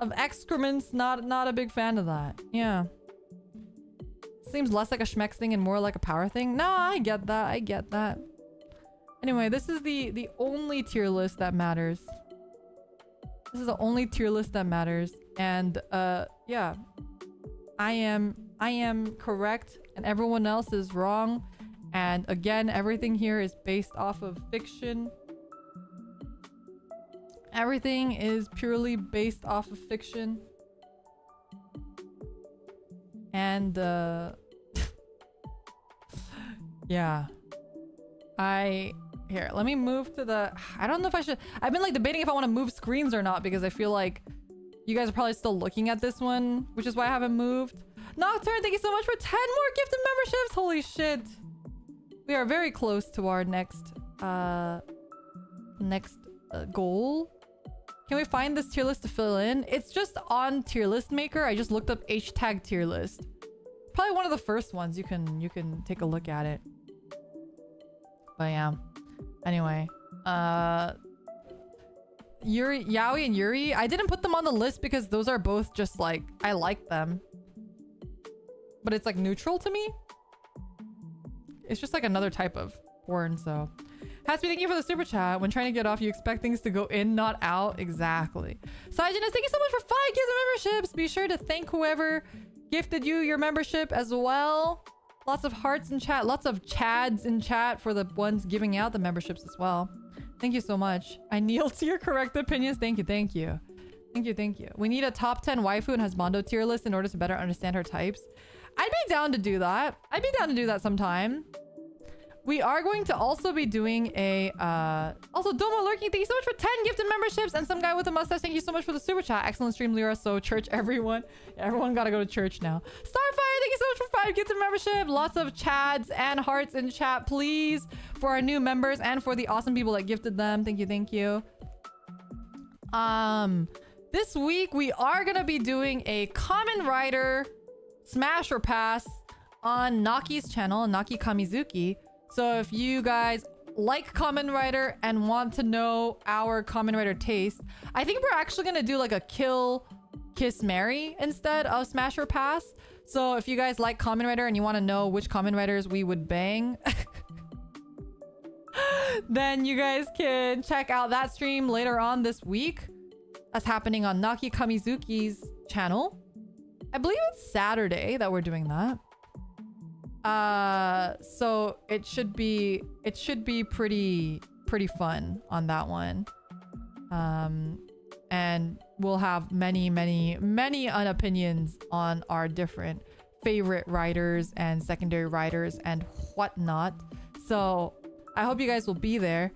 Not a big fan of that. Yeah. Seems less like a schmex thing and more like a power thing. No, I get that. Anyway, this is the only tier list that matters. This is the only tier list that matters. And yeah. I am correct and everyone else is wrong. And again, everything here is based off of fiction. Everything is purely based off of fiction. And yeah. Here, let me move to the... I don't know if I should... I've been like debating if I want to move screens or not because I feel like you guys are probably still looking at this one, which is why I haven't moved. Nocturne, thank you so much for 10 more gifted memberships. Holy shit. We are very close to our next goal. Can we find this tier list to fill in? It's just on tier list maker. I just looked up H-tag tier list. Probably one of the first ones. You can take a look at it. But yeah. Anyway, Yaoi and Yuri, I didn't put them on the list because those are both just like, I like them. But it's like neutral to me. It's just like another type of porn, so. Hasby, thank you for the super chat. When trying to get off, you expect things to go in, not out. Exactly. Saijinus, thank you so much for 5 gifted memberships. Be sure to thank whoever gifted you your membership as well. Lots of hearts in chat. Lots of chads in chat for the ones giving out the memberships as well. Thank you so much. I kneel to your correct opinions. Thank you. Thank you. Thank you. Thank you. We need a top 10 waifu and husbando tier list in order to better understand her types. I'd be down to do that. I'd be down to do that sometime. We are going to also be doing a also Domo Lurking, thank you so much for 10 gifted memberships, and some guy with a mustache, thank you so much for the super chat. Excellent stream, Lyra. So church everyone. Everyone gotta go to church now. Starfire, thank you so much for 5 gifted membership. Lots of chads and hearts in chat, please, for our new members and for the awesome people that gifted them. Thank you, thank you. This week we are gonna be doing a Kamen Rider smash or pass on Naki's channel, Naki Kamizuki. So if you guys like Kamen Rider and want to know our Kamen Rider taste, I think we're actually going to do like a kill, kiss, marry instead of smash or pass. So if you guys like Kamen Rider and you want to know which Kamen Riders we would bang, then you guys can check out that stream later on this week. That's happening on Naki Kamizuki's channel. I believe it's Saturday that we're doing that. So it should be pretty fun on that one. and we'll have many opinions on our different favorite writers and secondary writers and whatnot. So I hope you guys will be there.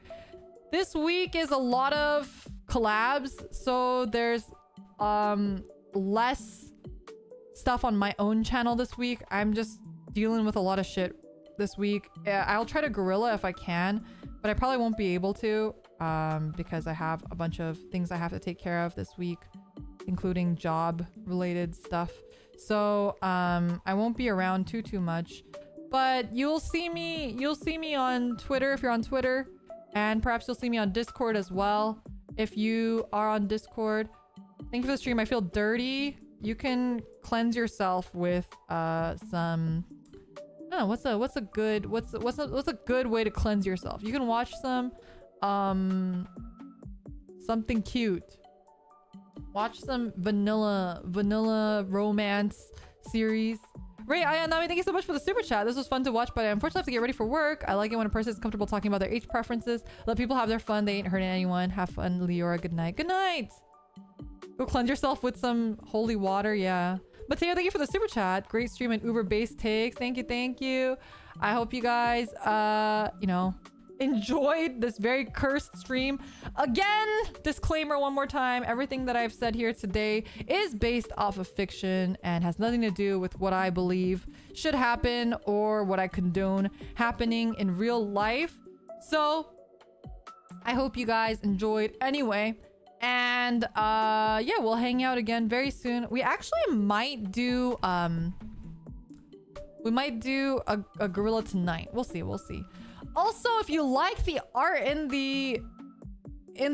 This week is a lot of collabs, so there's less stuff on my own channel this week. I'm just dealing with a lot of shit this week. I'll try to guerrilla if I can, but I probably won't be able to because I have a bunch of things I have to take care of this week, including job related stuff. So I won't be around too much, but you'll see me on Twitter if you're on Twitter, and perhaps you'll see me on Discord as well if you are on Discord. Thank you for the stream. I feel dirty. You can cleanse yourself with some, I don't know, what's a good way to cleanse yourself? You can watch some something cute. Watch some vanilla romance series. Ray Ayanami, thank you so much for the super chat. This was fun to watch, but I unfortunately have to get ready for work. I like it when a person is comfortable talking about their age preferences. Let people have their fun. They ain't hurting anyone. Have fun, Leora. Good night. Good night. Go cleanse yourself with some holy water. Yeah. Mateo, thank you for the super chat. Great stream and Uber based takes. Thank you. I hope you guys, enjoyed this very cursed stream. Again, disclaimer one more time. Everything that I've said here today is based off of fiction and has nothing to do with what I believe should happen or what I condone happening in real life. So I hope you guys enjoyed anyway. And yeah, we'll hang out again very soon. We actually might do a gorilla tonight. We'll see. Also, if you like the art in the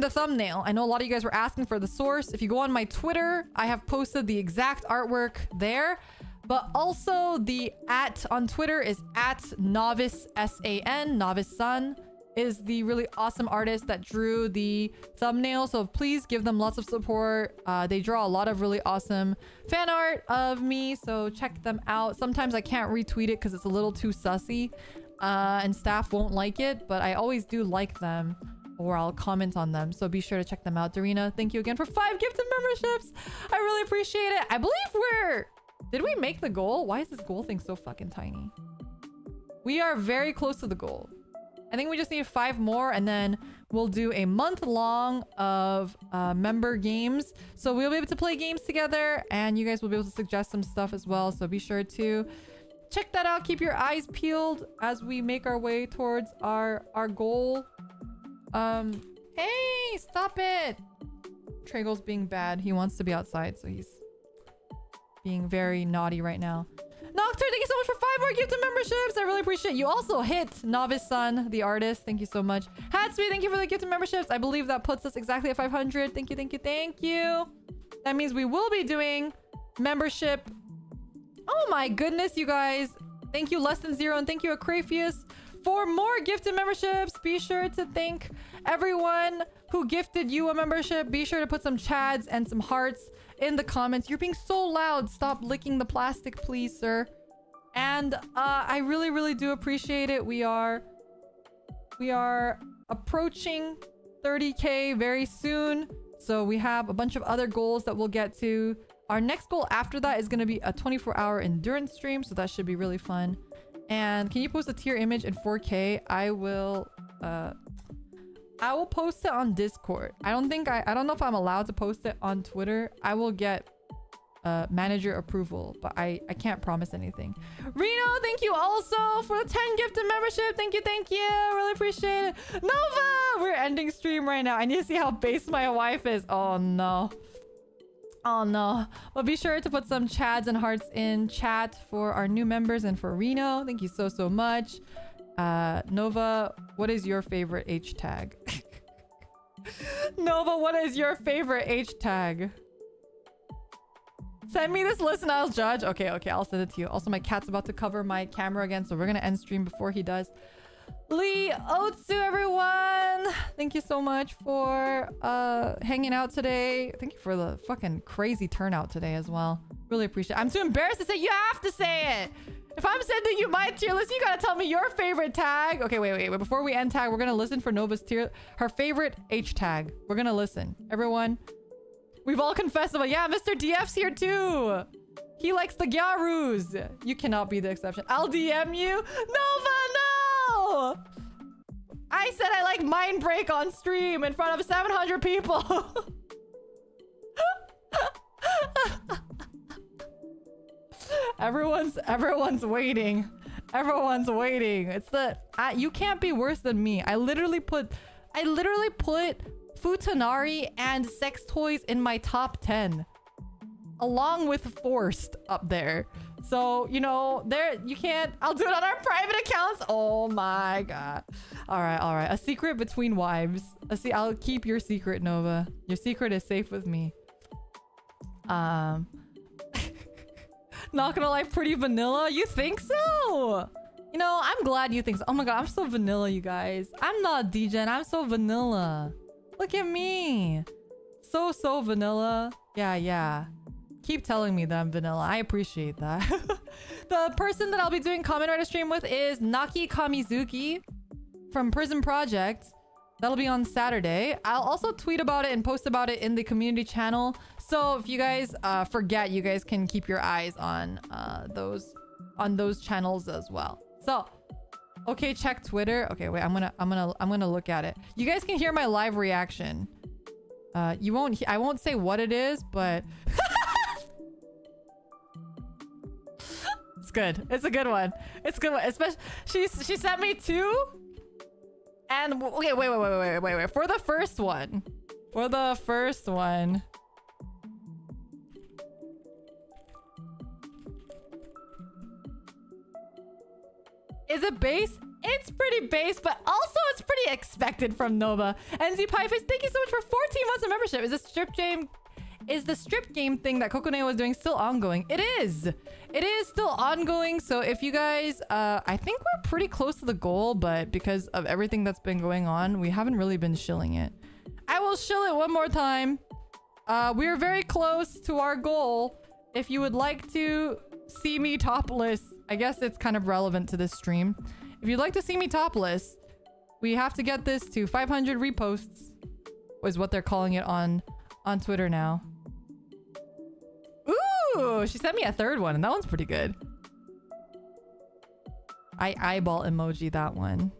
thumbnail, I know a lot of you guys were asking for the source. If you go on my Twitter, I have posted the exact artwork there. But also the @ on Twitter is @novice SAN. Novice Sun is the really awesome artist that drew the thumbnail. So please give them lots of support. They draw a lot of really awesome fan art of me, so check them out. Sometimes I can't retweet it because it's a little too sussy. And staff won't like it, but I always do like them, or I'll comment on them, so be sure to check them out. Darina, thank you again for 5 gifted memberships. I really appreciate it. I believe did we make the goal? Why is this goal thing so fucking tiny? We are very close to the goal. I think we just need 5 more, and then we'll do a month long of member games, so we'll be able to play games together, and you guys will be able to suggest some stuff as well, so be sure to check that out. Keep your eyes peeled as we make our way towards our goal. Hey, stop it. Trago's being bad. He wants to be outside, so he's being very naughty right now. Nocturne, thank you so much for 5 more gifted memberships. I really appreciate it. You also hit Novice Sun, the artist. Thank you so much. Hatsby, thank you for the gifted memberships. I believe that puts us exactly at 500. Thank you. That means we will be doing membership. Oh my goodness, you guys. Thank you, Less Than Zero, and thank you, Acrafius, for more gifted memberships. Be sure to thank everyone who gifted you a membership. Be sure to put some chads and some hearts in the comments. You're being so loud. Stop licking the plastic, please, sir. And I really do appreciate it. We are approaching 30K very soon. So we have a bunch of other goals that we'll get to. Our next goal after that is going to be a 24-hour endurance stream, so that should be really fun. And can you post a tier image in 4K? I will post it on Discord. I don't know if I'm allowed to post it on Twitter. I will get manager approval, but I can't promise anything. Reno, thank you also for the 10 gifted membership. Thank you. Really appreciate it. Nova, we're ending stream right now. I need to see how base my wife is. Oh no. But be sure to put some chads and hearts in chat for our new members and for Reno. Thank you so much. Nova, what is your favorite H tag? Nova, what is your favorite H tag? Send me this list and I'll judge. Okay, I'll send it to you. Also, my cat's about to cover my camera again, so we're gonna end stream before he does. Lee Otsu, everyone, thank you so much for hanging out today. Thank you for the fucking crazy turnout today as well. Really appreciate it. I'm too embarrassed to say. You have to say it. If I'm sending you my tier list, you gotta tell me your favorite tag. Okay, wait. Before we end tag, we're gonna listen for Nova's her favorite H tag. We're gonna listen. Everyone, We've all confessed about, yeah, Mr. DF's here too. He likes the Gyarus. You cannot be the exception. I'll DM you. Nova, no! I said I like Mind Break on stream in front of 700 people. Everyone's waiting. Everyone's waiting. It's the you can't be worse than me. I literally put Futanari and sex toys in my top 10 along with Forced up there. So, you know, there you can't. I'll do it on our private accounts. Oh my god. All right. A secret between wives. I'll keep your secret, Nova. Your secret is safe with me. Not gonna lie, pretty vanilla. You think so? You know, I'm glad you think so. Oh my god, I'm so vanilla, you guys. I'm not degen. I'm so vanilla. Look at me. So vanilla. Yeah. Keep telling me that I'm vanilla. I appreciate that. The person that I'll be doing Kamen Rider stream with is Naki Kamizuki from Prison Project. That'll be on Saturday. I'll also tweet about it and post about it in the community channel. So if you guys forget, you guys can keep your eyes on those channels as well. So, okay, check Twitter. Okay, wait, I'm gonna look at it. You guys can hear my live reaction. I won't say what it is, but it's good. It's a good one. It's a good one. Especially she sent me two. And okay, wait. For the first one. Is it base? It's pretty base, but also it's pretty expected from Nova. NZ Pieface, thank you so much for 14 months of membership. Is the strip game thing that Kokone was doing still ongoing? It is. It is still ongoing. So if you guys, I think we're pretty close to the goal, but because of everything that's been going on, we haven't really been shilling it. I will shill it one more time. We're very close to our goal. If you would like to see me topless, I guess it's kind of relevant to this stream. If you'd like to see me topless, we have to get this to 500 reposts, is what they're calling it on Twitter now. Ooh, she sent me a third one, and that one's pretty good. I eyeball emoji that one.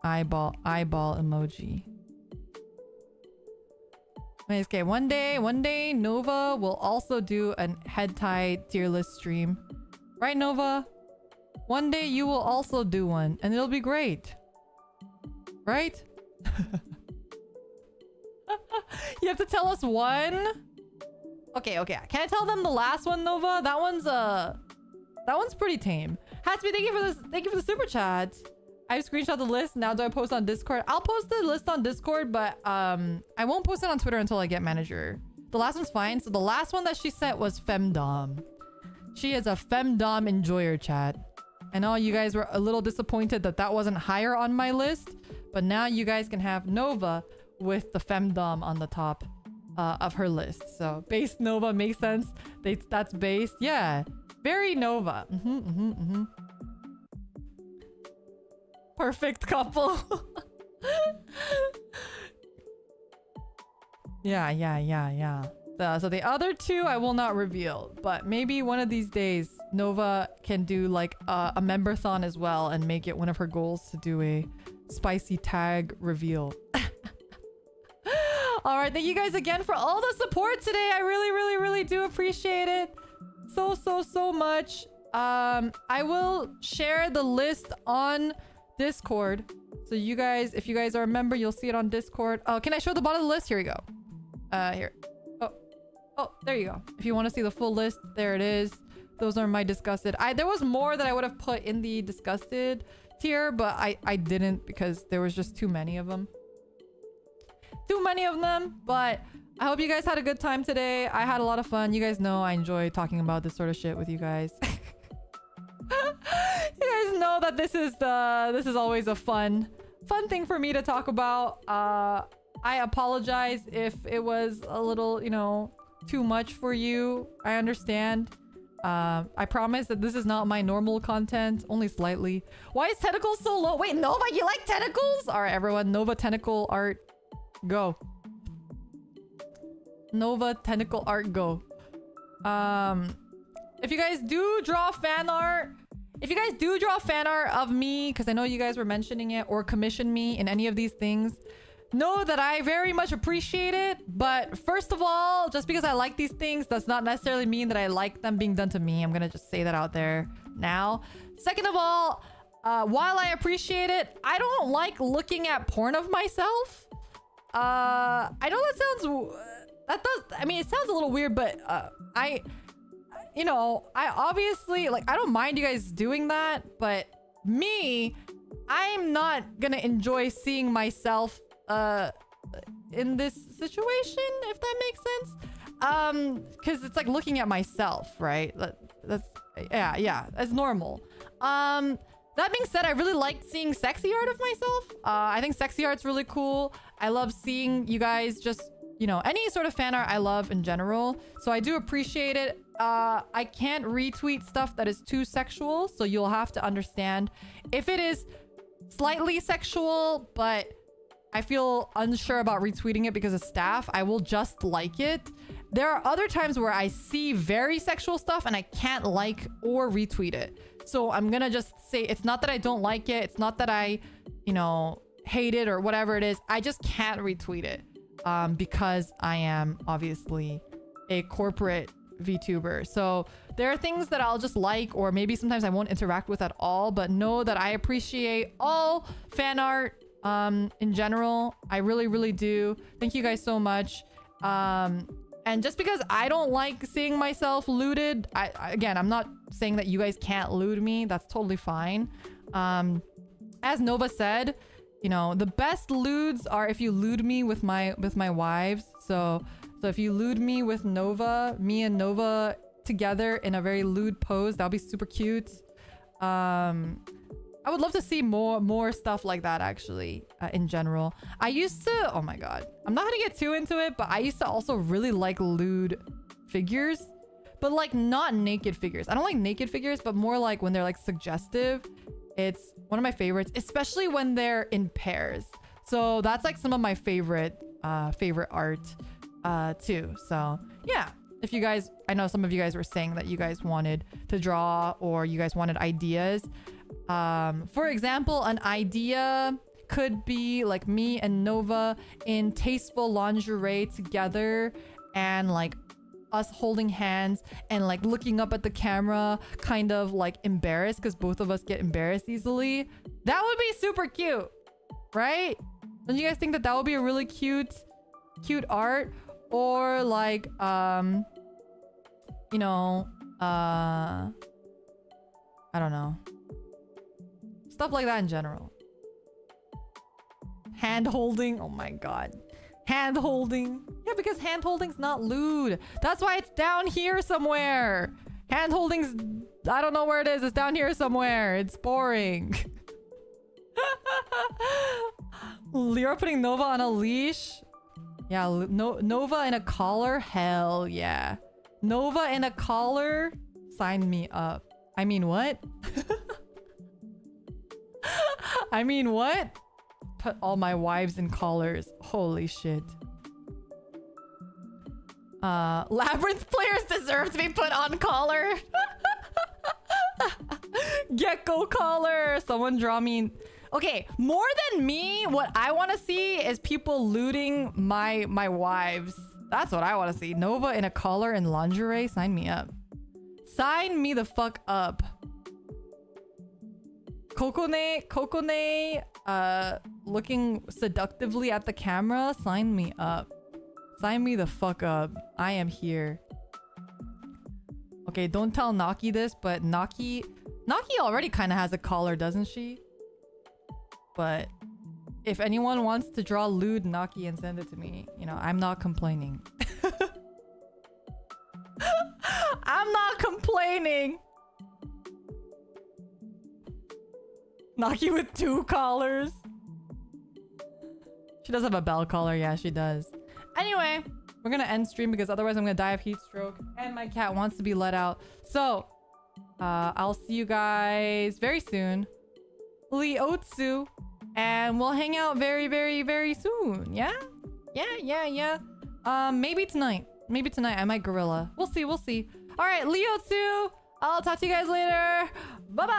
Eyeball emoji. Okay, one day Nova will also do an head tie tier list stream. Right, Nova? One day you will also do one, and it'll be great. Right? You have to tell us one? Okay. Can I tell them the last one, Nova? That one's pretty tame. Hatsby, thank you for this. Thank you for the super chat. I've screenshot the list. Now do I post on Discord? I'll post the list on Discord, but I won't post it on Twitter until I get manager. The last one's fine. So the last one that she sent was femdom. She is a femdom enjoyer, chat. I know you guys were a little disappointed that wasn't higher on my list, but now you guys can have Nova with the femdom on the top of her list. So base Nova makes sense. That's base. Yeah, very Nova. Perfect couple. Yeah. So the other two I will not reveal, but maybe one of these days Nova can do like a memberthon as well and make it one of her goals to do a spicy tag reveal. All right, thank you guys again for all the support today. I really do appreciate it so much. I will share the list on Discord, so you guys, if you guys are a member, you'll see it on Discord. Oh, can I show the bottom of the list? Here we go. Here. Oh, there you go. If you want to see the full list, there it is. Those are my disgusted. There was more that I would have put in the disgusted tier, but I didn't because there was just too many of them. But I hope you guys had a good time today. I had a lot of fun. You guys know I enjoy talking about this sort of shit with you guys. You guys know that this is always a fun thing for me to talk about. I apologize if it was a little, too much for you. I understand. I promise that this is not my normal content, only slightly. Why is tentacles so low? Wait, Nova, you like tentacles? All right, everyone, Nova tentacle art, go. Nova tentacle art go. If you guys do draw fan art, of me, because I know you guys were mentioning it, or commission me in any of these things, know that I very much appreciate it. But first of all, just because I like these things does not necessarily mean that I like them being done to me. I'm gonna just say that out there now. Second of all, while I appreciate it, I don't like looking at porn of myself. I know that sounds... I mean, it sounds a little weird, but you know, I obviously, like, I don't mind you guys doing that, but me, I'm not gonna enjoy seeing myself in this situation, if that makes sense. Because it's like looking at myself, right? That's that's normal. That being said, I really like seeing sexy art of myself. I think sexy art's really cool. I love seeing you guys just, you know, any sort of fan art I love in general. So I do appreciate it. I can't retweet stuff that is too sexual, so you'll have to understand. If it is slightly sexual, but I feel unsure about retweeting it because of staff, I will just like it. There are other times where I see very sexual stuff and I can't like or retweet it. So I'm gonna just say, it's not that I don't like it. It's not that I, you know, hate it or whatever it is. I just can't retweet it because I am obviously a corporate VTuber. So there are things that I'll just like, or maybe sometimes I won't interact with at all, but know that I appreciate all fan art in general. I really, really do. Thank you guys so much. And just because I don't like seeing myself looted, again, I'm not saying that you guys can't loot me. That's totally fine. As Nova said, you know, the best lewds are if you lewd me with my wives. So if you lewd me with Nova, me and Nova together in a very lewd pose, that'll be super cute. I would love to see more stuff like that, actually, in general. I used to... Oh my god. I'm not gonna get too into it, but I used to also really like lewd figures. But, like, not naked figures. I don't like naked figures, but more like when they're, like, suggestive. It's one of my favorites, especially when they're in pairs. So that's, like, some of my favorite art, too. So, yeah. If you guys... I know some of you guys were saying that you guys wanted to draw or you guys wanted ideas. For example, an idea could be like me and Nova in tasteful lingerie together, and like us holding hands and like looking up at the camera, kind of like embarrassed because both of us get embarrassed easily. That would be super cute, right? Don't you guys think that would be a really cute art? Or like, you know, I don't know. Stuff like that in general. Hand holding. Oh my god. Hand holding. Yeah, because hand holding's not lewd. That's why it's down here somewhere. Hand holding's... I don't know where it is. It's down here somewhere. It's boring. You're putting Nova on a leash? Yeah, Nova in a collar? Hell yeah. Nova in a collar? Sign me up. I mean, what? I mean, what? Put all my wives in collars. Holy shit. Labyrinth players deserve to be put on collar. Gecko collar. Someone draw me... Okay, more than me, what I want to see is people looting my wives. That's what I want to see. Nova in a collar and lingerie? Sign me up. Sign me the fuck up. Kokone, looking seductively at the camera? Sign me up. Sign me the fuck up. I am here. Okay, don't tell Naki this, but Naki already kind of has a collar, doesn't she? But if anyone wants to draw lewd Naki and send it to me, you know, I'm not complaining. I'm not complaining. Naki with 2 collars. She does have a bell collar. Yeah, she does. Anyway, we're gonna end stream because otherwise I'm gonna die of heat stroke and my cat wants to be let out. So, I'll see you guys very soon. Liotsu. And we'll hang out very, very, very soon. Yeah? Yeah. Maybe tonight. Maybe tonight I might gorilla. We'll see, we'll see. All right, Leo 2. I'll talk to you guys later. Bye-bye.